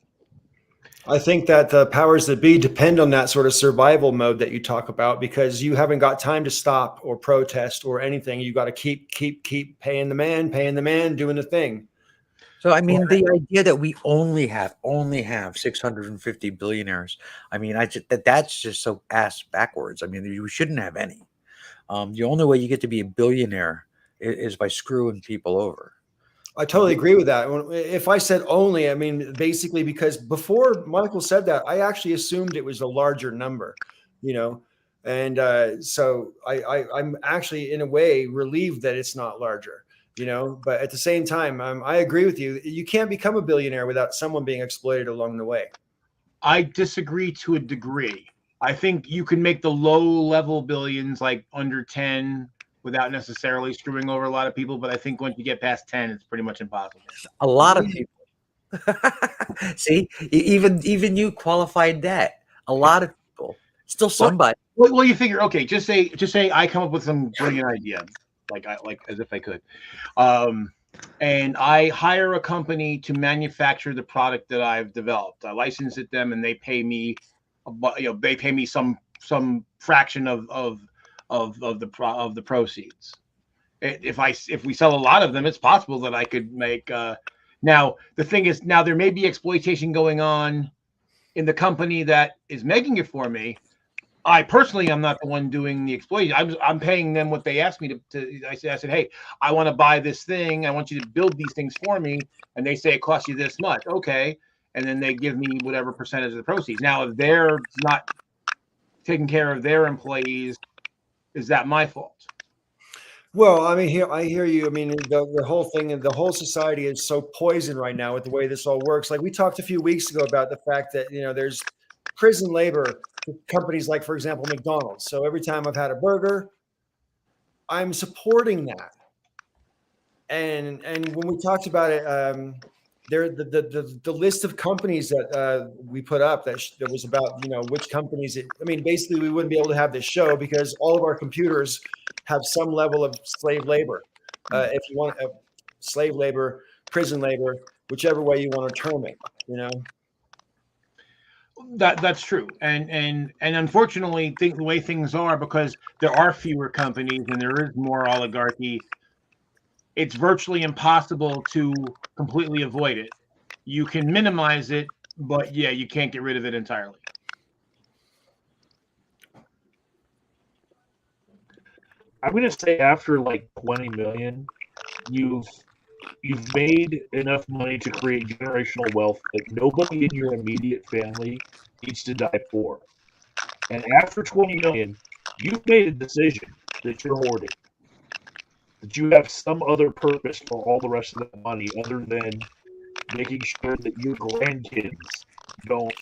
I think that the powers that be depend on that sort of survival mode that you talk about, because you haven't got time to stop or protest or anything. You got to keep paying the man, doing the thing. So, I mean, the idea that we only have 650 billionaires, I mean, that's just so ass backwards. I mean, you shouldn't have any. The only way you get to be a billionaire is by screwing people over. I totally agree with that. If I said only, I mean, basically, because before Michael said that, I actually assumed it was a larger number, and so I'm actually, in a way, relieved that it's not larger, but at the same time, I agree with you. You can't become a billionaire without someone being exploited along the way. I disagree to a degree. I think you can make the low level billions like under 10 without necessarily screwing over a lot of people. But I think once you get past 10, it's pretty much impossible. A lot of people. See, even you qualified that. A lot of people. Still somebody. Well, you figure, okay, just say I come up with some brilliant idea, like as if I could. And I hire a company to manufacture the product that I've developed. I license it them, and they pay me, some fraction of the proceeds. If we sell a lot of them, it's possible that I could make. Now the thing is, there may be exploitation going on in the company that is making it for me. I personally am not the one doing the exploitation. I'm paying them what they asked me to. I said, hey, I want to buy this thing. I want you to build these things for me. And they say it costs you this much. Okay. And then they give me whatever percentage of the proceeds. Now, if they're not taking care of their employees, is that my fault? Well, I mean, I hear you. I mean, the whole thing and the whole society is so poisoned right now with the way this all works. Like we talked a few weeks ago about the fact that, there's prison labor companies like, for example, McDonald's. So every time I've had a burger, I'm supporting that. And when we talked about it, the list of companies that we put up that was about, which companies basically we wouldn't be able to have this show because all of our computers have some level of slave labor. If you want, slave labor, prison labor, whichever way you want to term it, you know? That's true, and unfortunately, the way things are, because there are fewer companies and there is more oligarchy, it's virtually impossible to completely avoid it. You can minimize it, but yeah, you can't get rid of it entirely. I'm gonna say after like 20 million, you've made enough money to create generational wealth that nobody in your immediate family needs to die poor. And after 20 million, you've made a decision that you're hoarding, that you have some other purpose for all the rest of that money other than making sure that your grandkids don't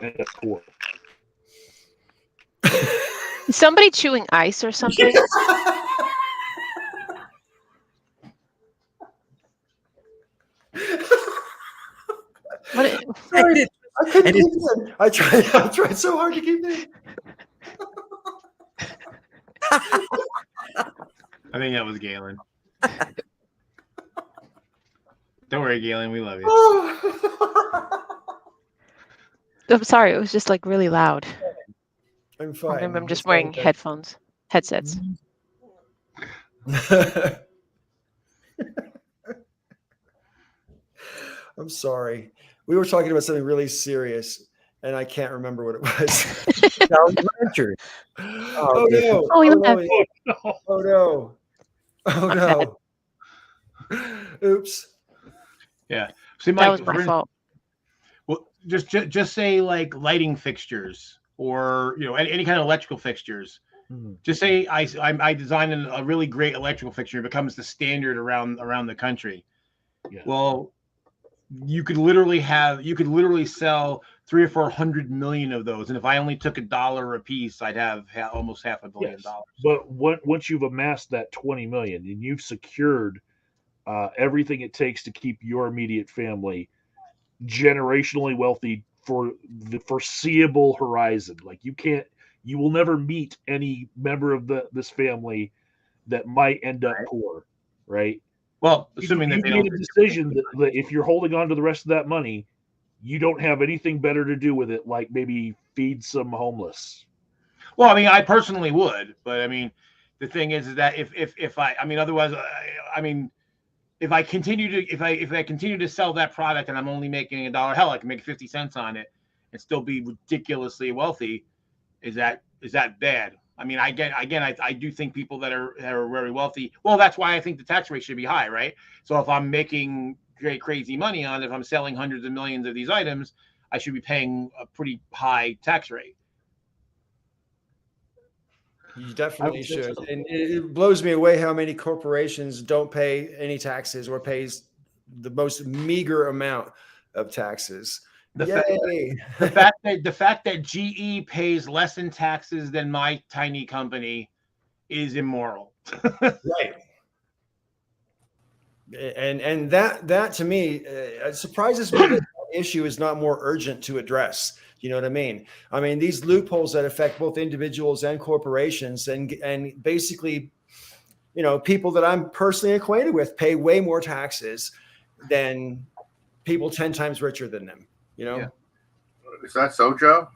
end up poor. Is somebody chewing ice or something? What? Sorry, I couldn't keep it. I tried so hard to keep it. I think that was Galen. Don't worry, Galen, we love you. I'm sorry, it was just like really loud. I'm Or fine. maybe I'm just It's wearing okay. headsets. I'm sorry. We were talking about something really serious, and I can't remember what it was. Adventure. Oh no! Oh, we Oh left. no! Oh no! Oh no! Oops. Yeah. See, That Mike, was my for fault. well, just say like lighting fixtures, or any kind of electrical fixtures. Just say I designed a really great electrical fixture. It becomes the standard around the country. Yeah. Well, you could literally sell 300 or 400 million of those, and if I only took $1 a piece, I'd have almost $500 million. Yes. But once you've amassed that 20 million and you've secured everything it takes to keep your immediate family generationally wealthy for the foreseeable horizon, like you will never meet any member of this family that might end up poor, right? Well, assuming you that they made don't. a decision that if you're holding on to the rest of that money, you don't have anything better to do with it, like maybe feed some homeless. Well, I mean, I personally would, but I mean, the thing is that if I mean, otherwise, I mean, if I continue to sell that product and I'm only making $1, hell, I can make 50 cents on it and still be ridiculously wealthy. Is that bad? I mean, I do think people that are very wealthy. Well, that's why I think the tax rate should be high, right? So if I'm making great crazy money on it, if I'm selling hundreds of millions of these items, I should be paying a pretty high tax rate. You definitely should. And it blows me away how many corporations don't pay any taxes or pays the most meager amount of taxes. The Yay. fact that GE pays less in taxes than my tiny company is immoral. Right. And that to me surprises me that that issue is not more urgent to address. You know what I mean? I mean, these loopholes that affect both individuals and corporations, and basically, people that I'm personally acquainted with pay way more taxes than people 10 times richer than them. Yeah. Is that so, Joe?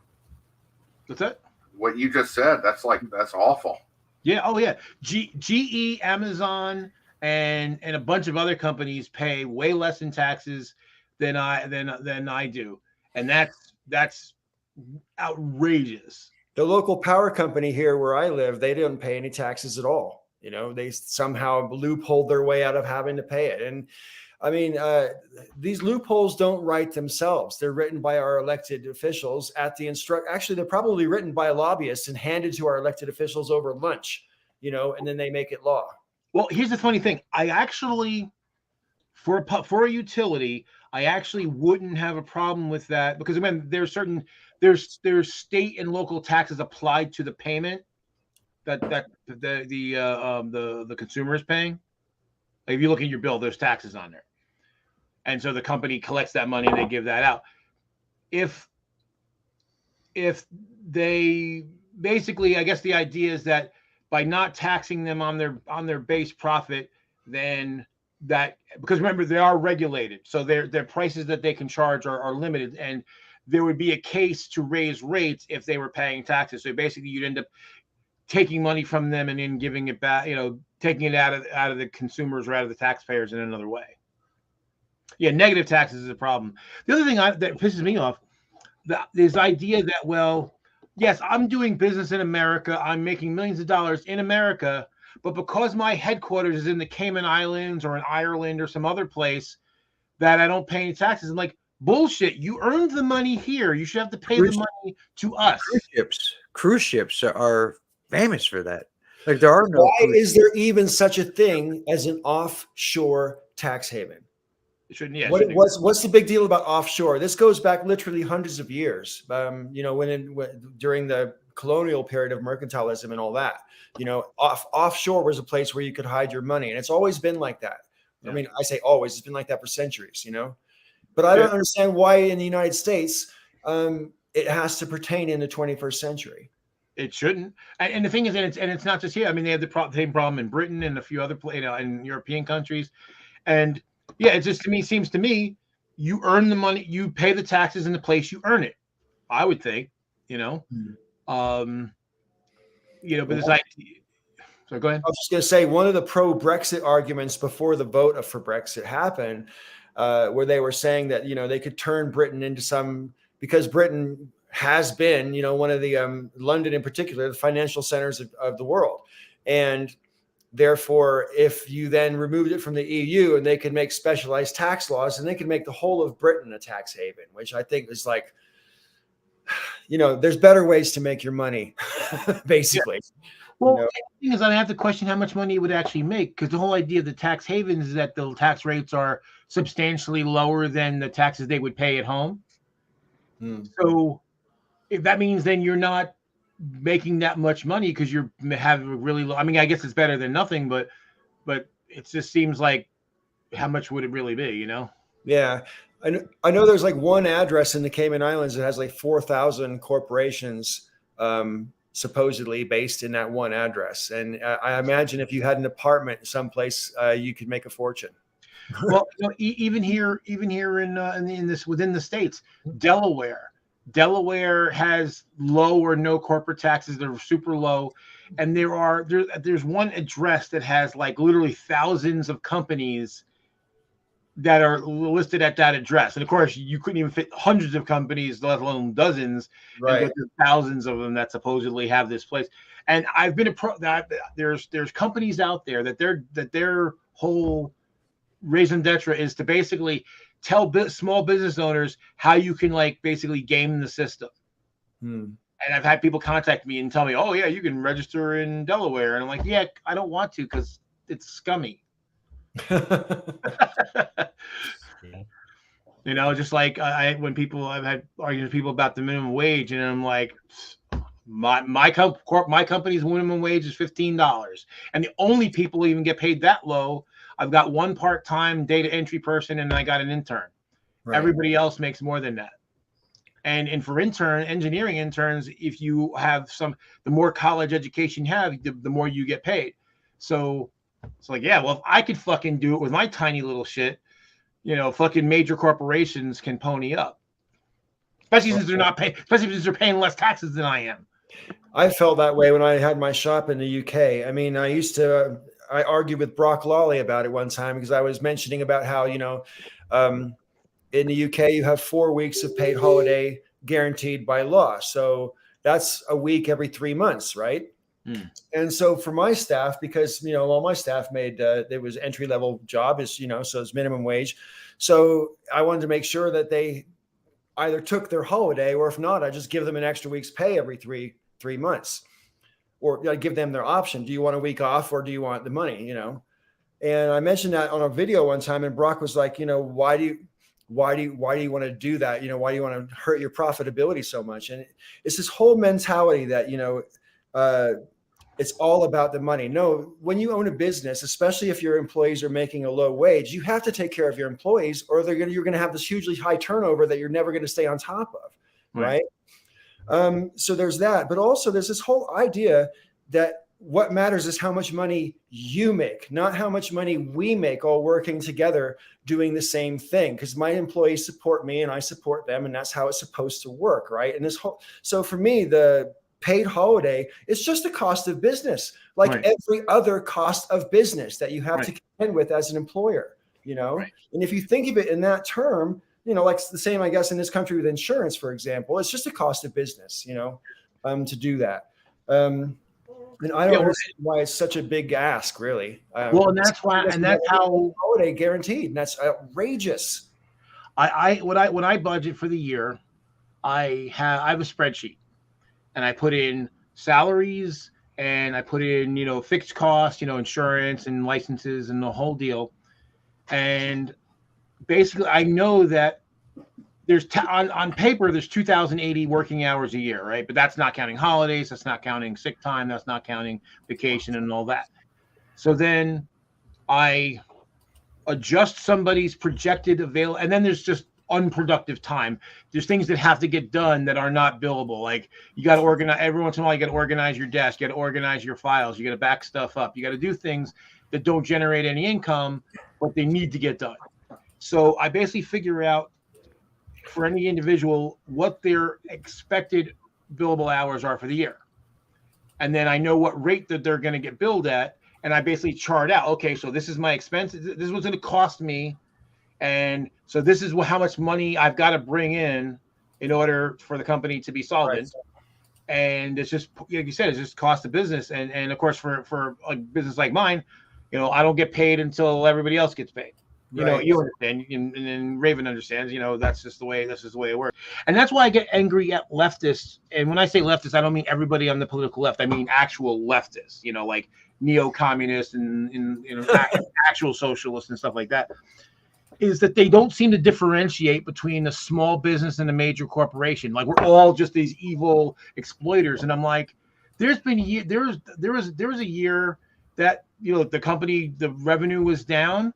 What's that? What you just said, that's awful. Yeah. Oh, yeah. GE, Amazon, and a bunch of other companies pay way less in taxes than I do, and that's outrageous. The local power company here where I live, they don't pay any taxes at all. They somehow loopholed their way out of having to pay it. And I mean, these loopholes don't write themselves. They're written by our elected officials at the Actually, they're probably written by lobbyists and handed to our elected officials over lunch, and then they make it law. Well, here's the funny thing. I actually, for a utility, I actually wouldn't have a problem with that, because again, there's state and local taxes applied to the payment that the consumer is paying. Like if you look at your bill, there's taxes on there. And so the company collects that money and they give that out. If they basically, I guess the idea is that by not taxing them on their base profit, then because remember they are regulated, so their prices that they can charge are limited, and there would be a case to raise rates if they were paying taxes. So basically, you'd end up taking money from them and then giving it back, taking it out of the consumers or out of the taxpayers in another way. Yeah, negative taxes is a problem. The other thing that pisses me off, this idea that, well, yes, I'm doing business in America, I'm making millions of dollars in America, but because my headquarters is in the Cayman Islands or in Ireland or some other place, that I don't pay any taxes. I'm like, bullshit. You earned the money here. You should have to pay the money to us. Cruise ships are famous for that. Like there are no. Why is there even such a thing as an offshore tax haven? It shouldn't. Yeah. What's the big deal about offshore? This goes back literally hundreds of years. During the colonial period of mercantilism and all that, offshore was a place where you could hide your money, and it's always been like that. Yeah. I mean, I say always; it's been like that for centuries. But I don't understand why in the United States it has to pertain in the 21st century. It shouldn't. And the thing is, and it's not just here. I mean, they have the same problem in Britain and a few other in European countries, and yeah, it just seems to me, you earn the money, you pay the taxes in the place you earn it. I would think, but this idea. So go ahead. I was just going to say, one of the pro-Brexit arguments before the vote for Brexit happened, where they were saying that they could turn Britain into because Britain has been one of the London in particular, the financial centers of the world, and therefore if you then removed it from the EU and they could make specialized tax laws and they could make the whole of Britain a tax haven, which I think is like, there's better ways to make your money, basically. Yeah. Well, the thing is, I have to question how much money it would actually make, because the whole idea of the tax havens is that the tax rates are substantially lower than the taxes they would pay at home. So if that means then you're not making that much money because you have a really low, I mean, I guess it's better than nothing, but it just seems like, how much would it really be, Yeah. I know there's like one address in the Cayman Islands that has like 4,000 corporations supposedly based in that one address. And I imagine if you had an apartment someplace, you could make a fortune. Well, even here in this within the states, Delaware has low or no corporate taxes. They're super low, and there's one address that has like literally thousands of companies that are listed at that address. And of course, you couldn't even fit hundreds of companies, let alone dozens. Right. And there's thousands of them that supposedly have this place. And I've been there's companies out there that their whole raison d'etre is to basically tell small business owners how you can basically game the system. And I've had people contact me and tell me, oh yeah, you can register in Delaware. And I'm like, yeah, I don't want to, because it's scummy. Just like when I've had arguments with people about the minimum wage, and I'm like, my company's minimum wage is $15. And the only people who even get paid that low, I've got one part-time data entry person, and I got an intern. Right. Everybody else makes more than that. And for engineering interns, if you have the more college education you have, the more you get paid. So it's like, yeah, well, if I could fucking do it with my tiny little shit, fucking major corporations can pony up. Especially since they're paying less taxes than I am. I felt that way when I had my shop in the UK. I mean, I argued with Brock Lawley about it one time, because I was mentioning about how, in the UK, you have 4 weeks of paid holiday guaranteed by law. So that's a week every 3 months, right? And so for my staff, because, all my staff made, it was entry-level job so it's minimum wage. So I wanted to make sure that they either took their holiday, or if not, I just give them an extra week's pay every three months. Or give them their option. Do you want a week off, or do you want the money, And I mentioned that on a video one time, and Brock was like, why do you want to do that? Why do you want to hurt your profitability so much? And it's this whole mentality that, it's all about the money. No, when you own a business, especially if your employees are making a low wage, you have to take care of your employees, or you're going to have this hugely high turnover that you're never going to stay on top of. Right. So there's that, but also there's this whole idea that what matters is how much money you make, not how much money we make all working together doing the same thing. Because my employees support me and I support them, and that's how it's supposed to work, right? And so for me, the paid holiday is just a cost of business, like every other cost of business that you have to contend with as an employer, you know? And if you think of it in that term, you know, like the same, I guess, in this country with insurance, for example, it's just a cost of business, you know, to do that. And I don't understand why it's such a big ask, really. Well, and that's why, and that's how holiday guaranteed, and that's outrageous. When I budget for the year, I have a spreadsheet, and I put in salaries, and I put in, you know, fixed costs, you know, insurance and licenses and the whole deal. And basically, I know that there's on paper, there's 2,080 working hours a year, right? But that's not counting holidays, that's not counting sick time, that's not counting vacation and all that. So then I adjust somebody's projected avail, and then there's just unproductive time. There's things that have to get done that are not billable. Like you got to organize every once in a while, you got to organize your desk, you got to organize your files, you got to back stuff up, you got to do things that don't generate any income, but they need to get done. So I basically figure out for any individual what their expected billable hours are for the year. And then I know what rate that they're going to get billed at. And I basically chart out, okay, so this is my expense. This is what's going to cost me. And so this is how much money I've got to bring in order for the company to be solvent. Right. And it's just, like you said, it's just cost of business. And of course, for a business like mine, you know, I don't get paid until everybody else gets paid. You know, you understand, and then Raven understands, you know, that's just the way it works. And that's why I get angry at leftists. And when I say leftists, I don't mean everybody on the political left. I mean actual leftists, you know, like neo-communists and you know, actual socialists and stuff like that, is that they don't seem to differentiate between a small business and a major corporation. Like we're all just these evil exploiters. And I'm like, there was a year that, you know, the company, the revenue was down.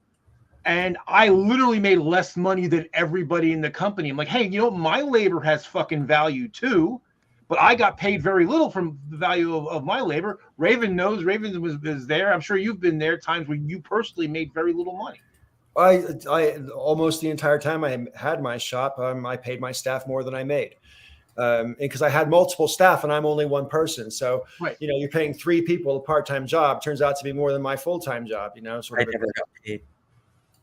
And I literally made less money than everybody in the company. I'm like, hey, you know, my labor has fucking value too, but I got paid very little from the value of my labor. Raven knows. Raven was there. I'm sure you've been there times where you personally made very little money. I almost the entire time I had my shop, I paid my staff more than I made. Because I had multiple staff and I'm only one person. So, you know, you're paying 3 people a part-time job. Turns out to be more than my full-time job, you know, sort of. I never got paid.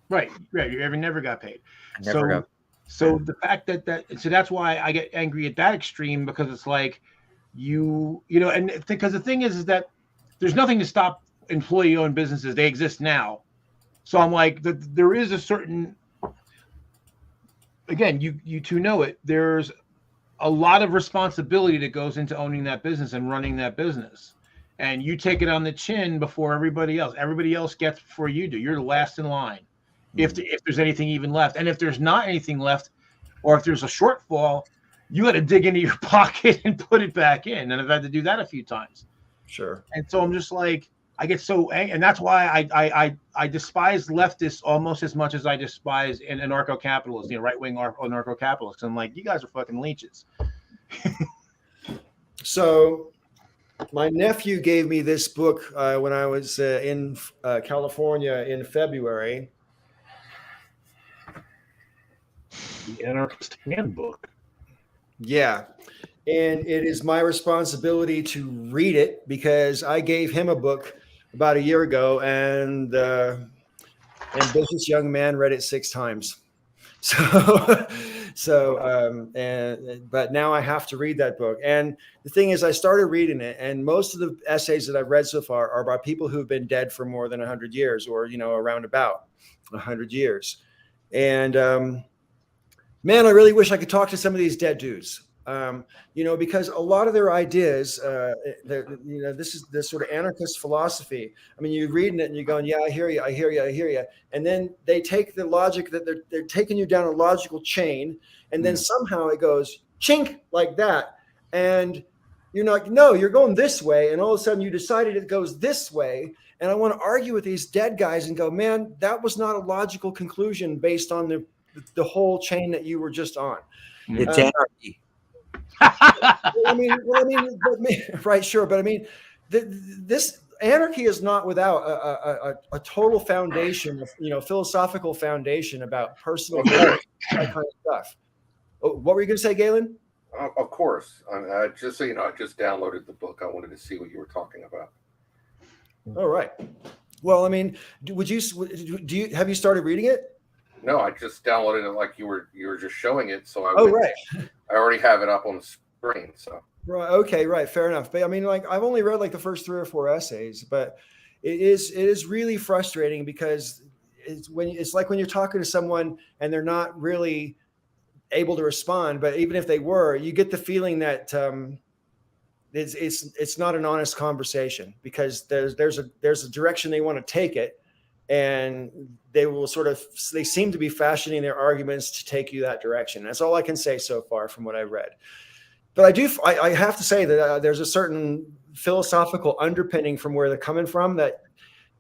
Right. You never got paid. So the fact that so that's why I get angry at that extreme, because it's like you know, and because the thing is that there's nothing to stop employee-owned businesses. They exist now. So I'm like, there is a certain, again, you two know it. There's a lot of responsibility that goes into owning that business and running that business. And you take it on the chin before everybody else. Everybody else gets before you do. You're the last in line. If there's anything even left. And if there's not anything left, or if there's a shortfall, you got to dig into your pocket and put it back in. And I've had to do that a few times. Sure. And so I'm just like, I get so angry. And that's why I despise leftists almost as much as I despise anarcho-capitalists, you know, right-wing anarcho-capitalists. I'm like, you guys are fucking leeches. So my nephew gave me this book when I was in California in February. The Anarchist Handbook. Yeah. And it is my responsibility to read it because I gave him a book about a year ago, and ambitious young man read it 6 times. But now I have to read that book. And the thing is, I started reading it, and most of the essays that I've read so far are about people who've been dead for more than 100 years, or, you know, around about 100 years. And man, I really wish I could talk to some of these dead dudes. You know, because a lot of their ideas, you know, this is this sort of anarchist philosophy. I mean, you're reading it and you're going, yeah, I hear you. And then they take the logic that they're taking you down a logical chain. And then somehow it goes chink like that. And you're like, no, you're going this way. And all of a sudden you decided it goes this way. And I want to argue with these dead guys and go, man, that was not a logical conclusion based on the whole chain that you were just on. It's anarchy. I mean, right, sure. But I mean, this anarchy is not without a total foundation of, philosophical foundation about personal growth, that kind of stuff. Oh, what were you going to say, Galen? Of course. Just so you know, I just downloaded the book. I wanted to see what you were talking about. All right. Well, I mean, have you started reading it? No, I just downloaded it like you were just showing it. So Right. I already have it up on the screen. So Right. Okay. Right. Fair enough. But I mean, like, I've only read like the first 3 or 4 essays, but it is really frustrating because it's like when you're talking to someone and they're not really able to respond, but even if they were, you get the feeling that it's not an honest conversation because there's a direction they want to take it, and they seem to be fashioning their arguments to take you that direction. That's all I can say so far from what I've read. But I have to say that there's a certain philosophical underpinning from where they're coming from that,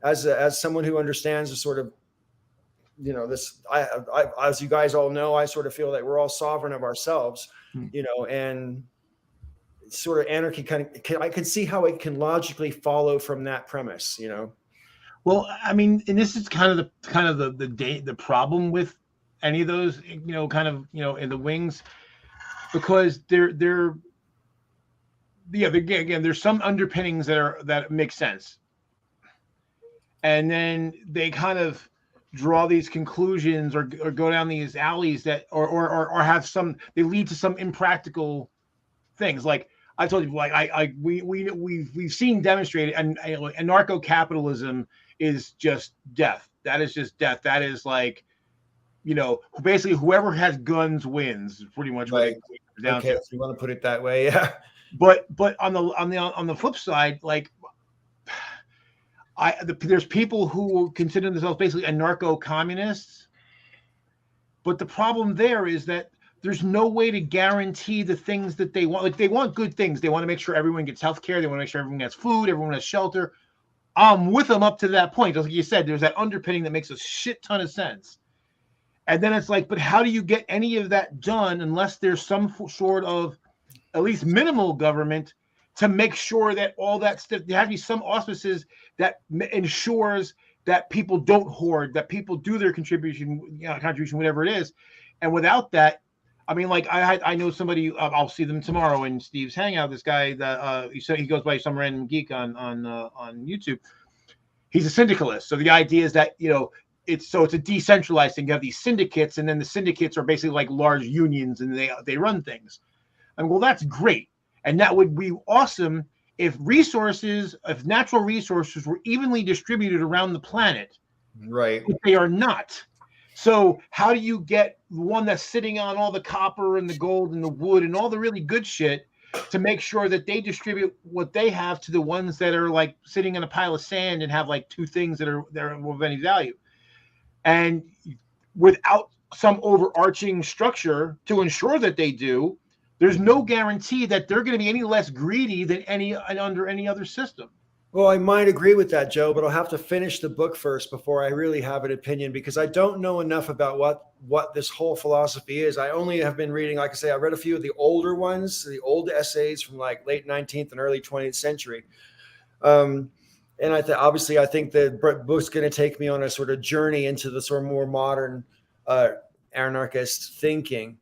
as someone who understands the sort of, this, as you guys all know, I sort of feel that we're all sovereign of ourselves, and sort of anarchy I can see how it can logically follow from that premise, Well, I mean, and this is kind of the problem with any of those, in the wings, because again, there's some underpinnings that make sense, and then they kind of draw these conclusions or go down these alleys that or have they lead to some impractical things. Like I told you, like we've seen demonstrated, and anarcho-capitalism is just death. That is just death. That is like, basically whoever has guns wins. Pretty much what it comes down to. If you want to put it that way, yeah. But on the flip side, like there's people who consider themselves basically anarcho-communists, but the problem there is that there's no way to guarantee the things that they want. Like, they want good things. They want to make sure everyone gets health care. They want to make sure everyone has food, everyone has shelter. I'm with them up to that point. Just like you said, there's that underpinning that makes a shit ton of sense. And then it's like, but how do you get any of that done unless there's some sort of at least minimal government to make sure that all that stuff, there has to be some auspices that ensures that people don't hoard, that people do their contribution, whatever it is. And without that, I mean, like I know somebody, I'll see them tomorrow in Steve's Hangout. This guy that he goes by some random geek on YouTube. He's a syndicalist. So the idea is that, it's a decentralized thing. You have these syndicates, and then the syndicates are basically like large unions, and they run things. And well, that's great. And that would be awesome if natural resources were evenly distributed around the planet. Right. But they are not. So how do you get the one that's sitting on all the copper and the gold and the wood and all the really good shit to make sure that they distribute what they have to the ones that are like sitting in a pile of sand and have like 2 things that are of any value? And without some overarching structure to ensure that they do, there's no guarantee that they're going to be any less greedy than under any other system. Well, I might agree with that, Joe, but I'll have to finish the book first before I really have an opinion, because I don't know enough about what this whole philosophy is. I only have been reading, like I say, I read a few of the older ones, the old essays from like late 19th and early 20th century. And obviously I think the book's going to take me on a sort of journey into the sort of more modern anarchist thinking.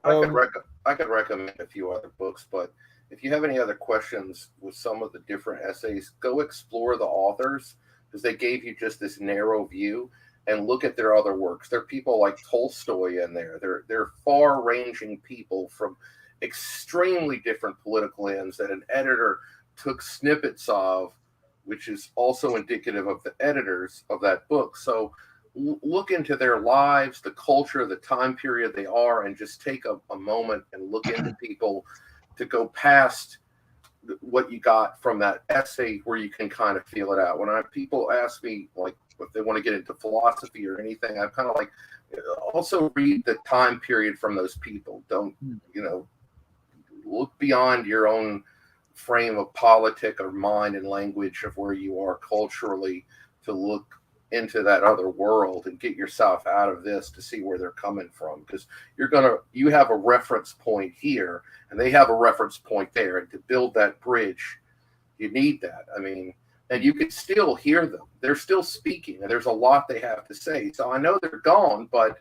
I could recommend a few other books, but if you have any other questions with some of the different essays, go explore the authors, because they gave you just this narrow view, and look at their other works. There are people like Tolstoy in there. They're far-ranging people from extremely different political ends that an editor took snippets of, which is also indicative of the editors of that book. So look into their lives, the culture, the time period they are, and just take a moment and look into people to go past what you got from that essay, where you can kind of feel it out. When people ask me, like, if they want to get into philosophy or anything, I'm kind of like, also read the time period from those people. Don't, look beyond your own frame of politic or mind and language of where you are culturally to look into that other world and get yourself out of this to see where they're coming from, because you have a reference point here and they have a reference point there, and to build that bridge, You need that. I mean, and you can still hear them. They're still speaking, and there's a lot they have to say. So I know they're gone, but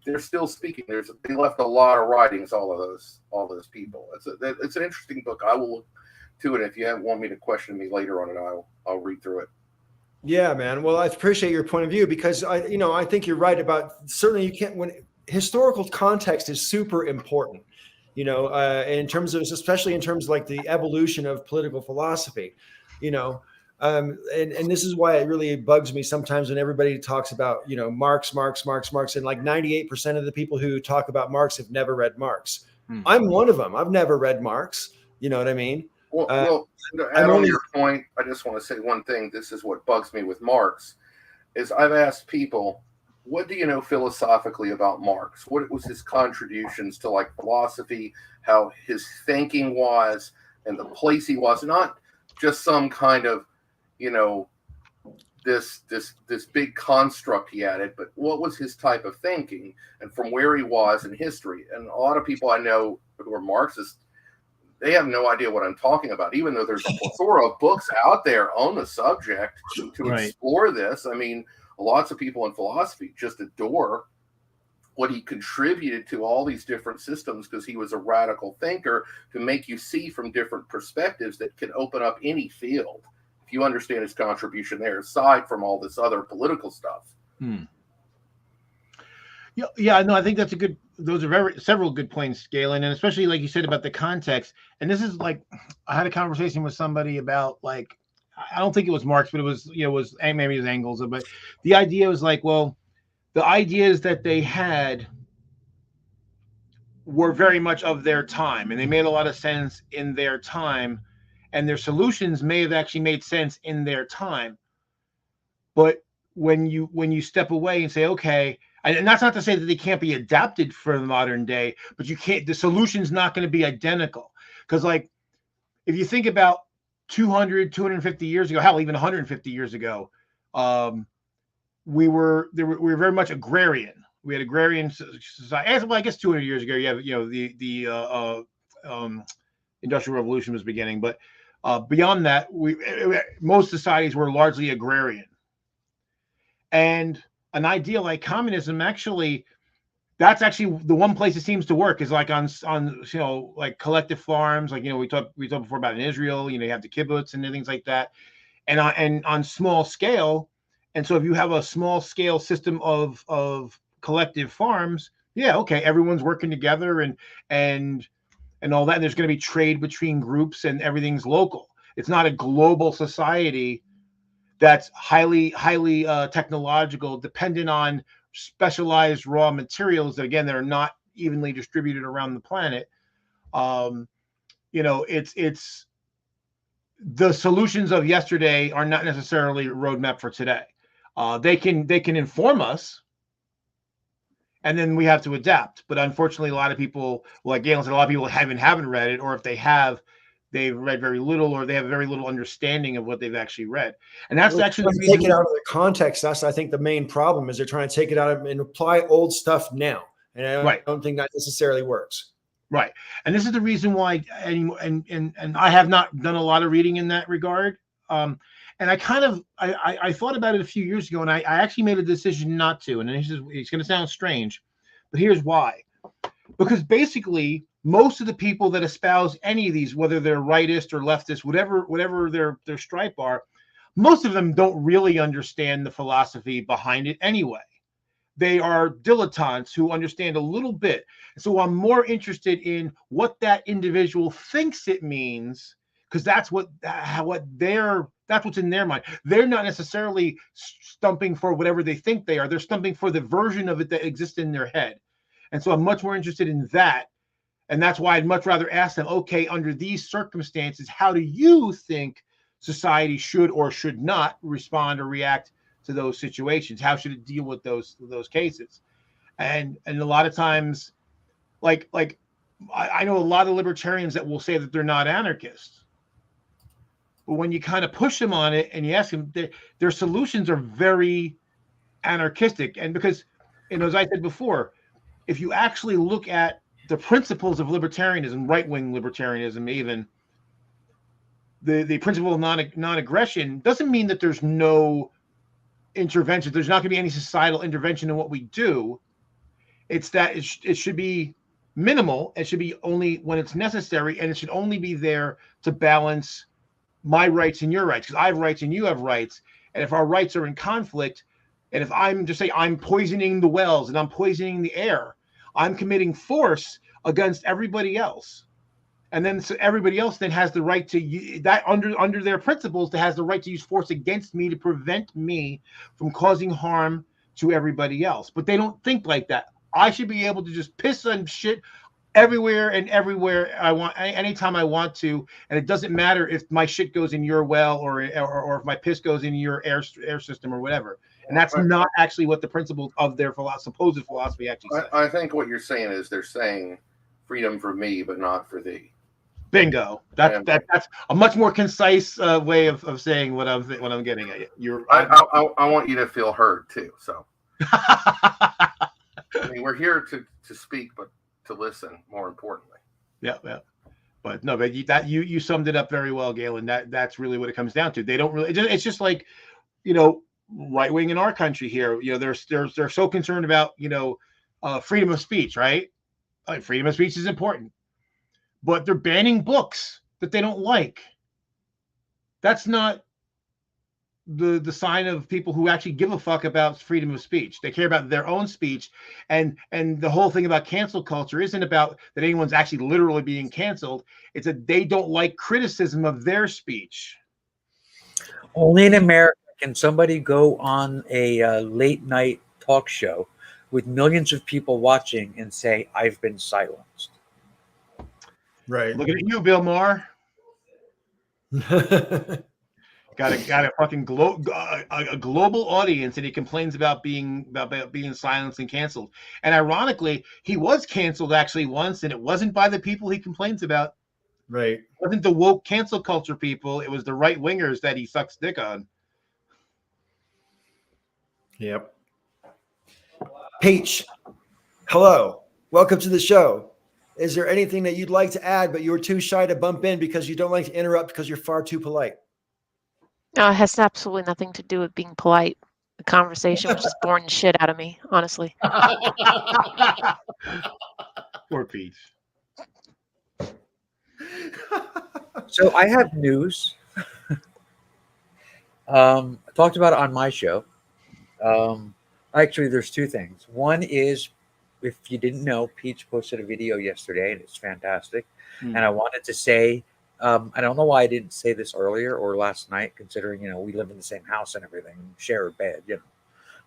they're still speaking. They left a lot of writings. All those people. It's an interesting book. I will look to it. If you want me to question me later on it, I'll read through it. Yeah, man. Well, I appreciate your point of view, because I think you're right about, certainly you can't, when historical context is super important, in terms of, especially in terms of like the evolution of political philosophy, and this is why it really bugs me sometimes when everybody talks about, Marx, and like 98% of the people who talk about Marx have never read Marx. I'm one of them. I've never read Marx. You know what I mean? Well, to add on your point, I just want to say one thing. This is what bugs me with Marx, is I've asked people, what do you know philosophically about Marx? What was his contributions to like philosophy, how his thinking was, and the place he was, not just some kind of, this big construct he added, but what was his type of thinking and from where he was in history. And a lot of people I know who are Marxists, they have no idea what I'm talking about, even though there's a plethora of books out there on the subject to explore this. I mean, lots of people in philosophy just adore what he contributed to all these different systems, because he was a radical thinker to make you see from different perspectives that can open up any field. If you understand his contribution there, aside from all this other political stuff. Yeah, no, I think those are several good points, Galen, and especially like you said about the context. And this is like, I had a conversation with somebody about, like, I don't think it was Marx, but it was, maybe it was Engels, but the idea was like, well, the ideas that they had were very much of their time, and they made a lot of sense in their time, and their solutions may have actually made sense in their time. But when you step away and say, okay, and that's not to say that they can't be adapted for the modern day, but the solution's not going to be identical. Because like, if you think about 200, 250 years ago, hell, even 150 years ago, we were very much agrarian. We had agrarian society. Well, I guess 200 years ago, you have, the Industrial Revolution was beginning, but beyond that, most societies were largely agrarian. And an idea like communism, that's actually the one place it seems to work, is like on like collective farms, like we talked before about in Israel, you have the kibbutz and things like that, and on small scale. And so if you have a small scale system of collective farms, yeah, okay, everyone's working together and all that, and there's going to be trade between groups and everything's local. It's not a global society that's highly technological, dependent on specialized raw materials that, again, that are not evenly distributed around the planet. It's the solutions of yesterday are not necessarily a roadmap for today. They can inform us, and then we have to adapt. But unfortunately, a lot of people, like Galen said, a lot of people haven't read it, or if they have, they've read very little, or they have very little understanding of what they've actually read. And that's actually the take it out of the context. That's, I think, the main problem is they're trying to take it out of and apply old stuff now. And I don't think that necessarily works. Right. And this is the reason why, and I have not done a lot of reading in that regard. And I thought about it a few years ago, and I actually made a decision not to. And it's going to sound strange, but here's why. Because basically, most of the people that espouse any of these, whether they're rightist or leftist, whatever their stripe are, most of them don't really understand the philosophy behind it anyway. They are dilettantes who understand a little bit. So I'm more interested in what that individual thinks it means, because that's what's in their mind. They're not necessarily stumping for whatever they think they are. They're stumping for the version of it that exists in their head. And so I'm much more interested in that. And that's why I'd much rather ask them, okay, under these circumstances, how do you think society should or should not respond or react to those situations? How should it deal with those cases? And a lot of times, like I know a lot of libertarians that will say that they're not anarchists. But when you kind of push them on it and you ask them, their solutions are very anarchistic. And because, as I said before, if you actually look at the principles of libertarianism, right-wing libertarianism even, the principle of non-aggression doesn't mean that there's no intervention. There's not going to be any societal intervention in what we do. It's that it should be minimal. It should be only when it's necessary, and it should only be there to balance my rights and your rights, because I have rights and you have rights. And if our rights are in conflict, and if I'm just say I'm poisoning the wells and I'm poisoning the air, I'm committing force against everybody else. And then so everybody else then has the right to that under their principles that has the right to use force against me to prevent me from causing harm to everybody else. But they don't think like that. I should be able to just piss on shit everywhere I want, anytime I want to, and it doesn't matter if my shit goes in your well or if my piss goes in your air system or whatever. And that's not actually what the principles of their supposed philosophy actually says. I think what you're saying is they're saying freedom for me, but not for thee. Bingo. That's a much more concise way of saying what I'm getting at. I want you to feel heard too. So I mean, we're here to speak, but to listen more importantly. Yeah. But no, but you summed it up very well, Galen. That's really what it comes down to. They don't really. It's just like, right wing in our country here. They're so concerned about freedom of speech, right? Freedom of speech is important. But they're banning books that they don't like. That's not the sign of people who actually give a fuck about freedom of speech. They care about their own speech, and the whole thing about cancel culture isn't about that anyone's actually literally being canceled. It's that they don't like criticism of their speech. Only in America can somebody go on a late night talk show with millions of people watching and say, "I've been silenced." Right. Looking at you, Bill Maher. Got a fucking a global audience, and he complains about being silenced and canceled. And ironically, he was canceled actually once, and it wasn't by the people he complains about. Right. It wasn't the woke cancel culture people. It was the right wingers that he sucks dick on. Yep. Peach, hello. Welcome to the show. Is there anything that you'd like to add, but you were too shy to bump in because you don't like to interrupt because you're far too polite? No, it has absolutely nothing to do with being polite. The conversation was just boring the shit out of me, honestly. Poor Peach. So I have news. I talked about it on my show. Actually, there's two things. One is, if you didn't know, Peach posted a video yesterday, and it's fantastic. And I wanted to say, I don't know why I didn't say this earlier or last night, considering, we live in the same house and everything, share a bed,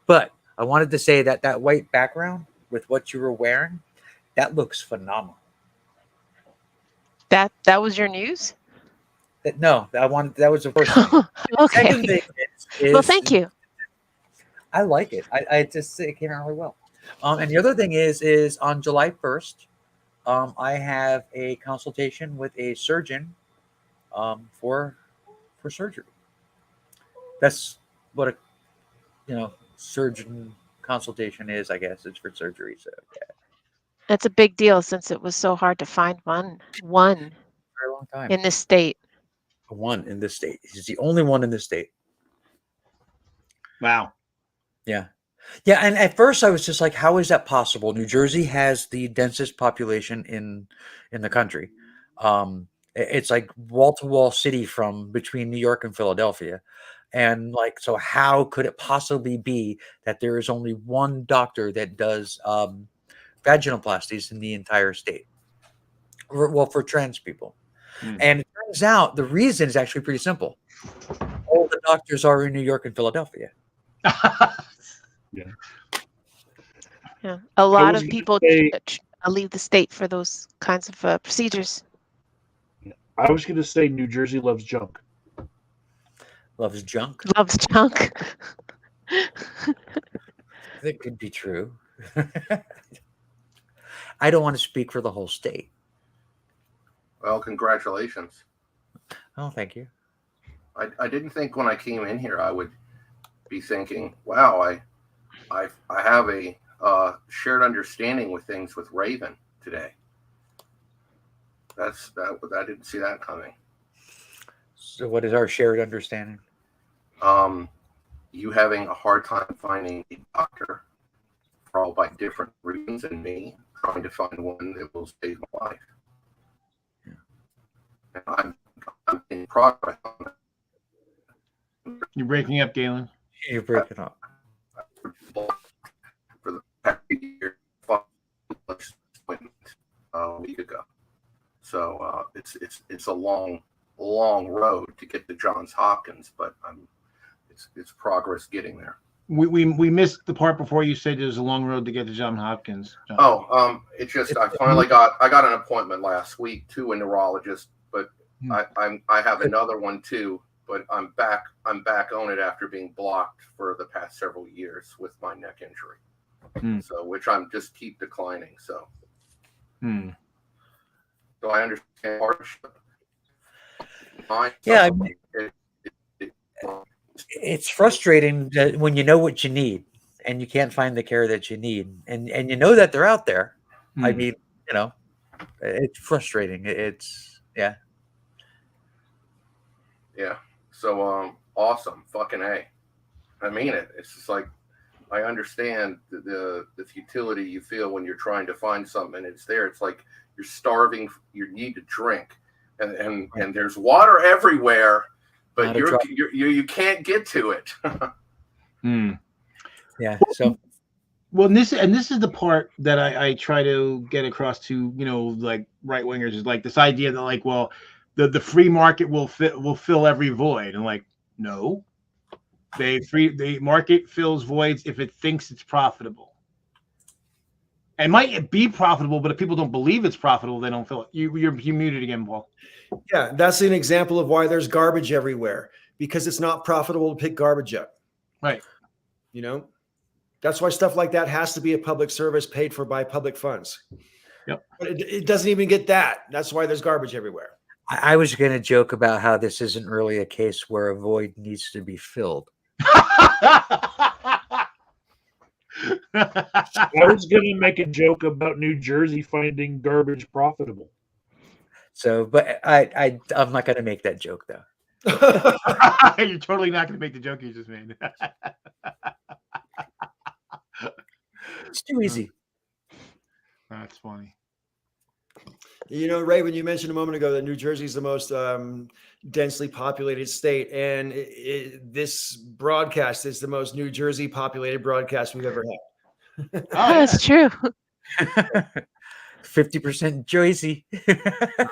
But I wanted to say that white background with what you were wearing, that looks phenomenal. That was your news? That was the first thing. Okay. Second thing is, Well, thank you. I like it. It came out really well. And the other thing is on July 1st, I have a consultation with a surgeon for surgery. That's what a surgeon consultation is, I guess. It's for surgery. So yeah. That's a big deal since it was so hard to find one For a long time. in this state. One in this state. He's the only one in this state. Wow. Yeah. Yeah, and at first I was just like, how is that possible? New Jersey has the densest population in the country. It's like wall-to-wall city from between New York and Philadelphia. And so how could it possibly be that there is only one doctor that does vaginoplasties in the entire state? For trans people. And it turns out the reason is actually pretty simple. All the doctors are in New York and Philadelphia. Yeah. A lot was of gonna people say- leave the state for those kinds of procedures. I was going to say New Jersey loves junk. Loves junk. Loves junk. That could be true. I don't want to speak for the whole state. Well, congratulations. Oh, thank you. I didn't think when I came in here I would be thinking, wow, I have a shared understanding with things with Raven today. I didn't see that coming. what is our shared understanding? You having a hard time finding a doctor for all by different reasons, and me trying to find one that will save my life. Yeah. And I'm in progress on that. You're breaking up, Galen. You're breaking up. For the past year, appointment a week ago. So it's a long road to get to Johns Hopkins, but it's progress getting there. We missed the part before you said there's a long road to get to Johns Hopkins. John. Oh, it's just I finally got an appointment last week to a neurologist, but I have another one too. But I'm back on it after being blocked for the past several years with my neck injury. So which I'm just keep declining. So so I understand hardship. Yeah, I mean, it's frustrating that when you know what you need and you can't find the care that you need, and you know that they're out there. I mean, you know, it's frustrating. It's yeah. So awesome, fucking A. I mean it. It's just like I understand the futility you feel when you're trying to find something and it's there. It's like you're starving. You need to drink, and there's water everywhere, but you can't get to it. Yeah. So well, this is the part that I try to get across to like right wingers is like this idea that like the free market will fill every void, and like no, the market fills voids if it thinks it's profitable. It might be profitable, but if people don't believe it's profitable, they don't fill it. You're muted again, Paul. Yeah, that's an example of why there's garbage everywhere, because it's not profitable to pick garbage up. Right. That's why stuff like that has to be a public service paid for by public funds. Yep. But it doesn't even get that. That's why there's garbage everywhere. I was going to joke about how this isn't really a case where a void needs to be filled. I was going to make a joke about New Jersey finding garbage profitable. So, but I'm not going to make that joke though. You're totally not going to make the joke you just made. It's too easy. That's funny. Ray, when you mentioned a moment ago that New Jersey is the most densely populated state, and this broadcast is the most New Jersey populated broadcast we've ever had. That's true. 50% Jersey.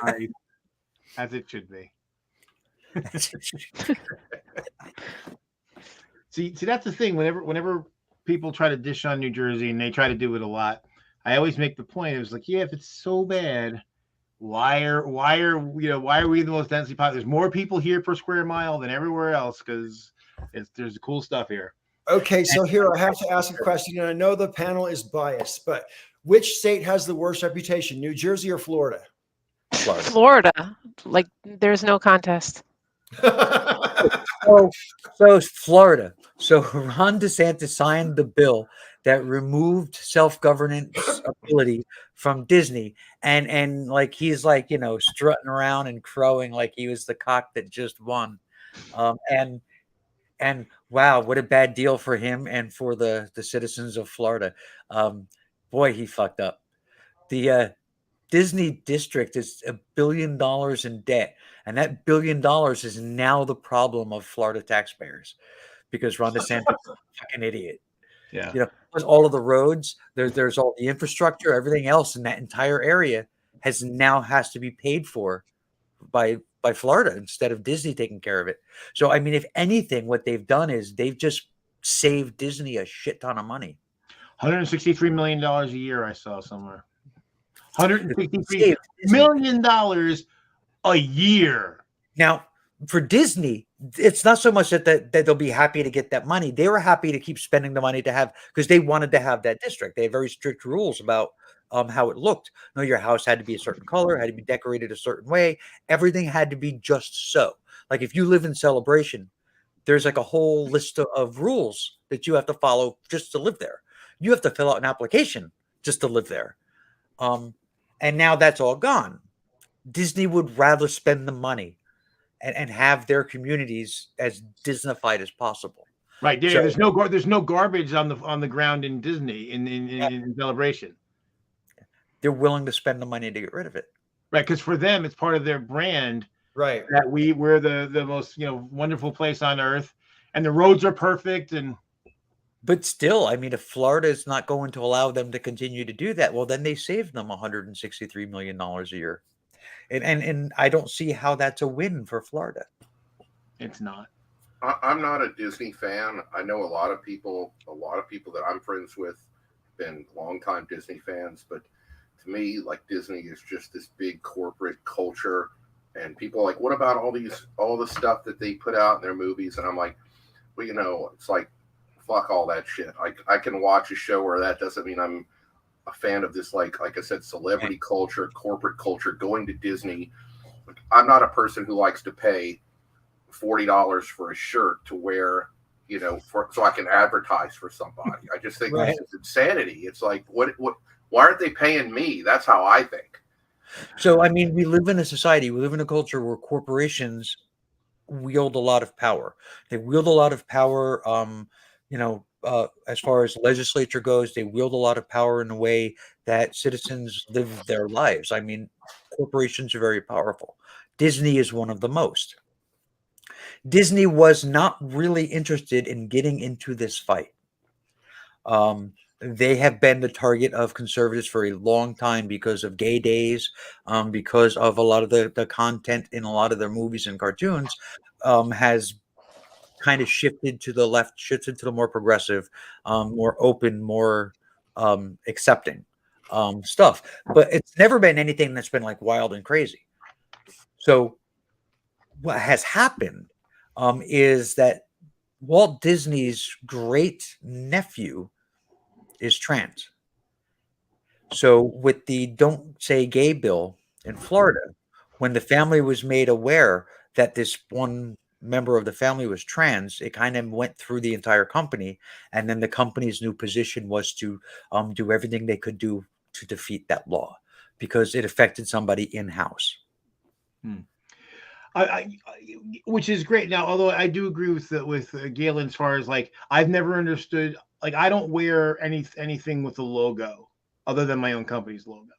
Right. As it should be. See, that's the thing. Whenever people try to dish on New Jersey, and they try to do it a lot, I always make the point. It was like, yeah, if it's so bad, why are we the most densely populated? There's more people here per square mile than everywhere else because there's cool stuff here. Okay, so here I have to ask a question, and I know the panel is biased, but which state has the worst reputation, New Jersey or Florida? Florida. Like, there's no contest. So Florida. So Ron DeSantis signed the bill that removed self-governance ability from Disney, and like he's like strutting around and crowing like he was the cock that just won, and wow, what a bad deal for him and for the citizens of Florida. Boy, he fucked up. The Disney district is $1 billion in debt, and that $1 billion is now the problem of Florida taxpayers because Ron DeSantis is a fucking idiot. Yeah. There's all of the roads, there's all the infrastructure, everything else in that entire area has to be paid for by Florida instead of Disney taking care of it. So, I mean, if anything, what they've done is they've just saved Disney a shit ton of money. $163 million a year, I saw somewhere. $163 million a year. Now, for Disney, it's not so much that they'll be happy to get that money. They were happy to keep spending the money to have, because they wanted to have that district. They had very strict rules about how it looked. Your house had to be a certain color, had to be decorated a certain way. Everything had to be just so. Like if you live in Celebration, there's like a whole list of rules that you have to follow just to live there. You have to fill out an application just to live there. And now that's all gone. Disney would rather spend the money and have their communities as Disneyfied as possible. Right. Yeah, So- there's no garbage on the ground in Disney in Celebration. They're willing to spend the money to get rid of it. Right, because for them it's part of their brand Right. that we're the most wonderful place on earth, and the roads are perfect. And But still, I mean, if Florida is not going to allow them to continue to do that, well, then they saved them $163 million a year. And I don't see how that's a win for Florida. it's not. I'm not a Disney fan. I know a lot of people that I'm friends with, been longtime Disney fans, but to me, like, Disney is just this big corporate culture, and people are like, what about all the stuff that they put out in their movies? And I'm like, well, it's like, fuck all that shit. I can watch a show where that doesn't mean I'm a fan of this, like I said, celebrity culture, corporate culture, going to Disney. I'm not a person who likes to pay $40 for a shirt to wear, so I can advertise for somebody. I just think Right. this is insanity. It's like, why aren't they paying me? That's how I think. So, I mean, we live in a society, we live in a culture where corporations wield a lot of power. They wield a lot of power, as far as legislature goes. They wield a lot of power in a way that citizens live their lives. I mean, corporations are very powerful. Disney is one of the most. Disney was not really interested in getting into this fight. They have been the target of conservatives for a long time because of gay days, because of a lot of the content in a lot of their movies and cartoons has kind of shifted to the left, shifted to the more progressive, more open, more accepting stuff. But it's never been anything that's been like wild and crazy. So what has happened is that Walt Disney's great nephew is trans. So with the Don't Say Gay bill in Florida, when the family was made aware that this one member of the family was trans, it kind of went through the entire company, and then the company's new position was to do everything they could do to defeat that law because it affected somebody in-house. Which is great. Now, although I do agree with Galen as far as, like, I've never understood, like, I don't wear anything with a logo other than my own company's logo,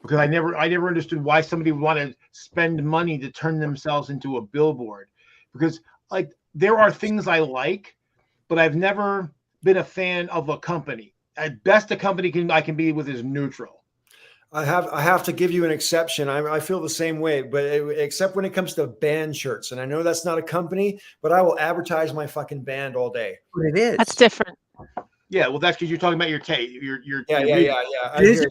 because I never understood why somebody would want to spend money to turn themselves into a billboard, because, like, there are things I like, but I've never been a fan of a company. At best, a company I can be with is neutral. I have to give you an exception. I feel the same way, but except when it comes to band shirts. And I know that's not a company, but I will advertise my fucking band all day. But it is. That's different. Yeah, well, that's because you're talking about your tape. Your Yeah. I It is, hear you.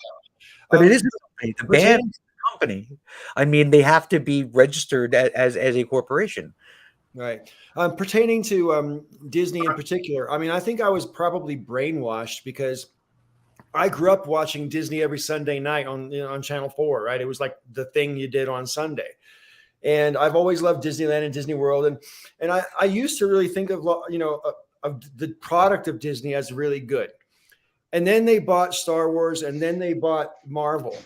but it is a company. The pertaining- band is a company. I mean, they have to be registered as a corporation. Right. Pertaining to Disney in particular, I mean, I think I was probably brainwashed because I grew up watching Disney every Sunday night on Channel 4, right? It was like the thing you did on Sunday. And I've always loved Disneyland and Disney World. And I used to really think of, of the product of Disney as really good. And then they bought Star Wars, and then they bought Marvel.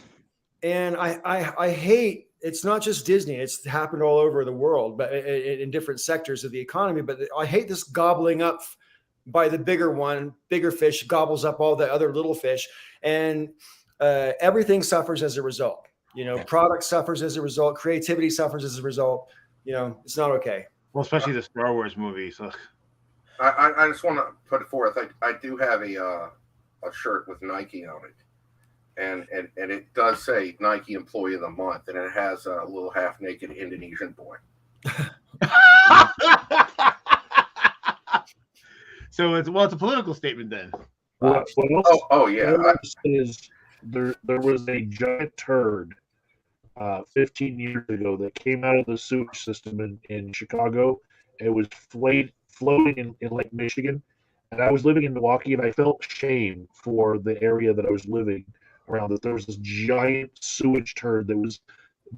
And I hate, it's not just Disney, it's happened all over the world, but in different sectors of the economy. But I hate this gobbling up by the bigger fish gobbles up all the other little fish, and everything suffers as a result. Product suffers as a result, creativity suffers as a result. It's not okay. Well, especially the Star Wars movies. So. I just want to put it forth. I do have a shirt with Nike on it, and it does say Nike Employee of the Month, and it has a little half-naked Indonesian boy. So it's a political statement then. What else? Oh yeah. What else is there was a giant turd 15 years ago that came out of the sewage system in Chicago. It was floating in Lake Michigan, and I was living in Milwaukee, and I felt shame for the area that I was living around. That there was this giant sewage turd that was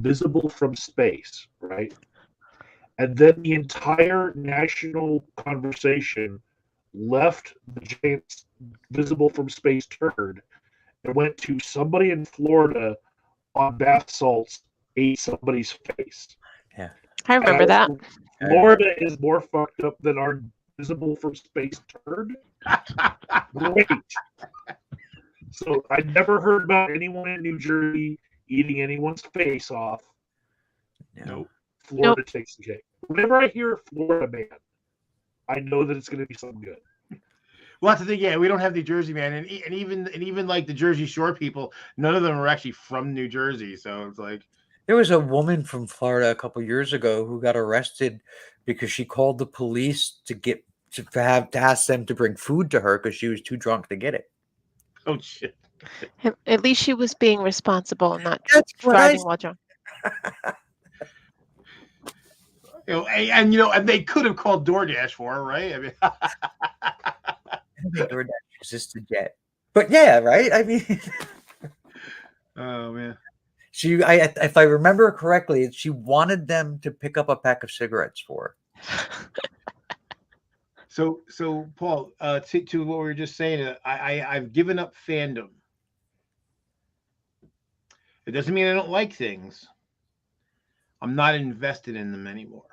visible from space, right? And then the entire national conversation left the giant visible from space turd and went to somebody in Florida on bath salts ate somebody's face. Yeah. I remember that. Florida is more fucked up than our visible from space turd. Great. So I never heard about anyone in New Jersey eating anyone's face off. No. Florida takes the cake. Whenever I hear Florida man, I know that it's going to be something good. Well, that's the thing. Yeah, we don't have New Jersey, man, and even like the Jersey Shore people, none of them are actually from New Jersey. So it's like There was a woman from Florida a couple years ago who got arrested because she called the police to ask them to bring food to her because she was too drunk to get it. oh shit. At least she was being responsible and not That's what I driving while drunk. And they could have called DoorDash for her, right? I mean, I don't think DoorDash existed yet, but yeah, right. I mean, oh man. if I remember correctly, she wanted them to pick up a pack of cigarettes for her. So Paul, to what we were just saying, I've given up fandom. It doesn't mean I don't like things. I'm not invested in them anymore.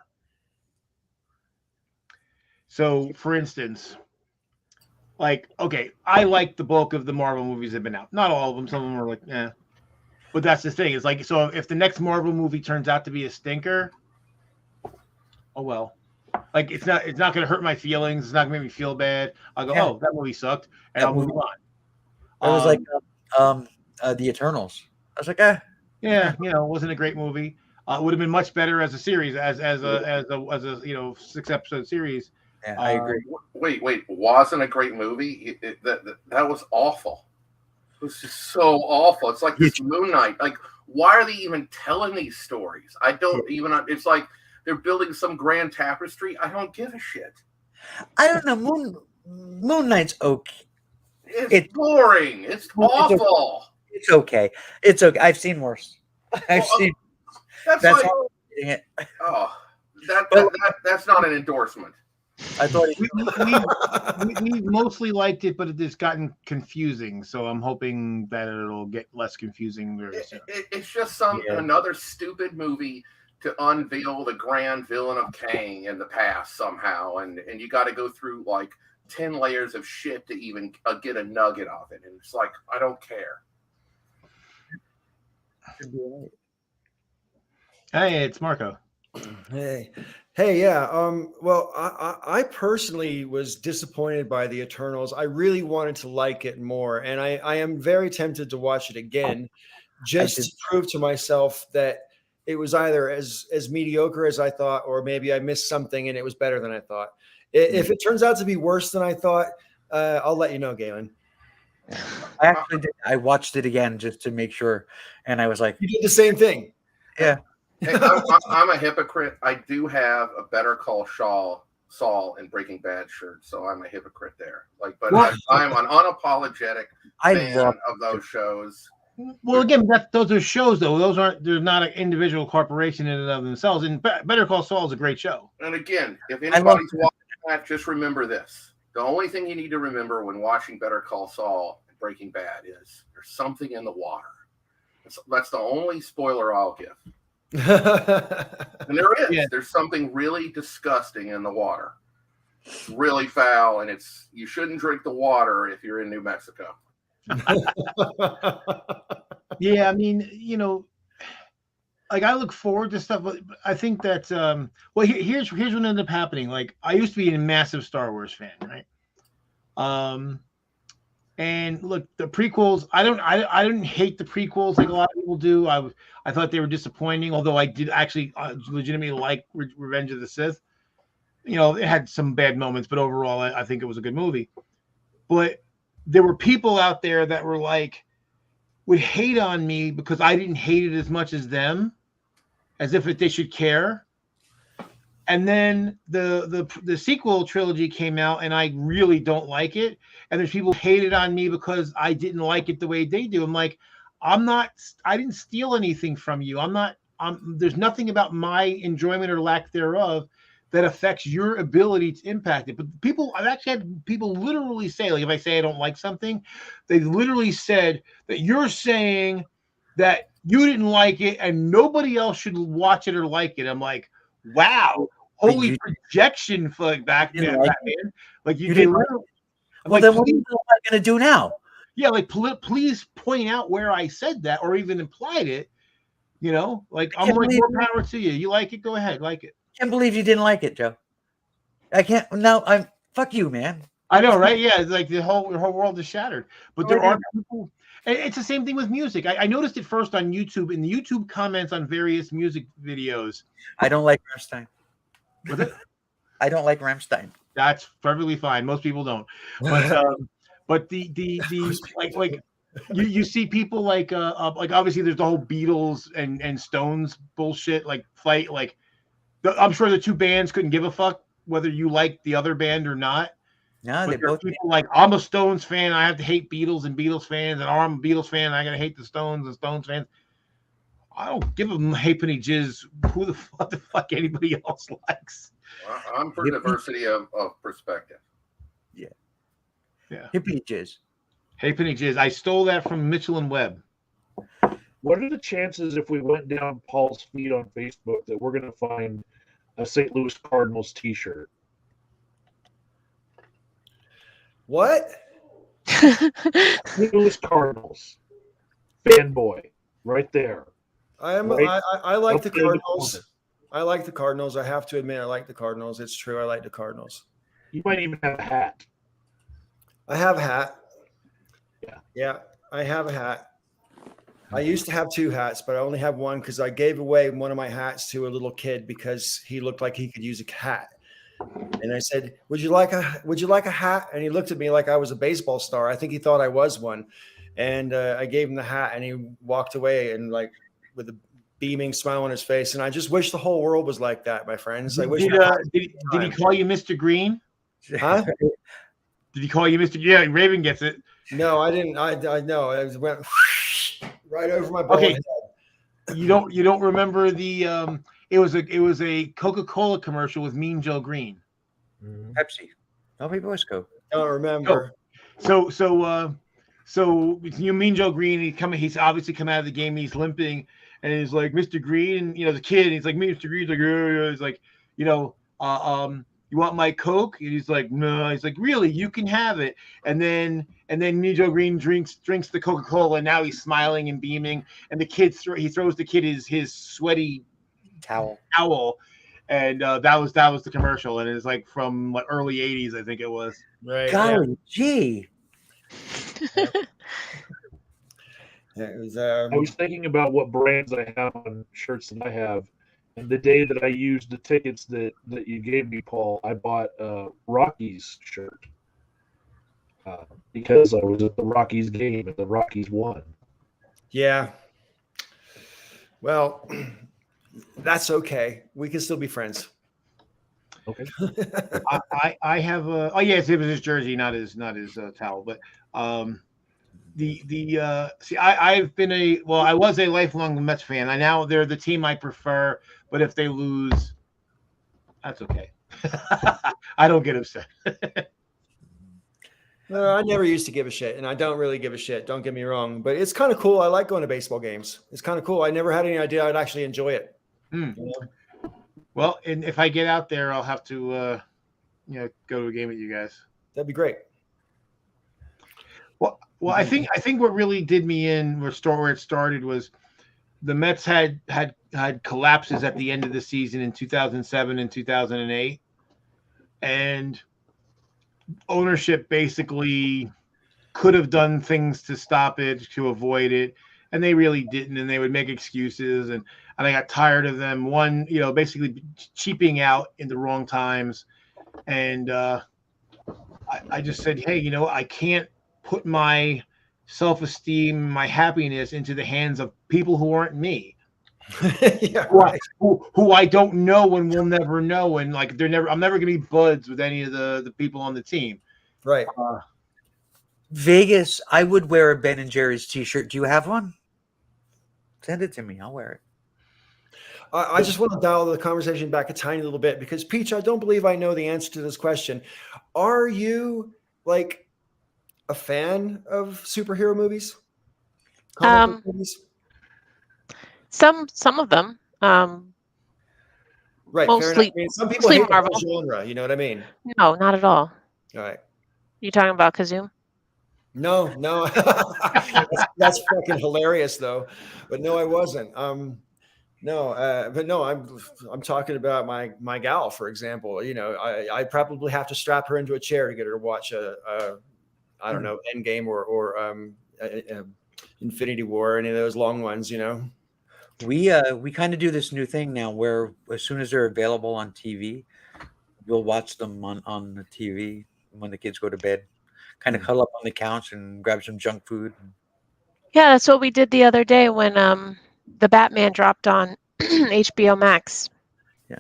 So, for instance, like, okay, I like the bulk of the Marvel movies that have been out. Not all of them. Some of them are like, eh. But that's the thing. It's like, so if the next Marvel movie turns out to be a stinker, oh well. Like, it's not going to hurt my feelings. It's not going to make me feel bad. I'll go, oh, that movie sucked, and I'll move on. It was like the Eternals. I was like, yeah, it wasn't a great movie. It would have been much better as a series, as a 6-episode series. Yeah, I agree. Wait, wasn't a great movie? That was awful. It was just so awful. It's like this Moon Knight. Like, why are they even telling these stories? I don't even. It's like they're building some grand tapestry. I don't give a shit. I don't know. Moon Knight's okay. It's boring. It's awful. It's okay. It's okay. I've seen worse. That's like, how I'm getting it. Oh, that's not an endorsement. I thought we mostly liked it, but it has gotten confusing. So I'm hoping that it'll get less confusing very soon. It's just another stupid movie to unveil the grand villain of Kang in the past somehow, and you got to go through like 10 layers of shit to even get a nugget of it, and it's like, I don't care. Hey, it's Marco. Hey, yeah. Well, I personally was disappointed by the Eternals. I really wanted to like it more, and I am very tempted to watch it again, just to prove to myself that it was either as mediocre as I thought, or maybe I missed something and it was better than I thought. If it turns out to be worse than I thought, I'll let you know, Galen. I actually did. I watched it again just to make sure, and I was like, you did the same thing. Yeah. Hey, I'm a hypocrite. I do have a Better Call Saul in Breaking Bad shirt, so I'm a hypocrite there. Like, but I'm an unapologetic fan of those shows. Well, again, those are shows, though. They're not an individual corporation in and of themselves. And Better Call Saul is a great show. And again, if anybody's watching that, just remember this: the only thing you need to remember when watching Better Call Saul and Breaking Bad is there's something in the water. That's the only spoiler I'll give. And there is. Yeah. There's something really disgusting in the water. It's really foul, and you shouldn't drink the water if you're in New Mexico. Yeah, I mean, like I look forward to stuff, but I think that here's what ended up happening. Like, I used to be a massive Star Wars fan, right? And look, the prequels, I didn't hate the prequels like a lot of people do. I thought they were disappointing, although I did actually legitimately like Revenge of the Sith. It had some bad moments, but overall, I think it was a good movie. But there were people out there that were like, would hate on me because I didn't hate it as much as them, as if they should care. And then the sequel trilogy came out, and I really don't like it. And there's people who hated on me because I didn't like it the way they do. I'm like, I didn't steal anything from you. There's nothing about my enjoyment or lack thereof that affects your ability to impact it. But I've actually had people literally say, like, if I say I don't like something, they literally said that you're saying that you didn't like it and nobody else should watch it or like it. I'm like, Wow. Holy you- projection for like didn't Batman. like Batman. Like you You they didn't like literally I'm Well, like, then what are please, you going to do now? yeah, like please point out where I said that or even implied it. You know, like I'm can't like believe more power to you. You like it? Go ahead, like it. Can't believe you didn't like it, Joe. I can't. No, I'm. Fuck you, man. I know, right? Yeah, it's like the whole world is shattered. But No there idea. are people. It's the same thing with music. I noticed it first on YouTube in the YouTube comments on various music videos. I don't like Rammstein. Was it? I don't like Rammstein. That's perfectly fine. Most people don't. But the like you see people like obviously there's the whole Beatles and Stones bullshit like fight like I'm sure the two bands couldn't give a fuck whether you like the other band or not. No, But they there are both. people like I'm a Stones fan, I have to hate Beatles and Beatles fans, and I'm a Beatles fan, and I gotta hate the Stones and Stones fans. I don't give them halfpenny jizz who the fuck anybody else likes. I'm for Hippie. diversity of perspective. Hippie jizz. Halfpenny jizz. I stole that from Mitchell and Webb. What are the chances if we went down Paul's feed on Facebook that we're going to find a St. Louis Cardinals T-shirt? What? St. Louis Cardinals fanboy, right there. I Right. like Up the there in the Cardinals. corner. I like the Cardinals. I have to admit, I like the Cardinals. It's true. I like the Cardinals. You might even have a hat. I have a hat. Yeah. Yeah, I have a hat. I used to have two hats, but I only have one because I gave away one of my hats to a little kid because he looked like he could use a hat. And I said, would you like a hat? And he looked at me like I was a baseball star. I think he thought I was one. And I gave him the hat and he walked away and like with a beaming smile on his face. And I just wish the whole world was like that, my friends. I wish. Did he call you Mr. Green? Huh? Did he call you Mr. Yeah, Raven gets it. No, I didn't. I know. It went right over my bald Okay. head. You don't remember the it was a Coca-Cola commercial with Mean Joe Green. Pepsi. Nobody boys go. Don't remember. So you Mean Joe Green, he's obviously come out of the game, he's limping, and he's like, Mr. Green, you know, the kid, he's like, Mr. Green's like, he's like, you know, you want my Coke? And he's like, no. He's like, really? You can have it. And then Mean Joe Green drinks the Coca-Cola, and now he's smiling and beaming. And the kid he throws the kid his sweaty Towel. and that was the commercial, and it's like from like early '80s, I think it was. Right. Golly gee. Yeah, it was. I was thinking about what brands I have on shirts that I have, and the day that I used the tickets that you gave me, Paul, I bought a Rockies shirt because I was at the Rockies game and the Rockies won. Yeah. Well, that's okay. We can still be friends. Okay. I have a oh yes, it was his jersey, not his towel, but see I was a lifelong Mets fan. Now they're the team I prefer, but if they lose, that's okay. I don't get upset. No, I never used to give a shit, and I don't really give a shit. Don't get me wrong, but it's kind of cool. I like going to baseball games. It's kind of cool. I never had any idea I'd actually enjoy it. You know? Well, and if I get out there, I'll have to go to a game with you guys. That'd be great. Well, I think what really did me in where it started was the Mets had collapses at the end of the season in 2007 and 2008, and ownership basically could have done things to stop it, to avoid it, and they really didn't, and they would make excuses, and I got tired of them. One, basically cheaping out in the wrong times, and I just said, hey, I can't put my self-esteem, my happiness into the hands of people who aren't me. Yeah, right. Who I don't know and will never know, and like I'm never gonna be buds with any of the people on the team. Right. Vegas, I would wear a Ben and Jerry's T-shirt. Do you have one? Send it to me. I'll wear it. I just want to dial the conversation back a tiny little bit because, Peach, I don't believe I know the answer to this question. Are you like a fan of superhero movies? Comic book movies? Some of them. Right. Fair enough. Mostly, I mean, some people mostly hate the Marvel. whole genre. You know what I mean? No, not at all. All right. You talking about Kazoom? No, no, that's fucking hilarious though. But no, I wasn't. No, but no, I'm talking about my gal, for example. You know, I probably have to strap her into a chair to get her to watch a I don't know, Endgame or Infinity War, any of those long ones. You know. We kind of do this new thing now where as soon as they're available on TV, we'll watch them on the TV when the kids go to bed. Kind of cuddle up on the couch and grab some junk food. Yeah, that's what we did the other day when the Batman dropped on HBO Max. Yeah.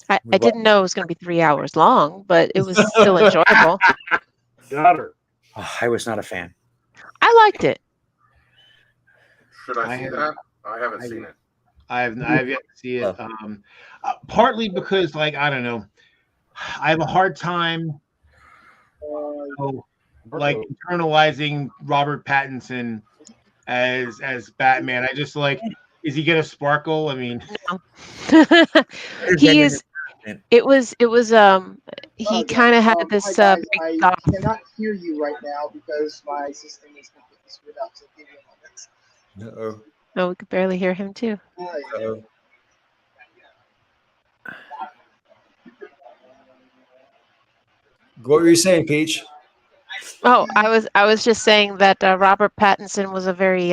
I didn't know it was going to be 3 hours long, but it was still enjoyable. Got her. Oh, I was not a fan. I liked it. Should I see that? I haven't seen it. I have yet to see it. Partly because, like, I don't know, I have a hard time, like, internalizing Robert Pattinson as Batman. I just like, is he gonna sparkle? I mean, No. He is. It was. He kind of had this. Hi guys, I cannot hear you right now because my system is completely screwed up. So give me a moment. Uh-oh. Oh, we could barely hear him too. Hi. Uh-oh. What were you saying, Peach? Oh, I was just saying that Robert Pattinson was a very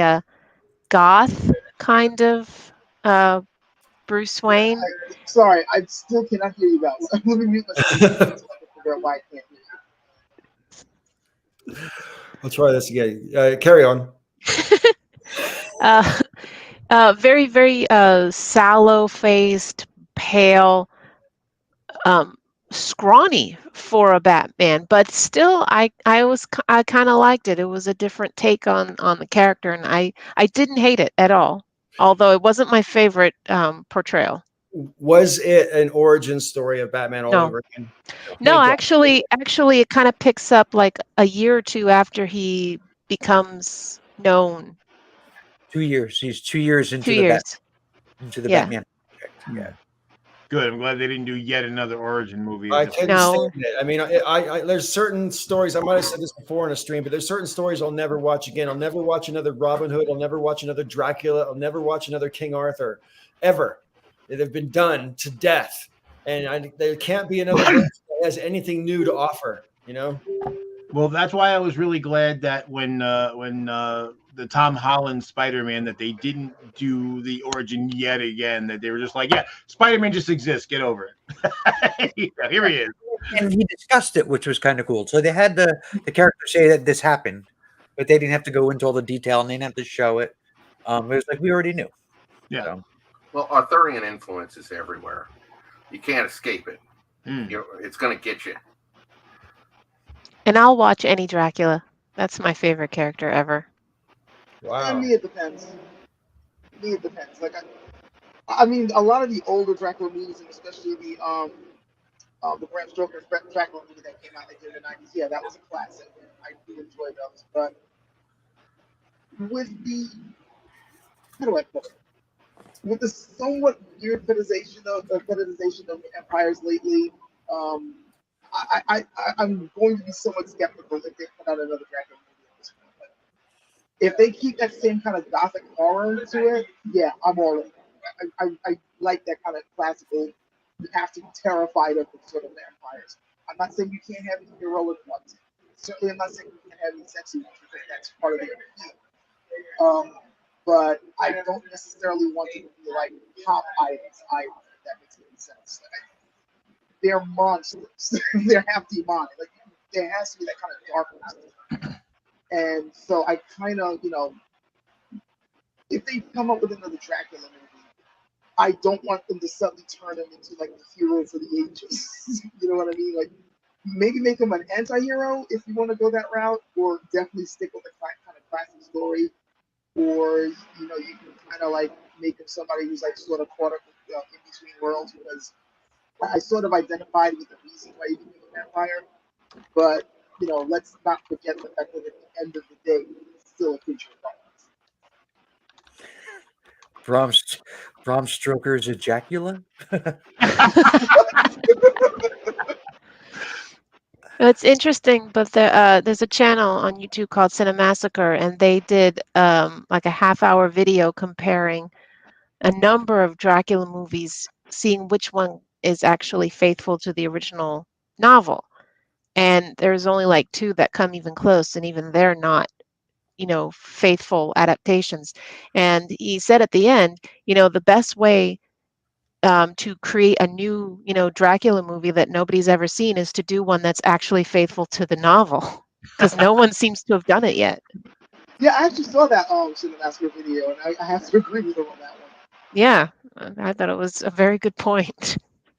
goth kind of Bruce Wayne. Sorry, I still cannot hear you guys. Let me mute myself so I can figure out why I can't hear you. I'll try this again. Carry on. Very, very sallow-faced, pale, scrawny for a Batman, but still, I kind of liked it. It was a different take on the character, and I didn't hate it at all. Although it wasn't my favorite portrayal. Was it an origin story of Batman all No. over again? No, Thank actually, it kind of picks up like a year or two after he becomes known. 2 years. He's 2 years into 2 the years. into the Yeah. Batman project. Yeah. good. I'm glad they didn't do yet another origin movie. I couldn't No. stand it. I mean, I there's certain stories. I might have said this before in a stream, but there's certain stories I'll never watch again. I'll never watch another Robin Hood. I'll never watch another Dracula. I'll never watch another King Arthur, ever. They've been done to death, and there can't be another book that has anything new to offer. You know. Well, that's why I was really glad that when the Tom Holland Spider-Man, that they didn't do the origin yet again, that they were just like, yeah, Spider-Man just exists, get over it. Yeah, here he is. And he discussed it, which was kind of cool. So they had the character say that this happened, but they didn't have to go into all the detail and they didn't have to show it. It was like we already knew. Yeah. So, Well, Arthurian influence is everywhere. You can't escape it. Mm. It's going to get you. And I'll watch any Dracula. That's my favorite character ever. Wow. And me, it depends. Me, it depends. Like, I mean, a lot of the older Dracula movies, and especially the Bram Stoker Dracula movie that came out in the 90s, yeah, that was a classic. I do enjoy those. But with the, how do I put it? With the somewhat weird fetishization of empires lately, I'm going to be somewhat skeptical if they put out another Dracula movie at this point. But if they keep that same kind of gothic horror to it, yeah, I'm all in. I like that kind of classical. You have to be terrified of the sort of vampires. I'm not saying you can't have any heroic ones. Certainly, I'm not saying you can't have any sexy ones because that's part of the appeal. But I don't necessarily want them to be like top items either. If that makes any sense. They're monsters. They're half demonic. Like there has to be that kind of darkness. And so I kind of, if they come up with another Dracula movie, I don't want them to suddenly turn him into like the hero for the ages. You know what I mean? Like maybe make him an anti-hero if you want to go that route, or definitely stick with the kind of classic story, or you can kind of like make him somebody who's like sort of caught up in between worlds, because I sort of identified with the reason why he became a vampire, but let's not forget the fact that at the end of the day, he's still a creature of darkness. Bram Stoker's ejacula. It's interesting, but there's a channel on YouTube called Cinemassacre, and they did like a half-hour video comparing a number of Dracula movies, seeing which one is actually faithful to the original novel. And there's only like two that come even close, and even they're not, faithful adaptations. And he said at the end, the best way to create a new, Dracula movie that nobody's ever seen is to do one that's actually faithful to the novel, because no one seems to have done it yet. Yeah, I actually saw that Cinemaster video, and I have to agree with him on that one. Yeah, I thought it was a very good point.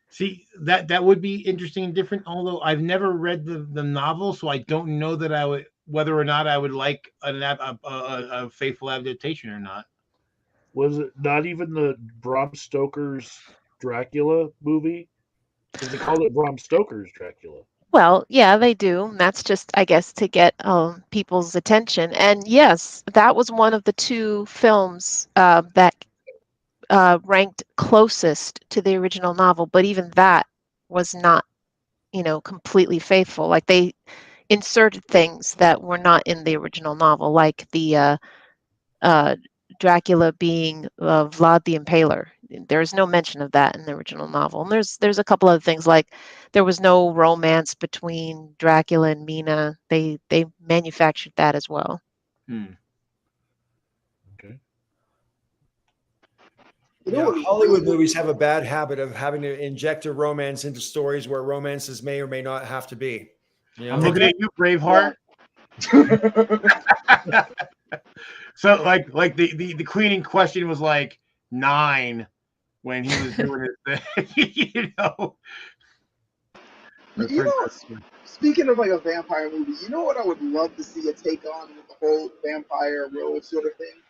See, that would be interesting and different. Although I've never read the novel, so I don't know that I would whether or not I would like a faithful adaptation or not. Was it not even the Bram Stoker's Dracula movie? Because they called it Bram Stoker's Dracula. Well, yeah, they do. And that's just, I guess, to get people's attention. And yes, that was one of the two films that ranked closest to the original novel, but even that was not, completely faithful. Like they inserted things that were not in the original novel, like the Dracula being Vlad the Impaler. There's no mention of that in the original novel. And there's a couple other things, like there was no romance between Dracula and Mina. They manufactured that as well. Okay. Hollywood movies have a bad habit of having to inject a romance into stories where romances may or may not have to be. I'm looking at you, Braveheart. So like the queen in question was like 9 when he was doing his thing, Speaking of like a vampire movie, you know what I would love to see a take on with the whole vampire role sort of thing?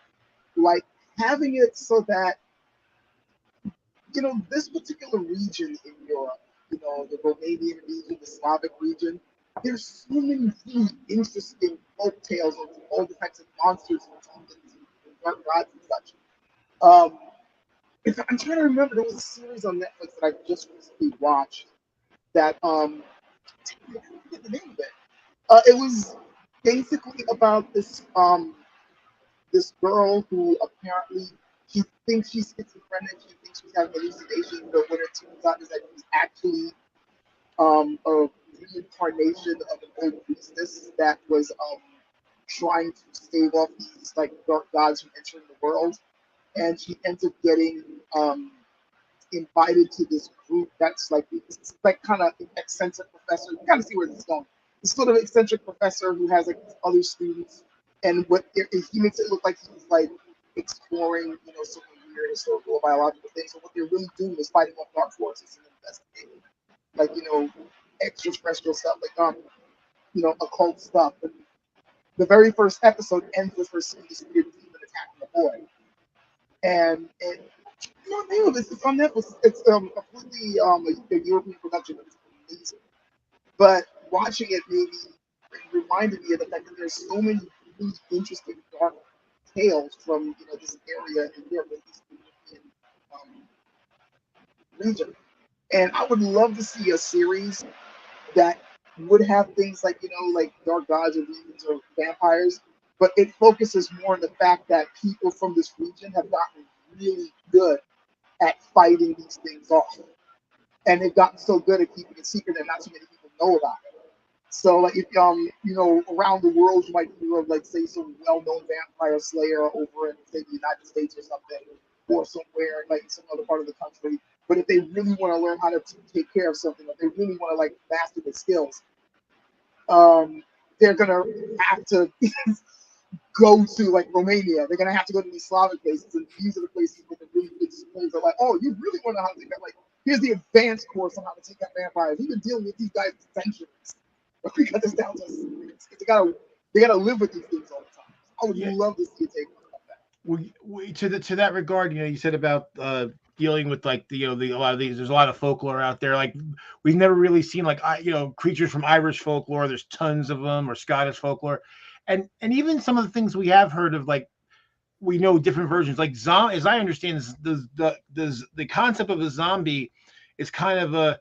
Like having it so that, this particular region in Europe, the Romanian region, the Slavic region, there's so many really interesting folk tales of all the types of monsters and demons and dark gods and such. I'm trying to remember, there was a series on Netflix that I just recently watched that I forget the name of it. It was basically about this this girl who apparently she thinks she's schizophrenic, she thinks she's having hallucinations, but what it turns out is that she's actually a reincarnation of an old priestess that was trying to stave off these like dark gods from entering the world, and she ends up getting invited to this group that's like it's like kind of an eccentric professor. You kind of see where this is going. This sort of eccentric professor who has like other students, and he makes it look like he's like exploring, some weird historical or biological things. So what they're really doing is fighting off dark forces and investigating, like extraterrestrial stuff, like occult stuff. And the very first episode ends with her seeing this weird demon attacking a boy, and name of this. It's on Netflix. It's completely a European production. It's amazing. But watching it reminded me of the fact that there's so many really interesting dark tales from this area in Europe, this European region. And I would love to see a series that would have things like like dark gods or demons or vampires, but it focuses more on the fact that people from this region have gotten really good at fighting these things off, and they've gotten so good at keeping it secret that not too many people know about it. So like if around the world you might hear of like say some well-known vampire slayer over in say the United States or something, or somewhere like in some other part of the country. But if they really want to learn how to take care of something, if they really want to like master the skills, they're gonna have to go to like Romania. They're gonna have to go to these Slavic places, and these are the places with the really good schools. Are like, oh, you really want to know how to take that? Like, here's the advanced course on how to take out vampires. We've been dealing with these guys for centuries. But we got this down to they gotta live with these things all the time. I would love to see a take on that. To that regard, you said about dealing with like a lot of these. There's a lot of folklore out there. Like we've never really seen like creatures from Irish folklore. There's tons of them, or Scottish folklore, and even some of the things we have heard of, like we know different versions. Like as I understand, the concept of a zombie is kind of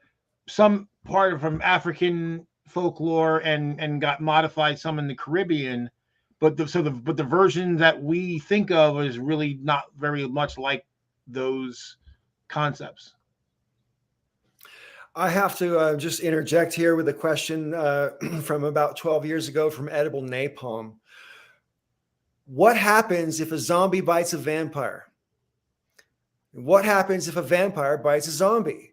some part of from African folklore and got modified some in the Caribbean, but the version that we think of is really not very much like those concepts. I have to just interject here with a question from about 12 years ago from Edible Napalm. What happens if a zombie bites a vampire? What happens if a vampire bites a zombie?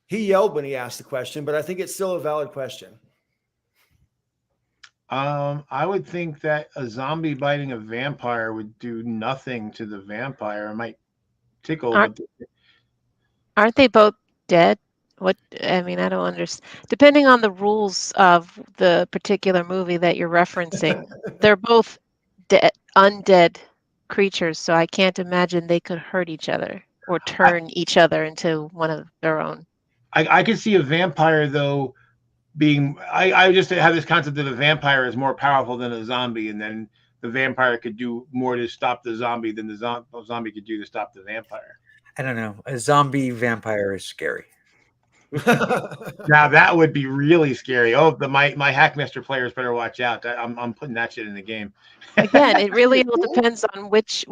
He yelled when he asked the question, but I think it's still a valid question. I would think that a zombie biting a vampire would do nothing to the vampire. It might tickle. Aren't they both dead? What I mean, I don't understand. Depending on the rules of the particular movie that you're referencing, they're both undead creatures, so I can't imagine they could hurt each other or turn each other into one of their own. I could see a vampire though being. I just have this concept that a vampire is more powerful than a zombie, and then the vampire could do more to stop the zombie than the zombie could do to stop the vampire. I don't know. A zombie vampire is scary. Now that would be really scary. Oh, my Hackmaster players better watch out. I'm putting that shit in the game. Again, it really all depends on which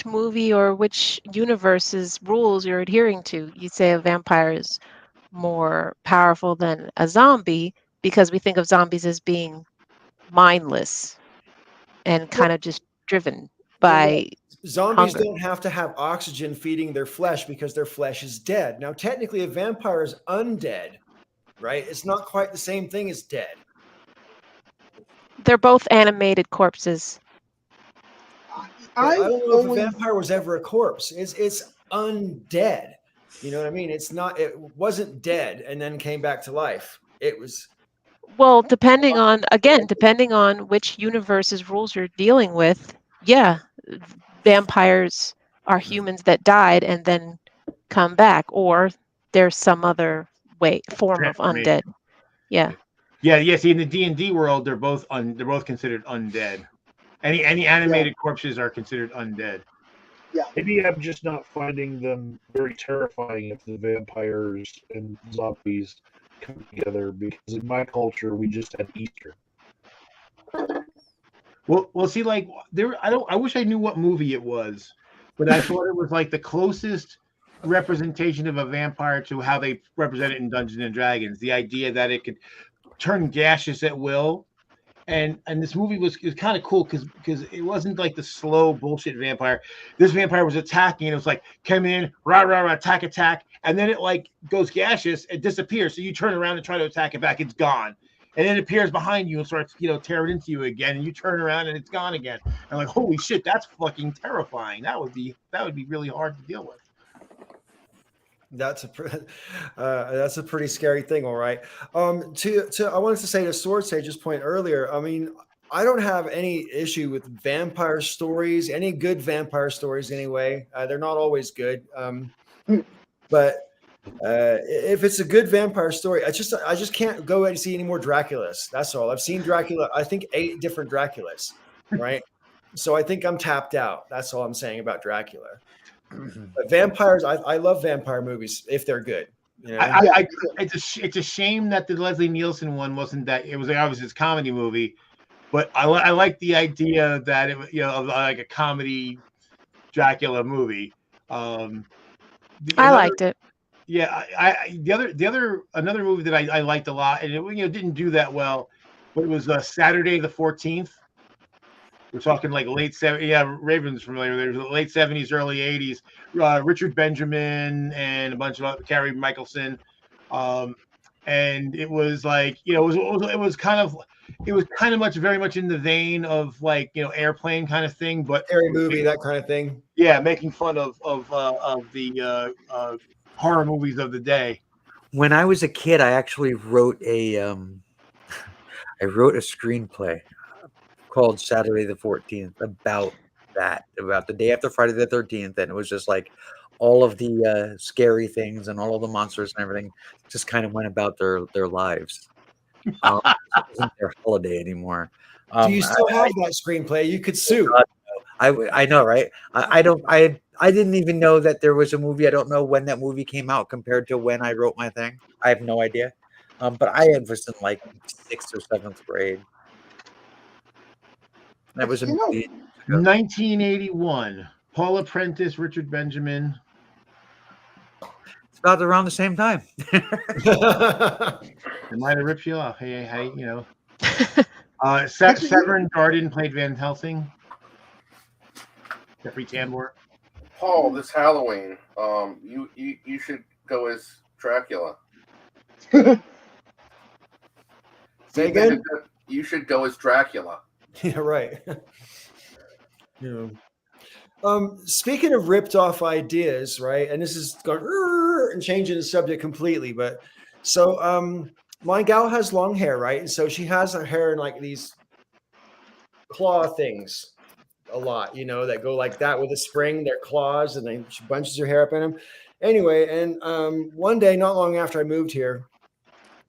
movie or which universe's rules you're adhering to. You say a vampire is more powerful than a zombie because we think of zombies as being mindless and kind of just driven by zombies hunger. don't have to have oxygen feeding their flesh because their flesh is dead. Now, technically, a vampire is undead, right? It's not quite the same thing as dead. They're both animated corpses. I don't know if a vampire was ever a corpse. It's undead. You know what I mean? It wasn't dead and then came back to life. It was. Well, depending on which universe's rules you're dealing with, yeah, vampires are humans that died and then come back, or there's some other form of undead. Yeah. Yeah. See, in the D&D world, they're both considered undead. Any animated corpses are considered undead. Yeah. Maybe I'm just not finding them very terrifying if the vampires and zombies come together, because in my culture we just had Easter. Well, see, like I wish I knew what movie it was, but I thought it was like the closest representation of a vampire to how they represent it in Dungeons and Dragons. The idea that it could turn gaseous at will. And this movie was kind of cool because it wasn't like the slow bullshit vampire. This vampire was attacking, and it was like, come in, rah, rah, rah, attack. And then it like goes gaseous, it disappears. So you turn around and try to attack it back, it's gone. And then it appears behind you and starts, tearing into you again. And you turn around and it's gone again. And like, holy shit, that's fucking terrifying. That would be really hard to deal with. That's a pretty scary thing, all right. I wanted to say to Sword Sage's point earlier. I mean, I don't have any issue with vampire stories, any good vampire stories anyway. They're not always good, but if it's a good vampire story, I just can't go and see any more Draculas. That's all. I've seen Dracula. I think 8 different Draculas, right? So I think I'm tapped out. That's all I'm saying about Dracula. But vampires, I love vampire movies if they're good. You know? It's a shame that the Leslie Nielsen one wasn't that. It was obviously a comedy movie, but I like the idea that it of like a comedy Dracula movie. I liked it. Yeah, another movie that I liked a lot, and it didn't do that well, but it was Saturday the 14th. We're talking like late 70s. Yeah, Raven's familiar. There's late 70s, early 80s. Richard Benjamin and a bunch of Carrie Michelson, and it was like it was kind of very much in the vein of like Airplane kind of thing, but scary movie, that kind of thing. Yeah, making fun of the horror movies of the day. When I was a kid, I actually wrote a screenplay called Saturday the 14th about the day after Friday the 13th, and it was just like all of the scary things and all of the monsters and everything just kind of went about their lives. It isn't their holiday anymore. Do you still have that screenplay? You could sue. I know, right? I don't. I didn't even know that there was a movie. I don't know when that movie came out compared to when I wrote my thing. I have no idea. But I was in like 6th or 7th grade. That was a You know, movie. 1981. Paula Prentice, Richard Benjamin. It's about around the same time. It might have ripped you off. Hey, you know. Severin Darden played Van Helsing. Jeffrey Tambor. Paul, this Halloween, you should go as Dracula. Say again? You should go as Dracula. Yeah, right. Yeah. Speaking of ripped off ideas, right? And this is going and changing the subject completely, but so my gal has long hair, right? And so she has her hair in like these claw things a lot, you know, that go like that with a spring, they're claws, and then she bunches her hair up in them. Anyway, and one day, not long after I moved here,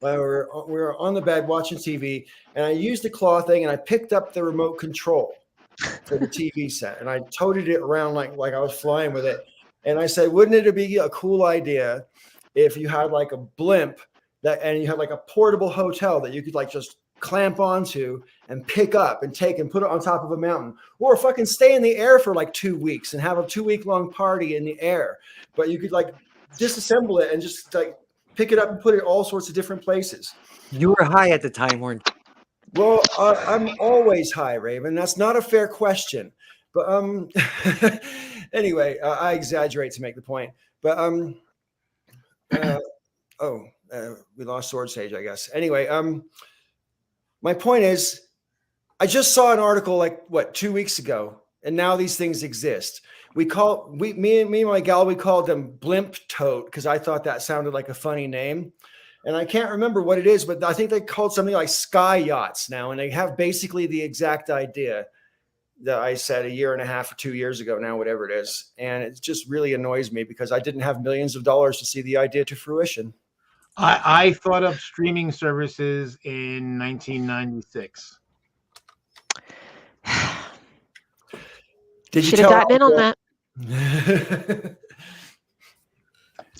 we were on the bed watching TV, and I used the claw thing, and I picked up the remote control for the TV set, and I toted it around like I was flying with it. And I said, wouldn't it be a cool idea if you had like a blimp and you had like a portable hotel that you could like just clamp onto and pick up and take and put it on top of a mountain, or fucking stay in the air for like 2 weeks and have a 2-week long party in the air. But you could like disassemble it and just like pick it up and put it all sorts of different places. You were high at the time, weren't you? Well, I'm always high, Raven. That's not a fair question. But anyway, I exaggerate to make the point. But we lost Sword Sage, I guess. Anyway, my point is, I just saw an article like 2 weeks ago, and now these things exist. Me and my gal, we called them blimp tote because I thought that sounded like a funny name. And I can't remember what it is, but I think they called something like sky yachts now, and they have basically the exact idea that I said a year and a half or 2 years ago now, whatever it is. And it just really annoys me because I didn't have millions of dollars to see the idea to fruition. I thought of streaming services in 1996. Did you Should have tell gotten in on that.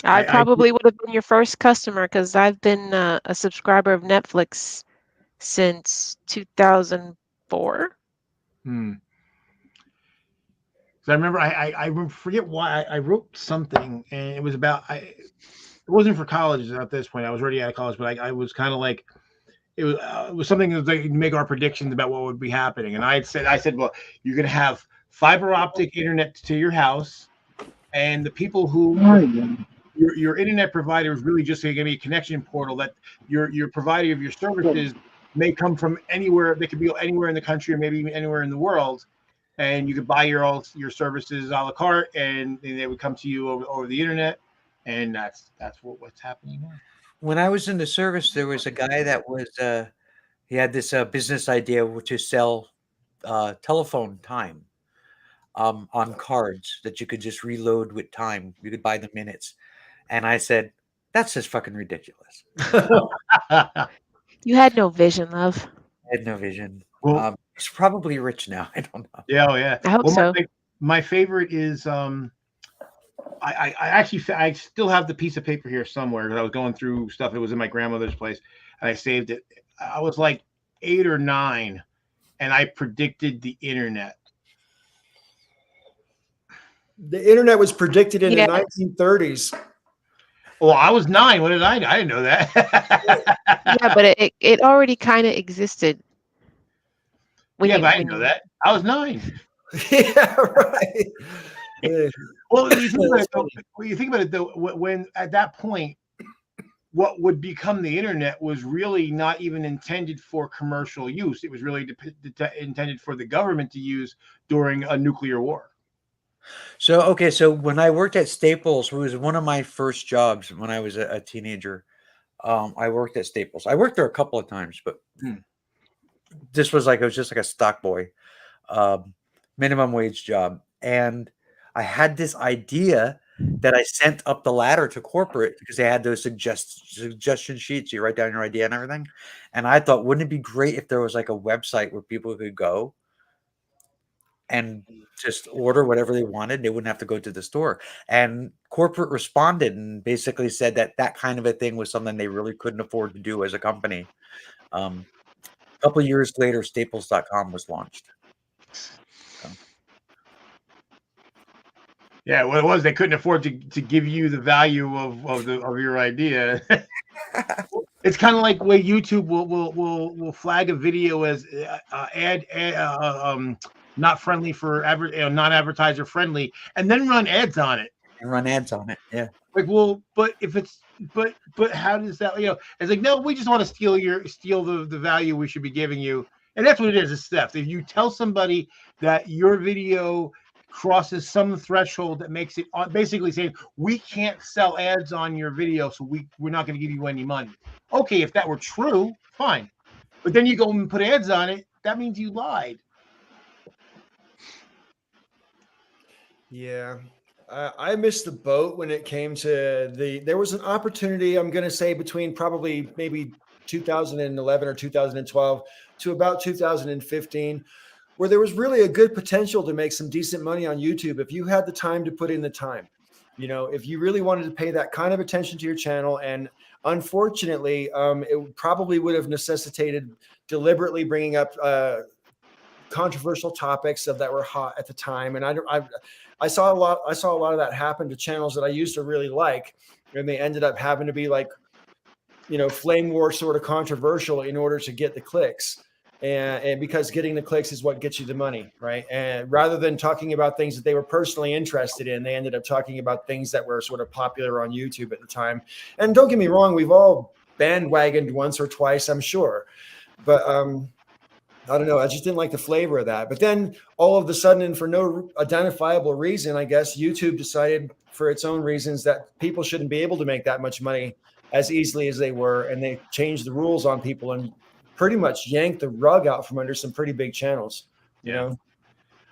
I probably would have been your first customer because I've been a subscriber of Netflix since 2004. So I remember I forget why I wrote something, and it was about it wasn't for college at this point. I was already out of college, but I was kind of like it was something that they could make our predictions about what would be happening. And I said, well, you're gonna have fiber optic internet to your house, and the people who your internet provider is really just going to be a connection portal that your provider of your services may come from anywhere. They could be anywhere in the country or maybe even anywhere in the world, and you could buy your services a la carte, and they would come to you over the internet, and that's what's happening now. When I was in the service, there was a guy that was he had this business idea to sell telephone time on cards that you could just reload with time. You could buy the minutes. And I said, that's just fucking ridiculous. You had no vision, love. I had no vision. Well, he's probably rich now. I don't know. Yeah, oh yeah. I hope so. My favorite is I actually I still have the piece of paper here somewhere because I was going through stuff. It was in my grandmother's place, and I saved it. I was like 8 or 9, and I predicted the internet. The internet was predicted in the 1930s. Well, I was 9. What did I didn't know that. Yeah, but it already kind of existed. But I didn't know that. I was 9. Yeah, right. Well, you think about it though, when at that point, what would become the internet was really not even intended for commercial use. It was really intended for the government to use during a nuclear war. So when I worked at Staples, it was one of my first jobs when I was a teenager. I worked at Staples. I worked there a couple of times, but this was it was just like a stock boy, minimum wage job. And I had this idea that I sent up the ladder to corporate because they had those suggestion sheets. You write down your idea and everything. And I thought, wouldn't it be great if there was like a website where people could go and just order whatever they wanted? They wouldn't have to go to the store. And corporate responded and basically said that that kind of a thing was something they really couldn't afford to do as a company. A couple of years later, Staples.com was launched. Yeah, well, it was they couldn't afford to give you the value of your idea. It's kind of like where YouTube will flag a video as not friendly for non-advertiser friendly, and then run ads on it. And run ads on it. Yeah. Like, well, but if it's but how does that, it's like, no, we just want to steal the value we should be giving you. And that's what it is. It's theft. If you tell somebody that your video crosses some threshold that makes it basically saying we can't sell ads on your video, so we're not going to give you any money. Okay, if that were true, fine. But then you go and put ads on it, that means you lied. Yeah. I missed the boat when it came to there was an opportunity, I'm going to say between probably maybe 2011 or 2012 to about 2015, where there was really a good potential to make some decent money on YouTube if you had the time to put in the time. If you really wanted to pay that kind of attention to your channel. And unfortunately, it probably would have necessitated deliberately bringing up controversial topics that were hot at the time. And I saw a lot of that happen to channels that I used to really like, and they ended up having to be like, flame war sort of controversial in order to get the clicks. And because getting the clicks is what gets you the money, right? And rather than talking about things that they were personally interested in, they ended up talking about things that were sort of popular on YouTube at the time. And don't get me wrong, we've all bandwagoned once or twice, I'm sure. But I don't know, I just didn't like the flavor of that. But then all of a sudden, and for no identifiable reason, I guess YouTube decided for its own reasons that people shouldn't be able to make that much money as easily as they were. And they changed the rules on people and pretty much yanked the rug out from under some pretty big channels. You know?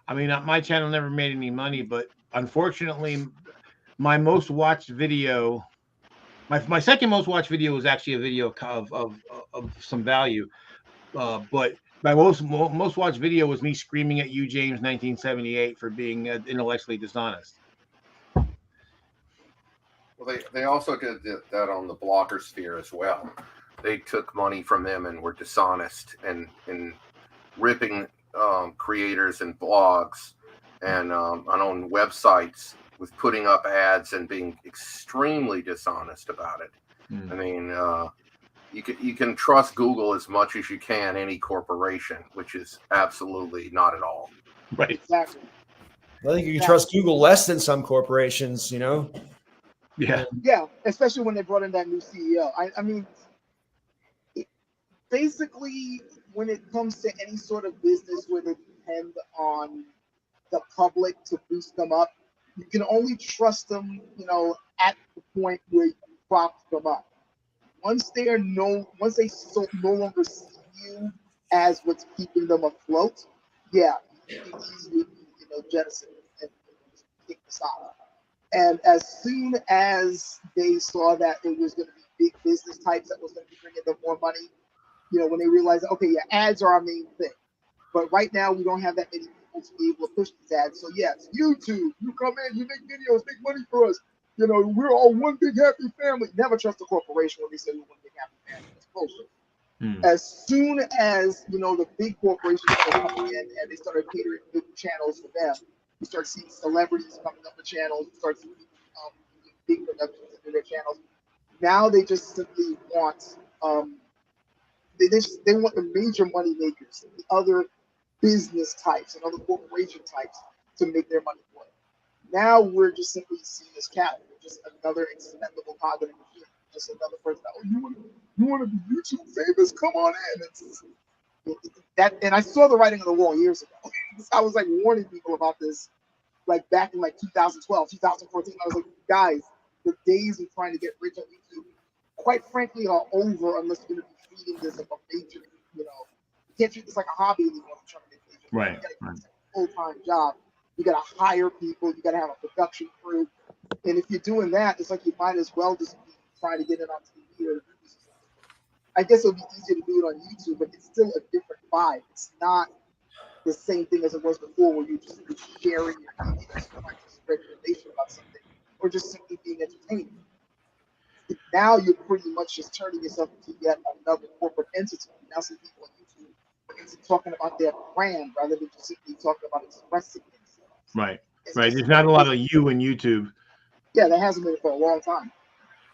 I mean, my channel never made any money, but unfortunately, my most watched video, my second most watched video was actually a video of some value. But my most watched video was me screaming at you, James, 1978, for being intellectually dishonest. Well, they also did that on the blogger sphere as well. They took money from them and were dishonest and ripping creators and blogs and on websites with putting up ads and being extremely dishonest about it. I mean, you can trust Google as much as you can any corporation, which is absolutely not at all. Right. Exactly. I think you can trust Google less than some corporations, Yeah. Yeah, especially when they brought in that new CEO. I mean, basically, when it comes to any sort of business where they depend on the public to boost them up, you can only trust them, at the point where you prop them up. Once they no longer see you as what's keeping them afloat, yeah, you can easily jettison and kick the stop. And as soon as they saw that it was going to be big business types that was going to be bringing them more money, when they realized, okay, yeah, ads are our main thing, but right now we don't have that many people to be able to push these ads. So yes, YouTube, you come in, you make videos, make money for us. We're all one big happy family. Never trust a corporation when they say we're one big happy family. That's bullshit. As soon as the big corporations started coming in and they started catering big channels for them, you start seeing celebrities coming up with channels. You start seeing big productions into their channels. Now they just simply want they want the major money makers, the other business types and other corporation types to make their money for it. Now we're just simply seen as cattle. We're just another expendable cog in the machine. Just another person. Oh, you want to be YouTube famous? Come on in. And I saw the writing on the wall years ago. I was like warning people about this, like back in like 2012, 2014. I was like, guys, the days of trying to get rich on YouTube, quite frankly, are over unless you're going to be treating this like a major, you can't treat this like a hobby anymore. Trying to make major. Right. You got to full-time job. You got to hire people. You got to have a production crew. And if you're doing that, it's like you might as well just be trying to get it on TV or movies. I guess it would be easier to do it on YouTube, but it's still a different vibe. It's not the same thing as it was before, where you're just sharing your ideas, trying to spread information about something, or just simply being entertaining. Now you're pretty much just turning yourself into yet another corporate entity. Now some people on YouTube are into talking about their brand rather than just simply talking about expressing themselves. Right. It's Right. just- There's not a lot of you in YouTube. Yeah, that hasn't been for a long time.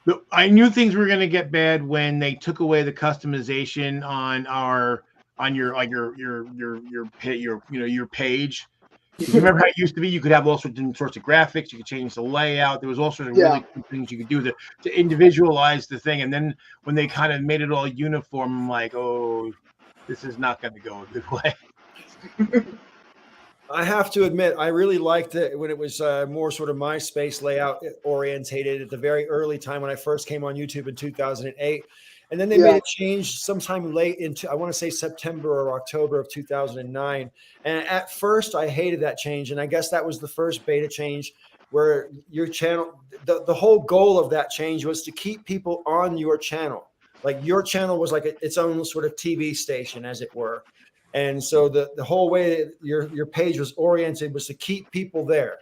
But I knew things were going to get bad when they took away the customization on your page. You remember how it used to be? You could have all sorts of graphics. You could change the layout. There was all sorts of really cool things you could do to individualize the thing. And then when they kind of made it all uniform, I'm like, oh, this is not going to go a good way. I have to admit, I really liked it when it was more sort of MySpace layout orientated at the very early time when I first came on YouTube in 2008. And then they made a change sometime late into, I want to say September or October of 2009. And at first I hated that change. And I guess that was the first beta change where your channel, the whole goal of that change was to keep people on your channel. Like your channel was like its own sort of TV station, as it were. And so the whole way your page was oriented was to keep people there.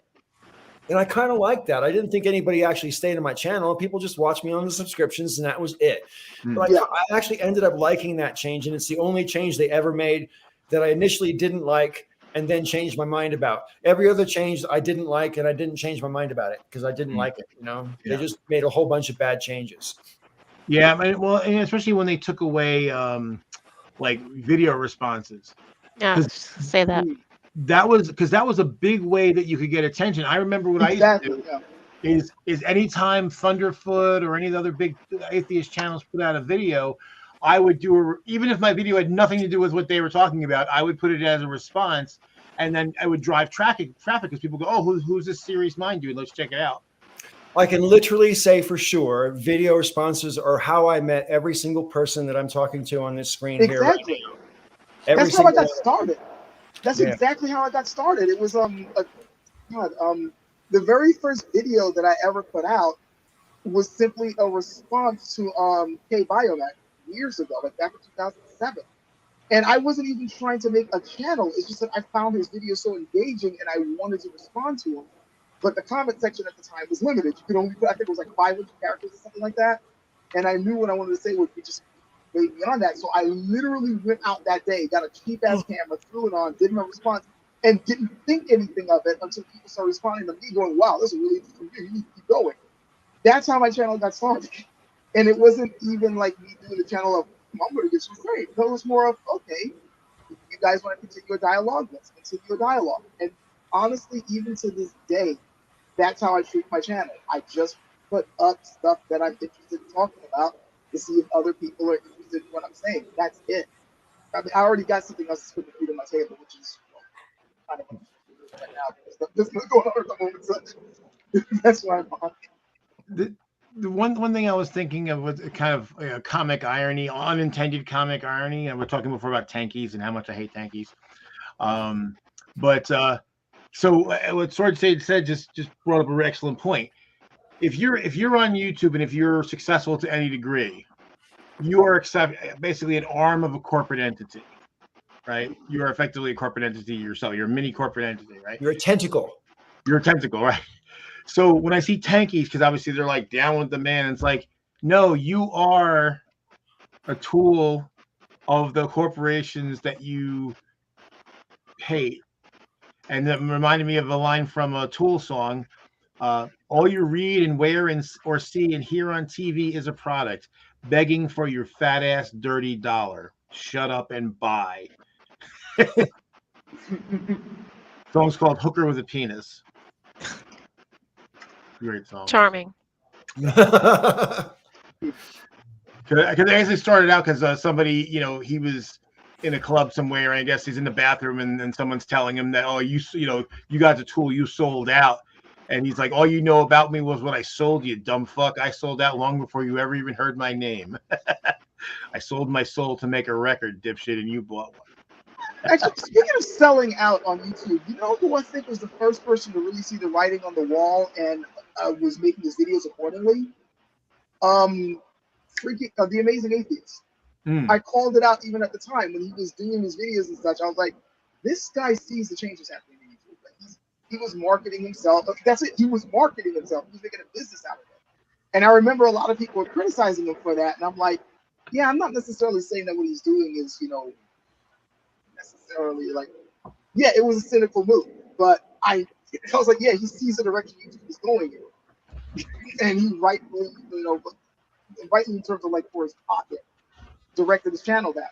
And I kind of liked that. I didn't think anybody actually stayed on my channel. People just watched me on the subscriptions, and that was it. But I actually ended up liking that change, and it's the only change they ever made that I initially didn't like and then changed my mind about. Every other change I didn't like, and I didn't change my mind about it because I didn't like it. They just made a whole bunch of bad changes. Yeah, well, and especially when they took away like video responses. Yeah, say that. That was a big way that you could get attention. I remember what I used to do is anytime Thunderfoot or any of the other big atheist channels put out a video, I would do even if my video had nothing to do with what they were talking about, I would put it as a response, and then I would drive traffic because people go, oh, who's this Serious Mind dude? Let's check it out. I can literally say for sure, video responses are how I met every single person that I'm talking to on this screen here. Exactly. Right now. That's how I got started. That's exactly how I got started. It was the very first video that I ever put out was simply a response to K-Biomet years ago, like back in 2007. And I wasn't even trying to make a channel. It's just that I found his video so engaging and I wanted to respond to him. But the comment section at the time was limited. You could only put, I think it was like 500 characters or something like that. And I knew what I wanted to say would be just way beyond that. So I literally went out that day, got a cheap ass camera, threw it on, did my response, and didn't think anything of it until people started responding to me going, wow, this is really interesting. You need to keep going. That's how my channel got started. And it wasn't even like me doing the channel of, I'm going to get some great. It was more of, okay, if you guys want to continue a dialogue, let's continue a dialogue. And honestly, even to this day, that's how I treat my channel. I just put up stuff that I'm interested in talking about to see if other people are interested in what I'm saying. That's it. I mean, I already got something else to put the food on my table, which is kind of right now. There's nothing going on at the moment. So that's why I'm on. The one thing I was thinking of was kind of comic irony, unintended comic irony. And we're talking before about tankies and how much I hate tankies. So what Sword Sage said just brought up an excellent point. If you're on YouTube and if you're successful to any degree, you are basically an arm of a corporate entity, right? You are effectively a corporate entity yourself. You're a mini corporate entity, right? You're a tentacle. You're a tentacle, right? So when I see tankies, because obviously they're like down with the man, it's like, no, you are a tool of the corporations that you hate. And that reminded me of a line from a Tool song. All you read and wear or see and hear on TV is a product begging for your fat ass dirty dollar. Shut up and buy. Song's called Hooker with a Penis. Great song. Charming. Because I actually started out because somebody, he was in a club somewhere, and I guess he's in the bathroom, and someone's telling him that, oh, you got the Tool, you sold out. And he's like, all you know about me was what I sold you, dumb fuck. I sold out long before you ever even heard my name. I sold my soul to make a record, dipshit, and you bought one. Actually, speaking of selling out on YouTube, you know who I think was the first person to really see the writing on the wall and was making his videos accordingly. Freaking The Amazing Atheist. I called it out even at the time when he was doing his videos and such. I was like, this guy sees the changes happening in YouTube. Like he was marketing himself. That's it. He was marketing himself. He was making a business out of it. And I remember a lot of people were criticizing him for that. And I'm like, yeah, I'm not necessarily saying that what he's doing is, necessarily like, yeah, it was a cynical move. But I was like, yeah, he sees the direction YouTube is going in. And he rightly, rightly in terms of like for his pocket, directed his channel that way.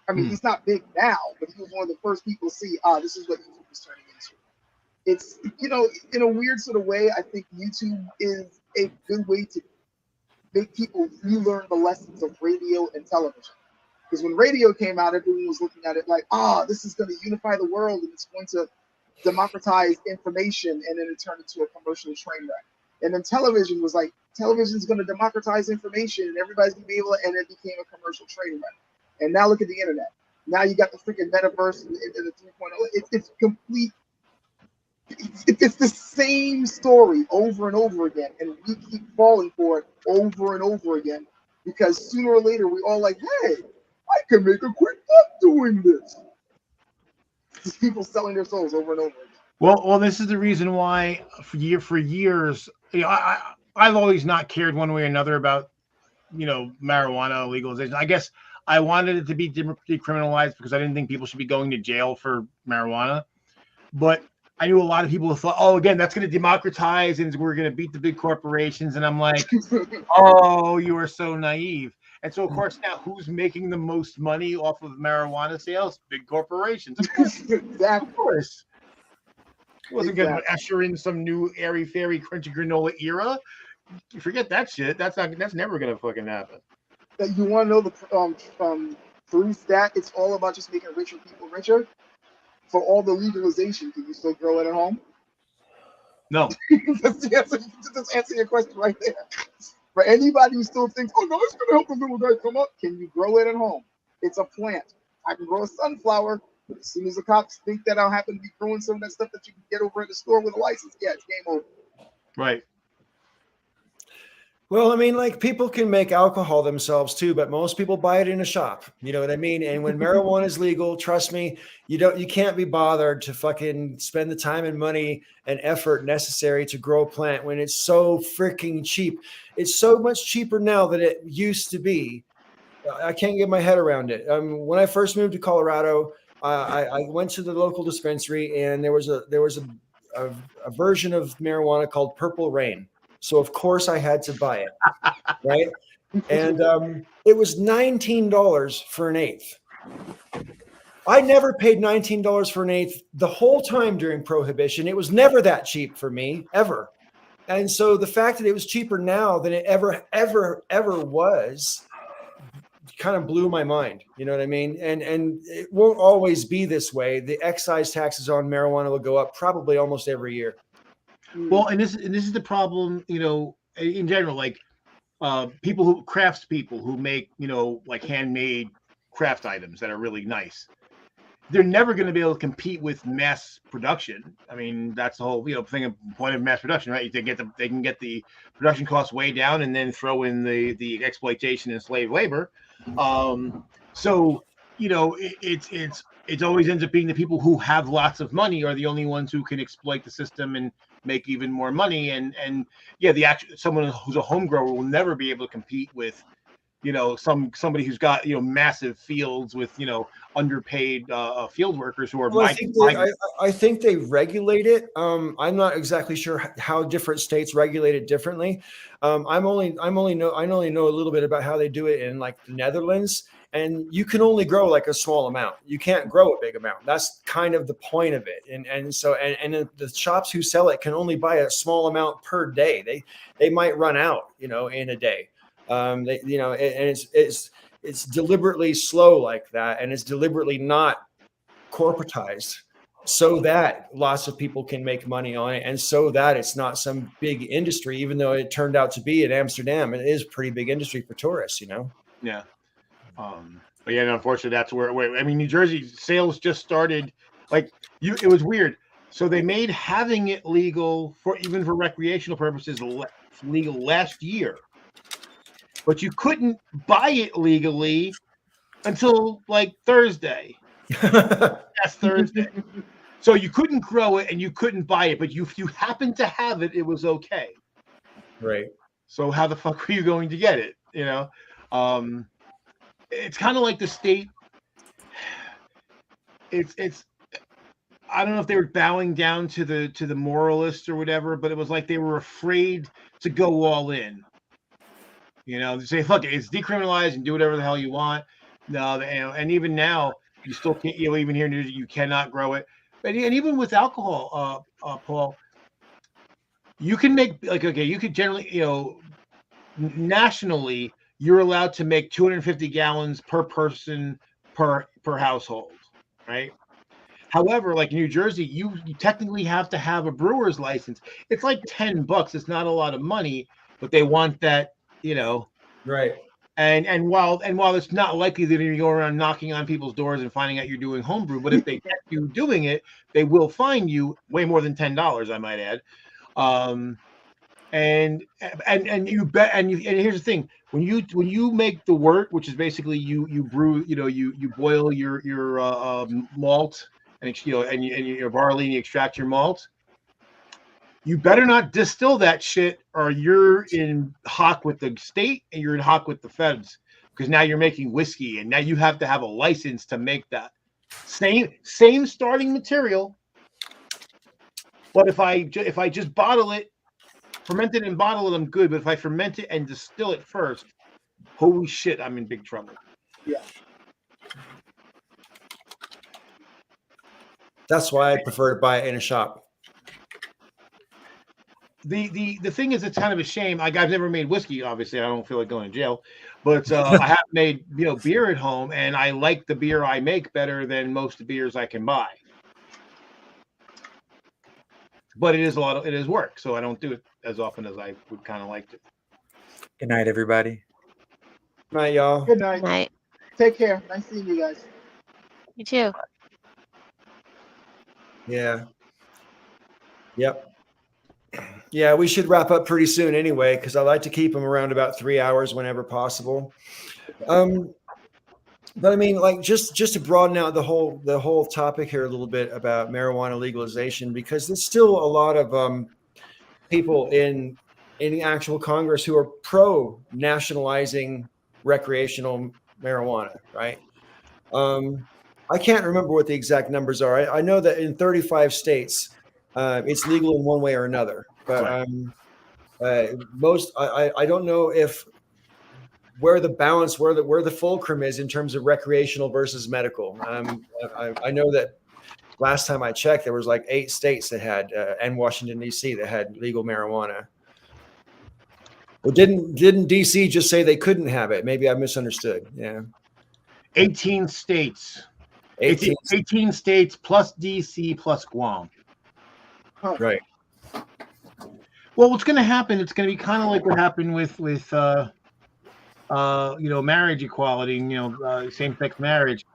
I mean, he's not big now, but he was one of the first people to see, this is what YouTube is turning into. It's, in a weird sort of way, I think YouTube is a good way to make people relearn the lessons of radio and television. Because when radio came out, everyone was looking at it like, this is going to unify the world and it's going to democratize information, and then it turned into a commercial train wreck. And then television was like, television's going to democratize information and everybody's going to be able to, and it became a commercial train wreck. And now look at the internet. Now you got the freaking metaverse and the 3.0. It's complete. It's the same story over and over again. And we keep falling for it over and over again because sooner or later we all like, hey, I can make a quick buck doing this. Just people selling their souls over and over again. Well, this is the reason why for years, I've always not cared one way or another about, marijuana legalization. I guess I wanted it to be decriminalized because I didn't think people should be going to jail for marijuana. But I knew a lot of people who thought, again, that's going to democratize and we're going to beat the big corporations. And I'm like, you are so naive. And so, of course, now who's making the most money off of marijuana sales? Big corporations. Exactly. Of course. It wasn't going to usher in some new airy fairy crunchy granola era. You forget that shit. That's never going to fucking happen. You want to know the true stat? It's all about just making richer people richer. For all the legalization, can you still grow it at home? No. That's answer your question right there. For anybody who still thinks, no, it's going to help the little guy come up, can you grow it at home? It's a plant. I can grow a sunflower, but as soon as the cops think that I'll happen to be growing some of that stuff that you can get over at the store with a license, it's game over. Right. Well, I mean, like people can make alcohol themselves too, but most people buy it in a shop. You know what I mean? And when marijuana is legal, trust me, you can't be bothered to fucking spend the time and money and effort necessary to grow a plant when it's so freaking cheap. It's so much cheaper now than it used to be. I can't get my head around it. When I first moved to Colorado, I went to the local dispensary and there was a version of marijuana called Purple Rain. So of course I had to buy it, right? And it was $19 for an eighth. I never paid $19 for an eighth the whole time during Prohibition. It was never that cheap for me, ever. And so the fact that it was cheaper now than it ever was kind of blew my mind. You know what I mean? And it won't always be this way. The excise taxes on marijuana will go up probably almost every year. Well, and this is the problem, in general, like craftspeople who make, like handmade craft items that are really nice. They're never going to be able to compete with mass production. I mean, that's the whole, point of mass production, right? They can get the production costs way down and then throw in the exploitation and slave labor. So, it always ends up being the people who have lots of money are the only ones who can exploit the system and make even more money. And someone who's a home grower will never be able to compete with, somebody who's got, massive fields with, underpaid field workers who are. Well, I think they regulate it. I'm not exactly sure how different states regulate it differently. I only know a little bit about how they do it in like the Netherlands. And you can only grow like a small amount. You can't grow a big amount. That's kind of the point of it. And so the shops who sell it can only buy a small amount per day. They might run out, in a day. And it's deliberately slow like that, and it's deliberately not corporatized so that lots of people can make money on it, and so that it's not some big industry, even though it turned out to be in Amsterdam. It is a pretty big industry for tourists, Yeah. But unfortunately, that's where New Jersey sales just started. Like it was weird. So they made having it legal for even for recreational purposes legal last year, but you couldn't buy it legally until like Thursday. That's Thursday. So you couldn't grow it and you couldn't buy it, but if you happened to have it, it was okay. Right. So how the fuck were you going to get it? You know, it's kind of like the state. It's. I don't know if they were bowing down to the moralists or whatever, but it was like they were afraid to go all in. You know, they say, "Look, it's decriminalized and do whatever the hell you want." No, and even now, you still can't. You know, even here in New Jersey, you cannot grow it. And even with alcohol, Paul, you can make like you could generally, you know, nationally, you're allowed to make 250 gallons per person per household, right? However, like in New Jersey, you technically have to have a brewer's license. It's like $10. It's not a lot of money, but they want that, you know. Right. And while it's not likely that you're going around knocking on people's doors and finding out you're doing homebrew, but if they catch you doing it, they will fine you way more than $10, I might add. And you bet. And here's the thing: when you make the wort, which is basically you brew, you know, you boil your malt, and you know, and your barley, and you extract your malt. You better not distill that shit, or you're in hock with the state and you're in hock with the feds, because now you're making whiskey, and now you have to have a license to make that same starting material. But if I just bottle it, ferment it and bottle it, I'm good. But if I ferment it and distill it first, holy shit, I'm in big trouble. Yeah. That's why I prefer to buy it in a shop. The thing is, it's kind of a shame. Like, I've never made whiskey. Obviously, I don't feel like going to jail, but I have made, you know, beer at home, and I like the beer I make better than most beers I can buy. But it is work, so I don't do it as often as I would kind of like to. Good night, everybody. Night, y'all. Good night. Night. Take care. Nice seeing you guys. You too. Yeah. Yep. Yeah, we should wrap up pretty soon anyway, because I like to keep them around about 3 hours whenever possible. But I mean, like, just to broaden out the whole topic here a little bit about marijuana legalization, because there's still a lot of people in the actual Congress who are pro nationalizing recreational marijuana, right? I can't remember what the exact numbers are. I know that in 35 states, it's legal in one way or another. But I don't know if where the balance, where the fulcrum is in terms of recreational versus medical. I know that last time I checked, there was like 8 states that had, and Washington D.C. that had legal marijuana. Well, didn't D.C. just say they couldn't have it? Maybe I misunderstood. Yeah. 18 states. 18 states plus D.C. plus Guam. Right. Well, what's going to happen? It's going to be kind of like what happened with you know, marriage equality, you know, same-sex marriage,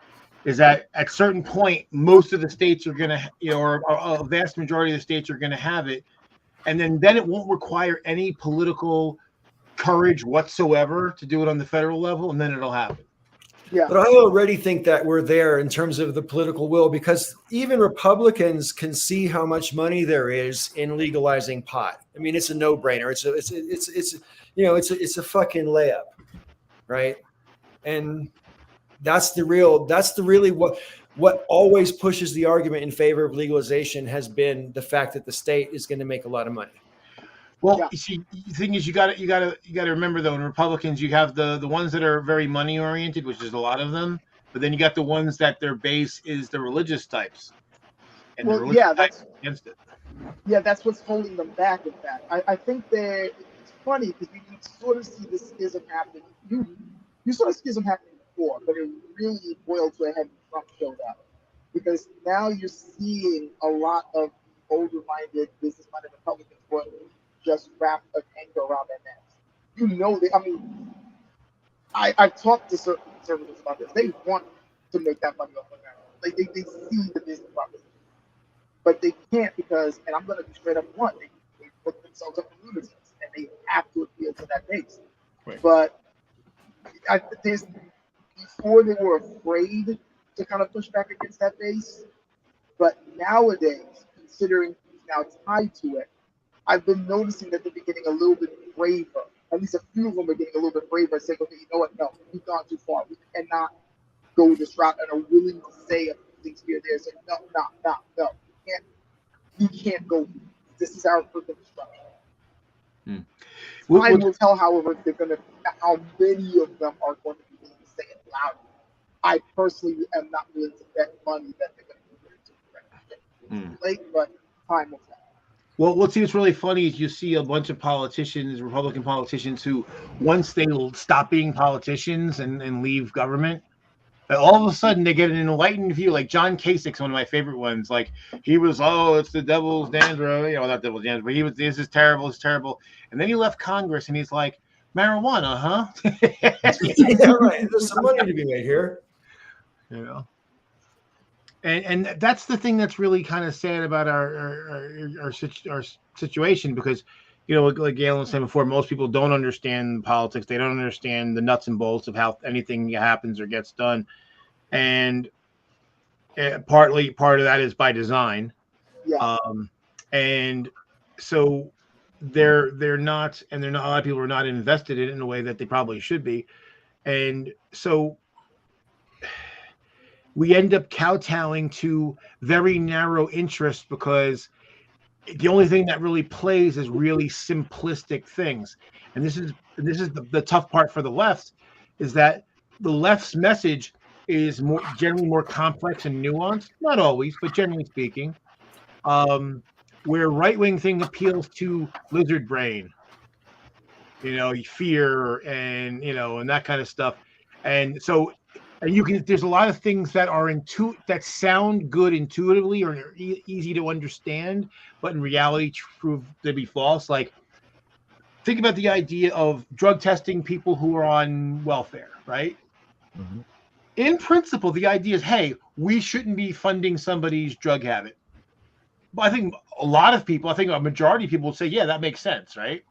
is that at certain point, most of the states are going to, you know, or a vast majority of the states are going to have it, and then it won't require any political courage whatsoever to do it on the federal level, and then it'll happen. Yeah. But I already think that we're there in terms of the political will, because even Republicans can see how much money there is in legalizing pot. I mean, it's a no-brainer. It's you know, it's a fucking layup, right? And that's really what always pushes the argument in favor of legalization has been the fact that the state is going to make a lot of money. Well, Yeah. you see, the thing is, you got to remember, though, in Republicans, you have the ones that are very money oriented, which is a lot of them, but then you got the ones that their base is the religious types, and the Well, religious yeah, types are against it. Yeah, that's what's holding them back. In fact, I think that it's funny because you sort of see this schism happening. You saw a schism happening before, but it really boiled to a head when Trump showed up, because now you're seeing a lot of older-minded, business-minded Republicans who are just wrap an anchor around their necks. You know, I mean, I've talked to certain conservatives about this. They want to make that money off of marijuana. Like they see the business proposition. but they can't because, and I'm going to be straight up blunt, they put themselves up for lunatics, and they have to appeal to that base. Right. But before they were afraid to kind of push back against that base, but nowadays, considering he's now tied to it, I've been noticing that they're getting a little bit braver. At least a few of them are getting a little bit braver, saying, "Okay, you know what? No, we've gone too far. We cannot go this route," and are willing to say a few things here, there, saying, "No, you can't go. This is our freaking destruction." Time will tell, however, how many of them are going to be willing to say it loud. I personally am not willing to bet money that they're going to be willing to correct it. Late, but time will tell. Well, what's really funny is you see a bunch of politicians, Republican politicians, who once they stop being politicians and leave government, all of a sudden they get an enlightened view. Like John Kasich's one of my favorite ones. Like he was, it's the devil's dandruff, not devil's dandruff, but he was, this is terrible, it's terrible. And then he left Congress and he's like, marijuana, huh? Yeah, right. There's some money to be made here. And that's the thing that's really kind of sad about our situation, because like Galen was saying before, most people don't understand politics. They don't understand the nuts and bolts of how anything happens or gets done, and part of that is by design. Yeah. And so they're not a lot of people are not invested in it in a way that they probably should be, and so we end up kowtowing to very narrow interests, because the only thing that really plays is really simplistic things. And this is the tough part for the left, is that the left's message is generally more complex and nuanced. Not always, but generally speaking. Where right-wing thing appeals to lizard brain, fear and and that kind of stuff. And so there's a lot of things that are that sound good intuitively or easy to understand, but in reality prove to be false. Like, think about the idea of drug testing people who are on welfare, right? Mm-hmm. In principle, the idea is, hey, we shouldn't be funding somebody's drug habit. But I think a majority of people will say, yeah, that makes sense, right?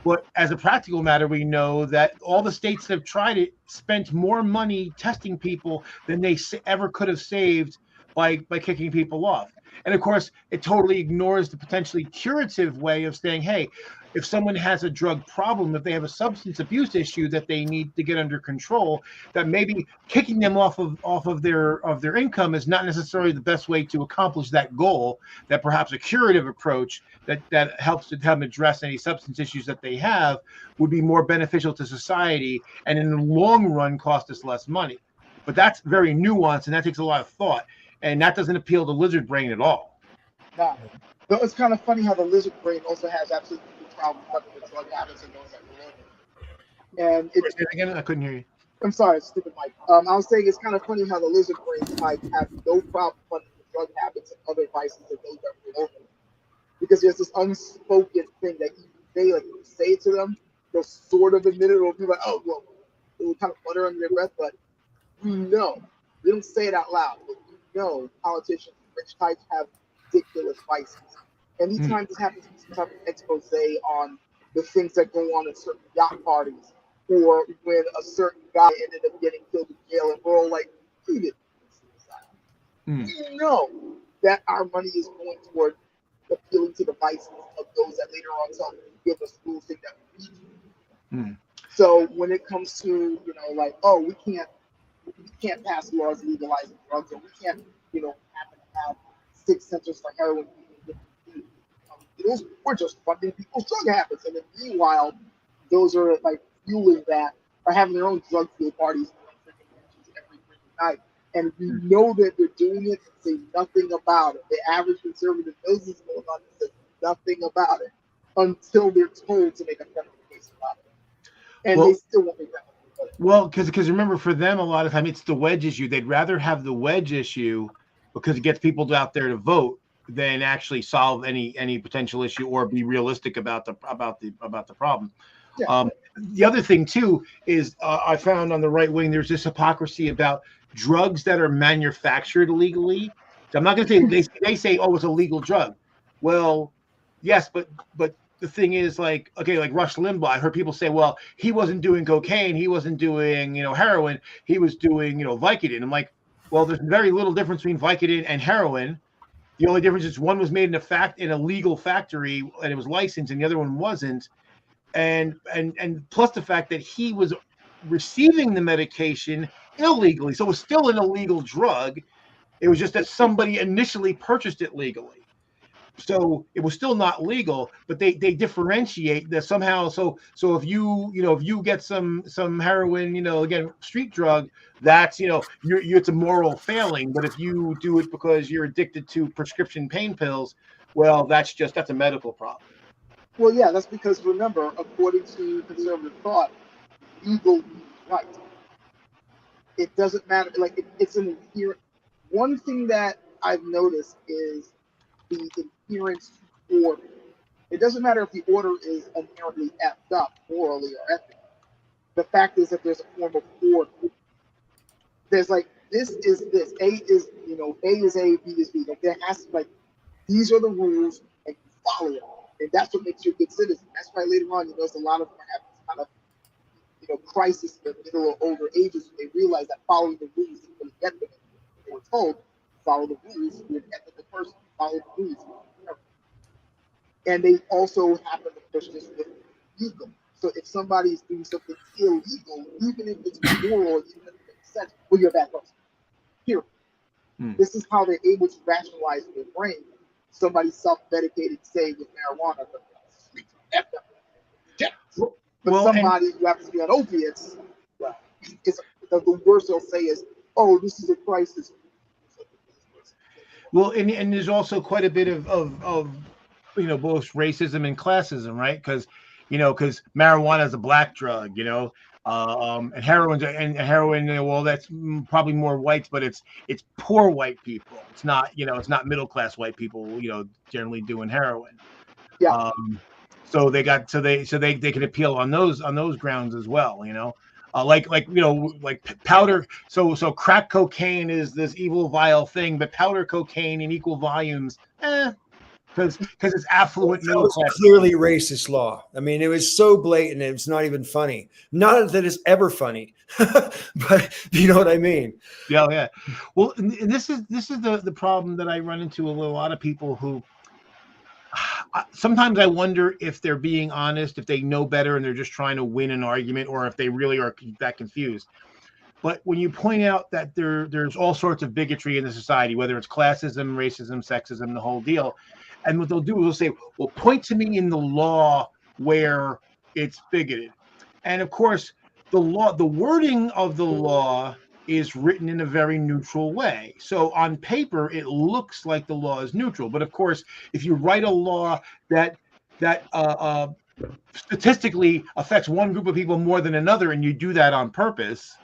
But as a practical matter, we know that all the states that have tried it spent more money testing people than they ever could have saved by kicking people off. And of course, it totally ignores the potentially curative way of saying, hey, if someone has a drug problem, if they have a substance abuse issue that they need to get under control, that maybe kicking them off of their income is not necessarily the best way to accomplish that goal. That perhaps a curative approach that helps to them address any substance issues that they have would be more beneficial to society, and in the long run cost us less money. But that's very nuanced, and that takes a lot of thought, and that doesn't appeal to lizard brain at all. No. But it's kind of funny how the lizard brain also has absolutely no problem with drug habits and those that relate. And again, I couldn't hear you. I'm sorry, stupid Mike. I was saying it's kind of funny how the lizard brain might have no problem funding the drug habits and other vices and those that relate, because there's this unspoken thing that they like you say it to them, they'll sort of admit it, or be like, oh well, it will kind of mutter under their breath, but they don't say it out loud, but politicians, rich types have ridiculous vices. Anytime this happens, some type of expose on the things that go on at certain yacht parties, or when a certain guy ended up getting killed in jail, and we're all like, he didn't commit suicide. We know that our money is going toward appealing to the vices of those that later on tell give us rules that we need. So when it comes to like, oh, we can't pass laws legalizing drugs, or we can't happen to have 6 centers for heroin. We're just funding people's drug habits, and then meanwhile, those are like fueling that, are having their own drug fuel parties every night, and we know that they're doing it and say nothing about it. The average conservative knows what's going on and says nothing about it until they're told to make a federal case about it, and they still won't make that. Well, because remember, for them, a lot of time it's the wedge issue. They'd rather have the wedge issue because it gets people out there to vote than actually solve any potential issue or be realistic about the problem. Yeah. The other thing too is I found on the right wing there's this hypocrisy about drugs that are manufactured illegally I'm not going to say they say, oh, it's a legal drug. Well, yes, but the thing is, like, okay, like Rush Limbaugh, I heard people say, well, he wasn't doing cocaine, he wasn't doing, heroin, he was doing, Vicodin. I'm like, well, there's very little difference between Vicodin and heroin. The only difference is one was made in a legal factory and it was licensed, and the other one wasn't. And plus the fact that he was receiving the medication illegally, so it was still an illegal drug. It was just that somebody initially purchased it legally. So it was still not legal, but they differentiate that somehow. So if you get some heroin, again, street drug, that's it's a moral failing. But if you do it because you're addicted to prescription pain pills, well, that's a medical problem. Well, yeah, that's because, remember, according to conservative thought, legal means right. It doesn't matter. Like, it's an inherent. One thing that I've noticed is the adherence to order. It doesn't matter if the order is inherently effed up morally or ethically. The fact is that there's a form of order. There's like, this is this. A is, A is A, B is B. Like, there has to be, like, these are the rules, and you follow them. And that's what makes you a good citizen. That's why later on, there's a lot of them have this kind of, crisis in the middle or older ages when they realize that following the rules is going to get them. They were told, follow the rules, you're an ethical person, follow the rules. And they also happen to push this with legal. So if somebody's doing something illegal, even if it's moral, even if it makes sense, well, you're a bad person. Period. This is how they're able to rationalize their brain. Somebody self-medicated, say, with marijuana, but somebody who happens to be on opiates, well, the worst they'll say is, oh, this is a crisis. Well, and there's also quite a bit of both racism and classism, right? Because marijuana is a black drug, and heroin, well, that's probably more whites, but it's poor white people. It's not middle class white people, generally doing heroin. Yeah. So they can appeal on those grounds as well, like powder. So crack cocaine is this evil, vile thing, but powder cocaine in equal volumes, because it's affluent middle class. Clearly racist law. I mean, it was so blatant, it's not even funny. Not that it's ever funny, but you know what I mean. Yeah. Well, and this is the problem that I run into with a lot of people who. Sometimes I wonder if they're being honest, if they know better and they're just trying to win an argument, or if they really are that confused. But when you point out that there's all sorts of bigotry in the society, whether it's classism, racism, sexism, the whole deal, and what they'll do is they'll say, well, point to me in the law where it's bigoted. And of course, the wording of the law is written in a very neutral way. So on paper, it looks like the law is neutral. But of course, if you write a law that statistically affects one group of people more than another, and you do that on purpose,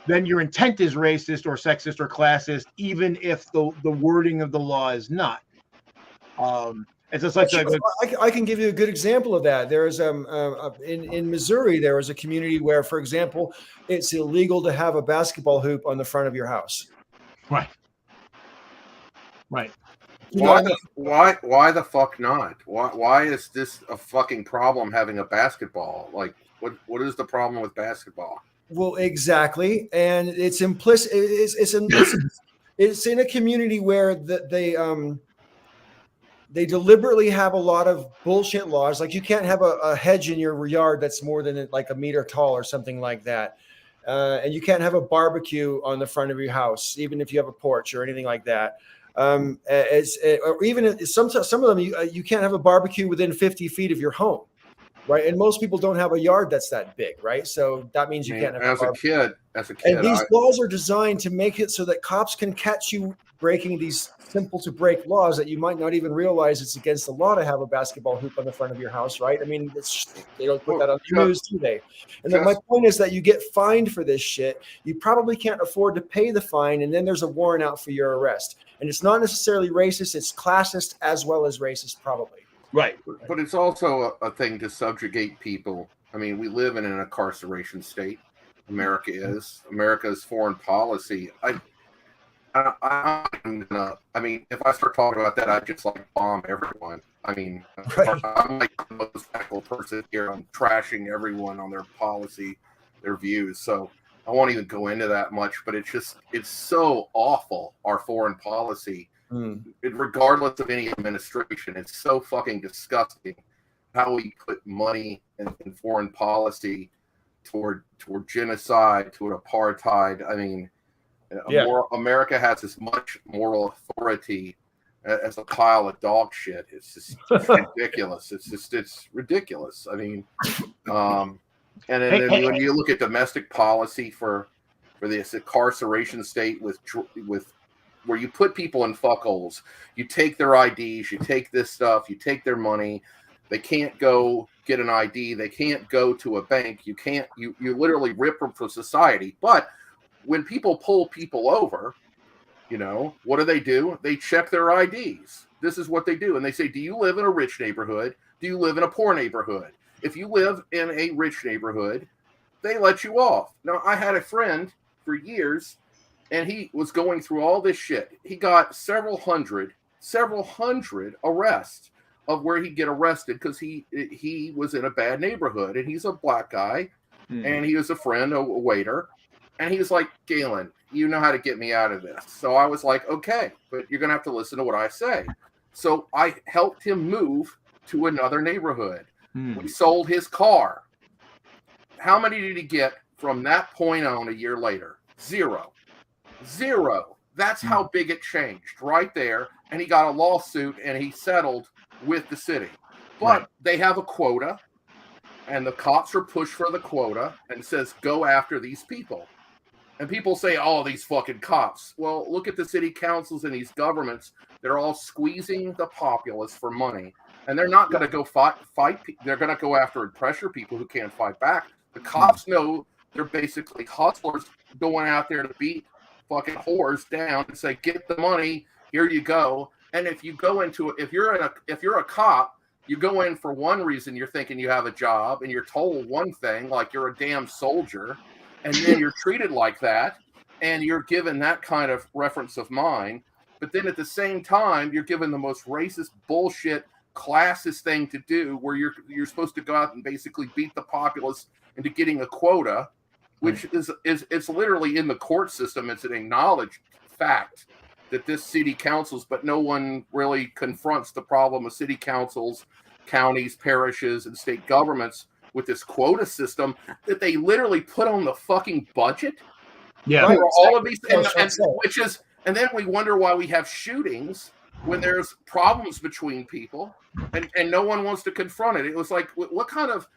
then your intent is racist or sexist or classist, even if the wording of the law is not. It's just like I can give you a good example of that. There is in Missouri, there was a community where, for example, it's illegal to have a basketball hoop on the front of your house. Right. Why the fuck not? Why is this a fucking problem having a basketball? Like, what is the problem with basketball? Well, exactly, and it's implicit. It's in a community where they deliberately have a lot of bullshit laws. Like, you can't have a hedge in your yard that's more than like a meter tall or something like that. And you can't have a barbecue on the front of your house, even if you have a porch or anything like that. Or even some of them, you can't have a barbecue within 50 feet of your home. Right. And most people don't have a yard that's that big. Right. So that means you can't have as a kid. And these laws are designed to make it so that cops can catch you breaking these simple to break laws that you might not even realize it's against the law to have a basketball hoop on the front of your house. Right. I mean, they don't put that on the news, do they? And then my point is that you get fined for this shit. You probably can't afford to pay the fine. And then there's a warrant out for your arrest. And it's not necessarily racist. It's classist as well as racist, probably. Right. But it's also a thing to subjugate people. I mean, we live in an incarceration state. America's foreign policy. I don't even gonna. I mean, if I start talking about that, I just like bomb everyone. I mean, Right. I'm like the most radical person here. I'm trashing everyone on their policy, their views. So I won't even go into that much. But it's so awful, our foreign policy, regardless of any administration. It's so fucking disgusting how we put money in foreign policy toward genocide, toward apartheid. I mean, Yeah. America has as much moral authority as a pile of dog shit. It's ridiculous. It's ridiculous. I mean, and then when you look at domestic policy for this incarceration state with where you put people in fuckholes, you take their IDs, you take this stuff, you take their money. They can't go get an ID. They can't go to a bank. You literally rip them from society. But when people pull people over, what do? They check their IDs. This is what they do. And they say, do you live in a rich neighborhood? Do you live in a poor neighborhood? If you live in a rich neighborhood, they let you off. Now, I had a friend for years, and he was going through all this shit. He got several hundred arrests of where he'd get arrested because he was in a bad neighborhood, and he's a black guy, and he was a friend, a waiter, and he was like, Galen, you know how to get me out of this. So I was like, okay, but you're going to have to listen to what I say. So I helped him move to another neighborhood. We sold his car. How many did he get from that point on a year later? Zero. That's how big it changed right there. And he got a lawsuit, and he settled with the city. But they have a quota, and the cops are pushed for the quota and says, go after these people. And people say, oh, these fucking cops. Well, look at the city councils and these governments. They're all squeezing the populace for money. And they're not going to go fight. They're going to go after and pressure people who can't fight back. The cops know they're basically hustlers going out there to beat fucking whores down and say, get the money, here you go. And if you go into if you're a cop, you go in for one reason, you're thinking you have a job, and you're told one thing, like you're a damn soldier, and then you're treated like that, and you're given that kind of reference of mind. But then at the same time, you're given the most racist bullshit, classist thing to do, where you're supposed to go out and basically beat the populace into getting a quota, which is it's literally in the court system. It's an acknowledged fact that this city councils, but no one really confronts the problem of city councils, counties, parishes, and state governments with this quota system that they literally put on the fucking budget. Yeah. For all of these, and then we wonder why we have shootings when there's problems between people, and no one wants to confront it. It was like, what kind of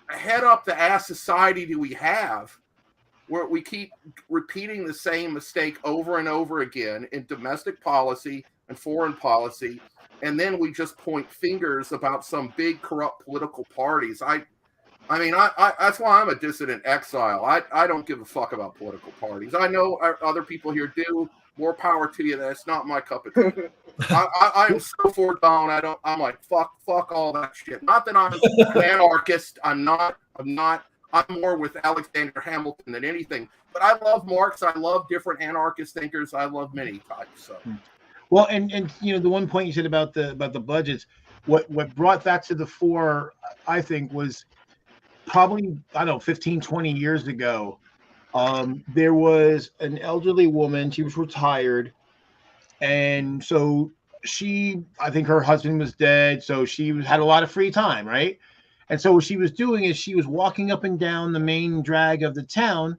head up the ass society do we have, where we keep repeating the same mistake over and over again in domestic policy and foreign policy, and then we just point fingers about some big corrupt political parties? I mean, that's why I'm a dissident exile. I don't give a fuck about political parties. I know other people here do. More power to you. That's not my cup of tea. I'm so far down. I'm like, fuck all that shit. Not that I'm an anarchist. I'm not. I'm more with Alexander Hamilton than anything. But I love Marx. I love different anarchist thinkers. I love many types. So. Well, and the one point you said about the budgets, what brought that to the fore, I think, was probably, I don't know, 15, 20 years ago. There was an elderly woman. She was retired, and so I think her husband was dead, so she had a lot of free time, right? And so what she was doing is she was walking up and down the main drag of the town.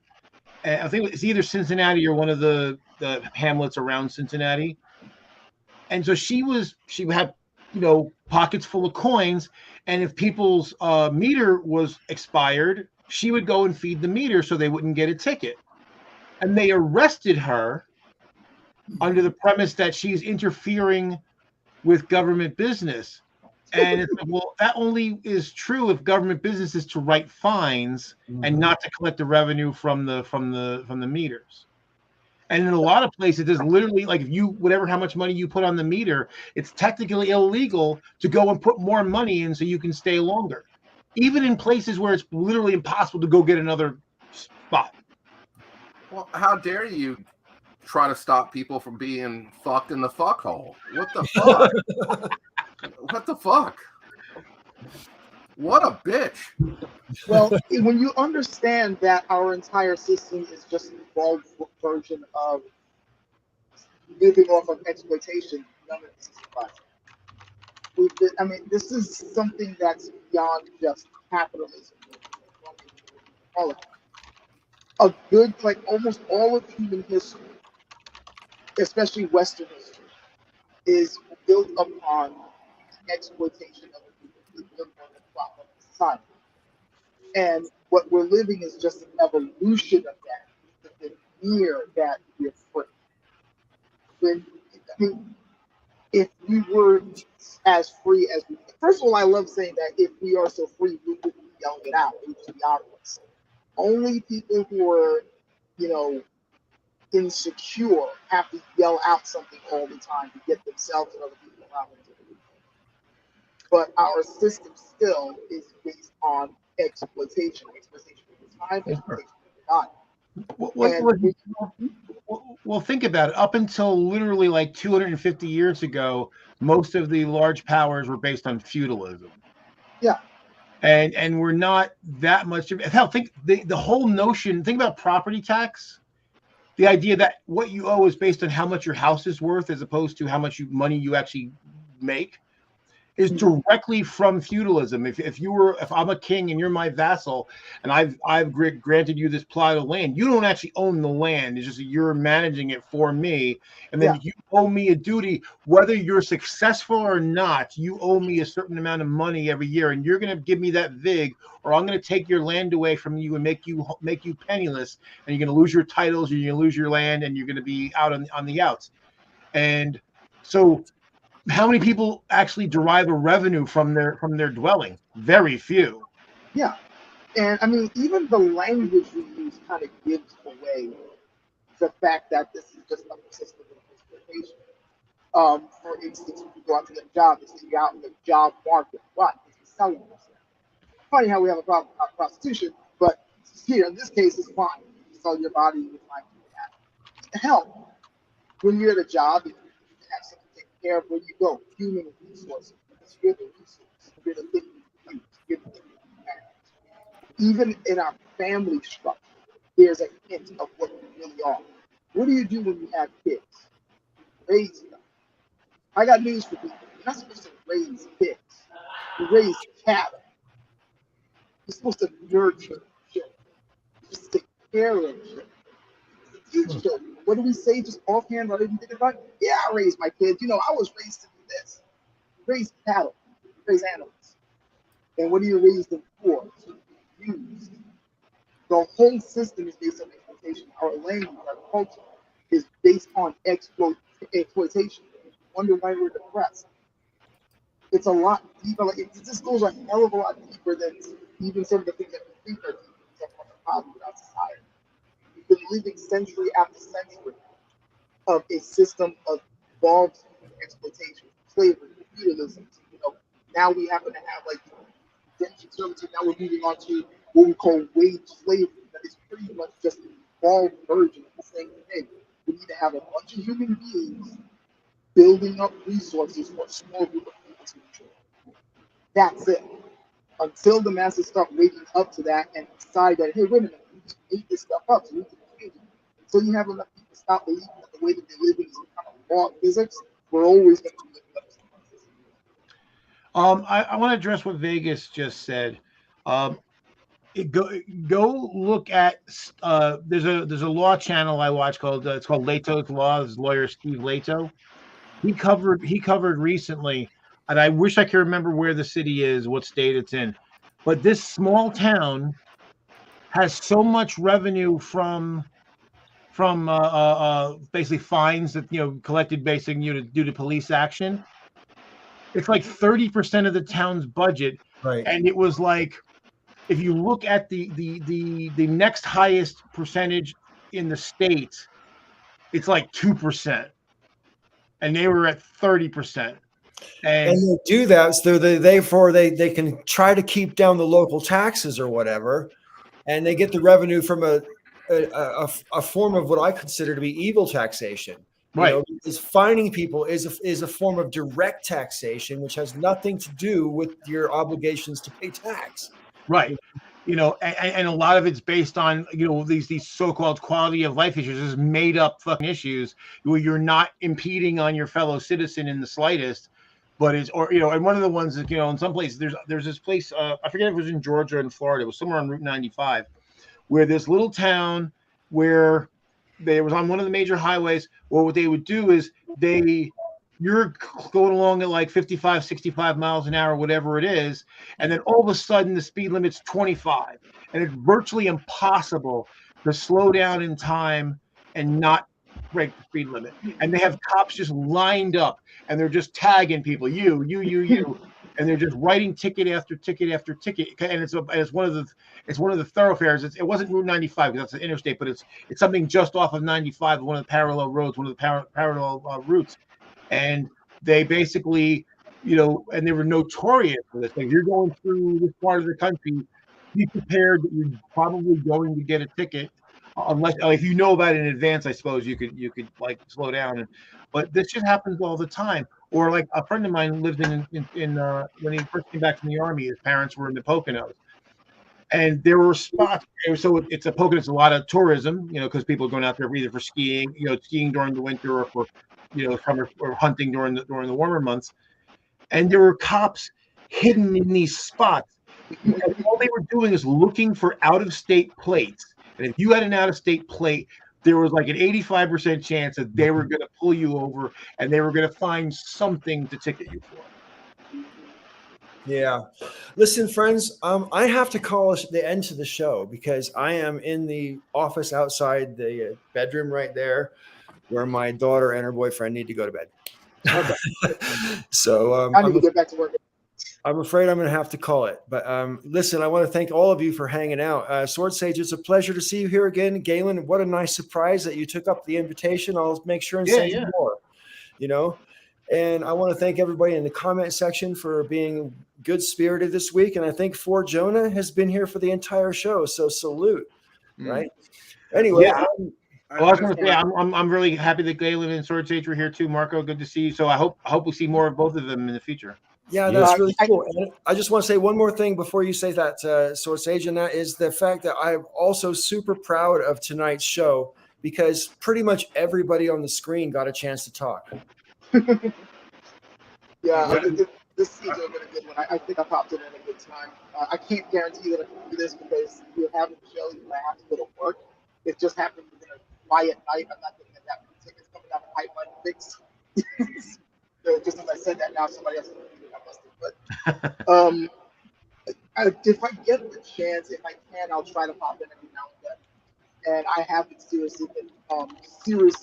I think it's either Cincinnati or one of the hamlets around Cincinnati. And so she had, pockets full of coins. And if people's meter was expired, she would go and feed the meter so they wouldn't get a ticket. And they arrested her under the premise that she's interfering with government business. And it's like, well, that only is true if government business is to write fines and not to collect the revenue from the meters. And in a lot of places, there's literally, like, how much money you put on the meter, it's technically illegal to go and put more money in so you can stay longer, even in places where it's literally impossible to go get another spot. Well, how dare you try to stop people from being fucked in the fuck hole. What the fuck? What the fuck? What a bitch. Well, when you understand that our entire system is just an evolved version of living off of exploitation, none of this is fun. I mean, this is something that's beyond just capitalism. All of it. A good, like almost all of human history, especially Western history, is built upon the exploitation of the people who live on the plot of society. And what we're living is just an evolution of that, the fear that we're free. When, I mean, if we were as free as we, first of all, I love saying that if we are so free, we would be yelling it out. It would be obvious. Only people who are, you know, insecure have to yell out something all the time to get themselves and other people around them to believe. But our system still is based on exploitation of time, exploitation of God. Well, think about it. Up until literally like 250 years ago, most of the large powers were based on feudalism. Yeah. And we're not that much. Hell, think the whole notion. Think about property tax. The idea that what you owe is based on how much your house is worth, as opposed to how much money you actually make, is directly from feudalism. If I'm a king and you're my vassal, and I've granted you this plot of land, you don't actually own the land. It's just that you're managing it for me, and then you owe me a duty, whether you're successful or not. You owe me a certain amount of money every year, and you're going to give me that vig, or I'm going to take your land away from you and make you penniless, and you're going to lose your titles, and you're going to lose your land, and you're going to be out on the outs. And so, how many people actually derive a revenue from their dwelling? Very few. Yeah, and I mean, even the language we use kind of gives away the fact that this is just a system of exploitation. For instance, if you go out to get a job, they say you're out in the job market. Why? Because you're selling yourself. Funny how we have a problem about prostitution, but here in this case, it's fine. You sell your body, you're fine with that. Hell, when you're at a job, you have something to take care of. Where you go, human resources. Because you're the resource. You're the thing you use. You're the thing you manage. Even in our family structure, there's a hint of what we really are. What do you do when you have kids? Raise them. I got news for people. You're not supposed to raise kids. You raise cattle. You're supposed to nurture children. You're supposed to take care of children. Teach children. What do we say just offhand rather than thinking about it? Yeah, I raised my kids. You know, I was raised to do this. Raise cattle. Raise animals. And what do you raise them for? To be used. The whole system is based on exploitation. Our language, our culture is based on exploitation. Wonder why we're depressed. It's a lot deeper. Like it just goes a hell of a lot deeper than even some of the things that we think are deep. That's the problem with our society. We've been living century after century of a system of evolved exploitation, slavery, feudalism. You know, now we happen to have like indentured servitude. Now we're moving on to what we call wage slavery. That is pretty much just an evolved version of the same thing. We need to have a bunch of human beings building up resources for a small group of people to enjoy. That's it. Until the masses start waking up to that and decide that, hey, wait a minute, we just made this stuff up, so we can change it. Until you have enough people stop believing that the way that they're living is kind of law of physics, we're always going to be living up to I want to address what Vegas just said. Go look at there's a law channel I watch called it's called Leto's Law. This is lawyer Steve Leto. He covered recently, and I wish I could remember where the city is, what state it's in, but this small town has so much revenue from basically fines that collected basically due to police action. It's like 30% of the town's budget, Right. and it was like, if you look at the next highest percentage in the state, it's like 2%, and they were at 30%. And they do that so they can try to keep down the local taxes or whatever, and they get the revenue from a a form of what I consider to be evil taxation. Right. Is fining people is a form of direct taxation, which has nothing to do with your obligations to pay tax. Right. And a lot of it's based on, these so-called quality of life issues, is made up fucking issues where you're not impeding on your fellow citizen in the slightest, but and one of the ones that, in some places there's this place, I forget if it was in Georgia or in Florida, it was somewhere on Route 95, where this little town where they was on one of the major highways, or what they would do is you're going along at like 55, 65 miles an hour, whatever it is. And then all of a sudden the speed limit's 25, and it's virtually impossible to slow down in time and not break the speed limit. And they have cops just lined up, and they're just tagging people, you, and they're just writing ticket after ticket after ticket. And it's one of the thoroughfares. It wasn't Route 95 because that's an interstate, but it's something just off of 95, one of the parallel roads, one of the parallel routes. And they basically, and they were notorious for this thing. You're going through this part of the country, be prepared that you're probably going to get a ticket, unless if you know about it in advance. I suppose you could like slow down. But this just happens all the time. Or like a friend of mine lived in when he first came back from the Army, his parents were in the Poconos. And there were spots. So it's a Poconos, a lot of tourism, because people are going out there either for skiing, skiing during the winter, or for summer, or hunting during the warmer months. And there were cops hidden in these spots. And all they were doing is looking for out-of-state plates. And if you had an out-of-state plate, there was like an 85% chance that they were going to pull you over, and they were going to find something to ticket you for. Yeah. Listen, friends, I have to call the end to the show because I am in the office outside the bedroom right there, where my daughter and her boyfriend need to go to bed. Okay. So I need to get back to work. I'm afraid I'm going to have to call it. But listen, I want to thank all of you for hanging out. Sword Sage, it's a pleasure to see you here again. Galen, what a nice surprise that you took up the invitation. I'll make sure and send you more, And I want to thank everybody in the comment section for being good-spirited this week. And I think Fort Jonah has been here for the entire show. So salute, right? Anyway. Yeah. Well, I was going to say, I'm really happy that Galen and Sword Sage were here too. Marco, good to see you. So I hope we see more of both of them in the future. Yeah, that's really cool. And I just want to say one more thing before you say that, Sword Sage, and that is the fact that I'm also super proud of tonight's show because pretty much everybody on the screen got a chance to talk. This season's been a good one. I think I popped in at a good time. I can't guarantee that I can do this because we're having a show and I have to go to work. It just happened to be a quiet night. I'm not getting that many tickets coming down the pipeline fix. Just as I said that, now somebody else is going to do it. I must have. But if I get the chance, if I can, I'll try to pop in every now and then. And I have been seriously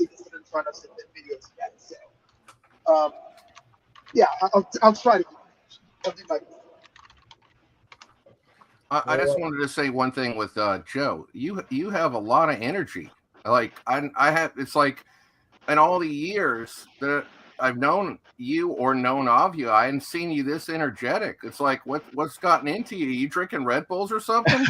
considering trying to submit videos yet. So, I'll try to. I'll do my best. I just wanted to say one thing with Joe. You have a lot of energy. Like I have. It's like in all the years that I've known you or known of you, I hadn't seen you this energetic. It's like what's gotten into you? You drinking Red Bulls or something?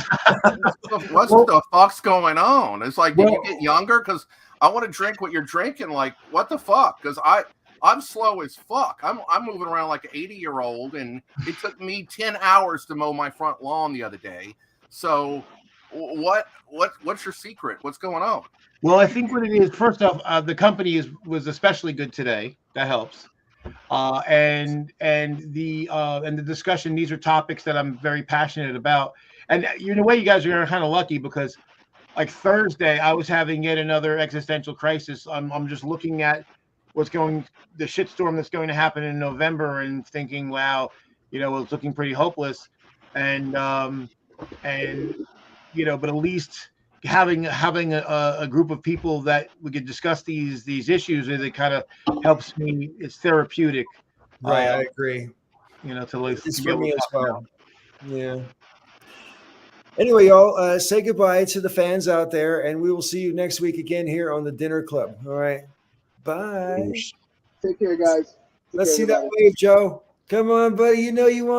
What's the fuck's going on? It's like, did you get younger? Because I want to drink what you're drinking. Like, what the fuck? Because I'm slow as fuck. I'm moving around like an 80-year-old, and it took me 10 hours to mow my front lawn the other day. So, what's your secret? What's going on? Well, I think what it is, first off, the company was especially good today. That helps. And the discussion. These are topics that I'm very passionate about. And in a way, you guys are kind of lucky because, like Thursday, I was having yet another existential crisis. I'm just looking at the shitstorm that's going to happen in November and thinking, wow, it's looking pretty hopeless. And but at least having a group of people that we could discuss these issues with, it kind of helps me. It's therapeutic. Right, I agree. To like it's for me as well. Yeah. Anyway, y'all, say goodbye to the fans out there, and we will see you next week again here on the Dinner Club. All right. Bye. Take care, guys. Let's see that wave, Joe. Come on, buddy. You want